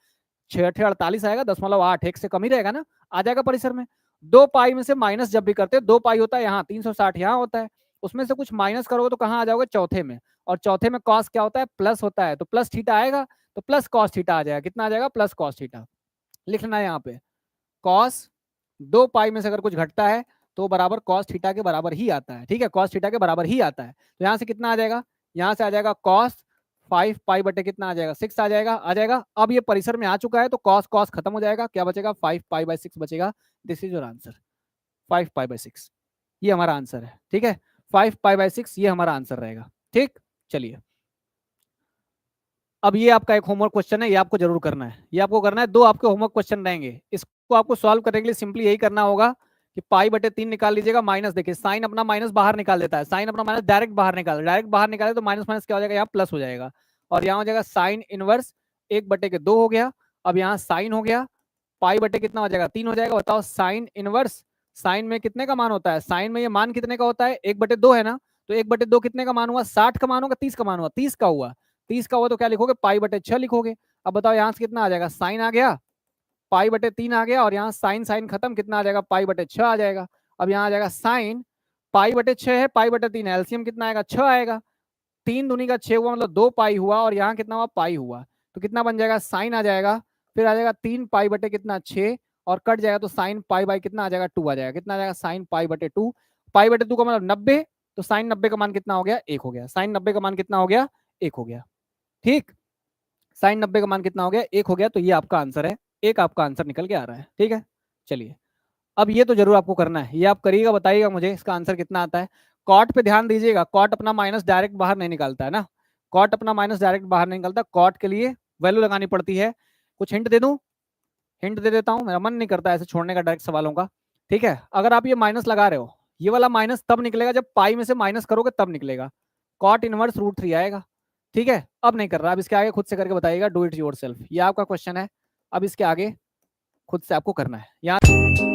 6 8 48 आएगा, 10.8, 1 से कम ही रहेगा ना, आ जाएगा परिसर में। 2 पाई में से माइनस जब भी करते हैं 2 पाई होता है यहाँ, 360 यहाँ होता है, उसमें से कुछ माइनस करोगे तो कहाँ आ जाओगे, चौथे में, और चौथे में cos क्या होता है, प्लस होता है, तो प्लस थीटा आएगा, तो प्लस cos थीटा आ जाएगा, कितना आ जाएगा, प्लस cos थीटा लिखना है यहाँ पे, cos 2 पाई में से अगर कुछ घटता है तो बराबर cos थीटा के बराबर ही आता है, ठीक है, cos थीटा के बराबर ही आता है। तो यहाँ से कितना आ जाएगा, यहाँ से आ जाएगा cos 5 पाई बटे कितना आ जाएगा 6 आ जाएगा। अब ये परिसर में आ चुका है तो cos खत्म हो जाएगा, क्या बचेगा 5 पाई/6 बचेगा, दिस इज योर आंसर, 5 पाई/6 ये हमारा आंसर है, ठीक है, 5 पाई/6 ये हमारा आंसर रहेगा। ठीक, चलिए अब ये आपका एक होमवर्क क्वेश्चन है, ये आपको जरूर करना है, ये आपको करना है, 2 आपके होमवर्क क्वेश्चन रहेंगे, इसको आपको सॉल्व करने के लिए सिंपली यही करना होगा कि पाई बटे 3 निकाल लीजिएगा, माइनस देखिए साइन अपना माइनस बाहर निकाल देता है, साइन अपना माइनस डायरेक्ट बाहर निकाले तो माइनस माइनस क्या हो जाएगा, यहाँ प्लस हो जाएगा। और यहाँ हो जाएगा साइन इनवर्स 1/2 हो गया। अब यहाँ साइन हो गया, पाई बटे कितना हो जाएगा, 3 हो जाएगा। बताओ साइन इनवर्स, साइन में कितने का मान होता है, साइन में ये मान कितने का होता है, 1/2 है ना, तो 1/2 कितने का मान हुआ, 60 का मान होगा, 30 का मान हुआ, 30 का हुआ, 30 का हुआ तो क्या लिखोगे, पाई बटे 6 लिखोगे। अब बताओ यहाँ से कितना आ जाएगा, साइन आ गया, पाई बटे 3 आ गया, और यहाँ साइन साइन खत्म, कितना आ जाएगा, पाई बटे 6 आ जाएगा। अब यहाँ आ जाएगा साइन, पाई बटे 6 है, पाई बटे 3 है, एलसीएम कितना आएगा, 6 आएगा, 3 दूनी का 6 हुआ, मतलब 2 पाई हुआ, और यहाँ कितना हुआ, पाई हुआ, तो कितना बन जाएगा, साइन आ जाएगा, फिर आ जाएगा 3 पाई बटे कितना 6, और कट जाएगा तो साइन पाई बाई कितना आ जाएगा, 2 आ जाएगा, कितना आ जाएगा, साइन पाई बटे 2, पाई बटे 2 का मतलब 90, तो साइन 90 का मान कितना हो गया, 1 हो गया, साइन 90 का मान कितना हो गया, 1 हो गया। ठीक, साइन 90 का मान कितना हो गया, 1 हो गया, तो ये आपका आंसर है, एक आपका आंसर निकल के आ रहा है। ठीक है, चलिए अब ये तो जरूर आपको करना है, ये आप करिएगा, बताइएगा मुझे इसका आंसर कितना आता है। कॉट पे ध्यान दीजिएगा, कॉट अपना माइनस डायरेक्ट बाहर नहीं निकालता है ना, कॉट अपना माइनस डायरेक्ट बाहर नहीं निकलता, कॉट के लिए वैल्यू लगानी पड़ती है। कुछ हिंट दे दूं, हिंट दे देता हूं, मेरा मन नहीं करता ऐसे छोड़ने का डायरेक्ट सवालों का। ठीक है, अगर आप ये माइनस लगा रहे हो, ये वाला माइनस तब निकलेगा जब पाई में से माइनस करोगे तब निकलेगा, कॉट इनवर्स √3 आएगा। ठीक है, अब नहीं कर रहा, अब इसके आगे खुद से करके बताइएगा, डू इट योरसेल्फ, ये आपका क्वेश्चन है, अब इसके आगे खुद से आपको करना है। यहाँ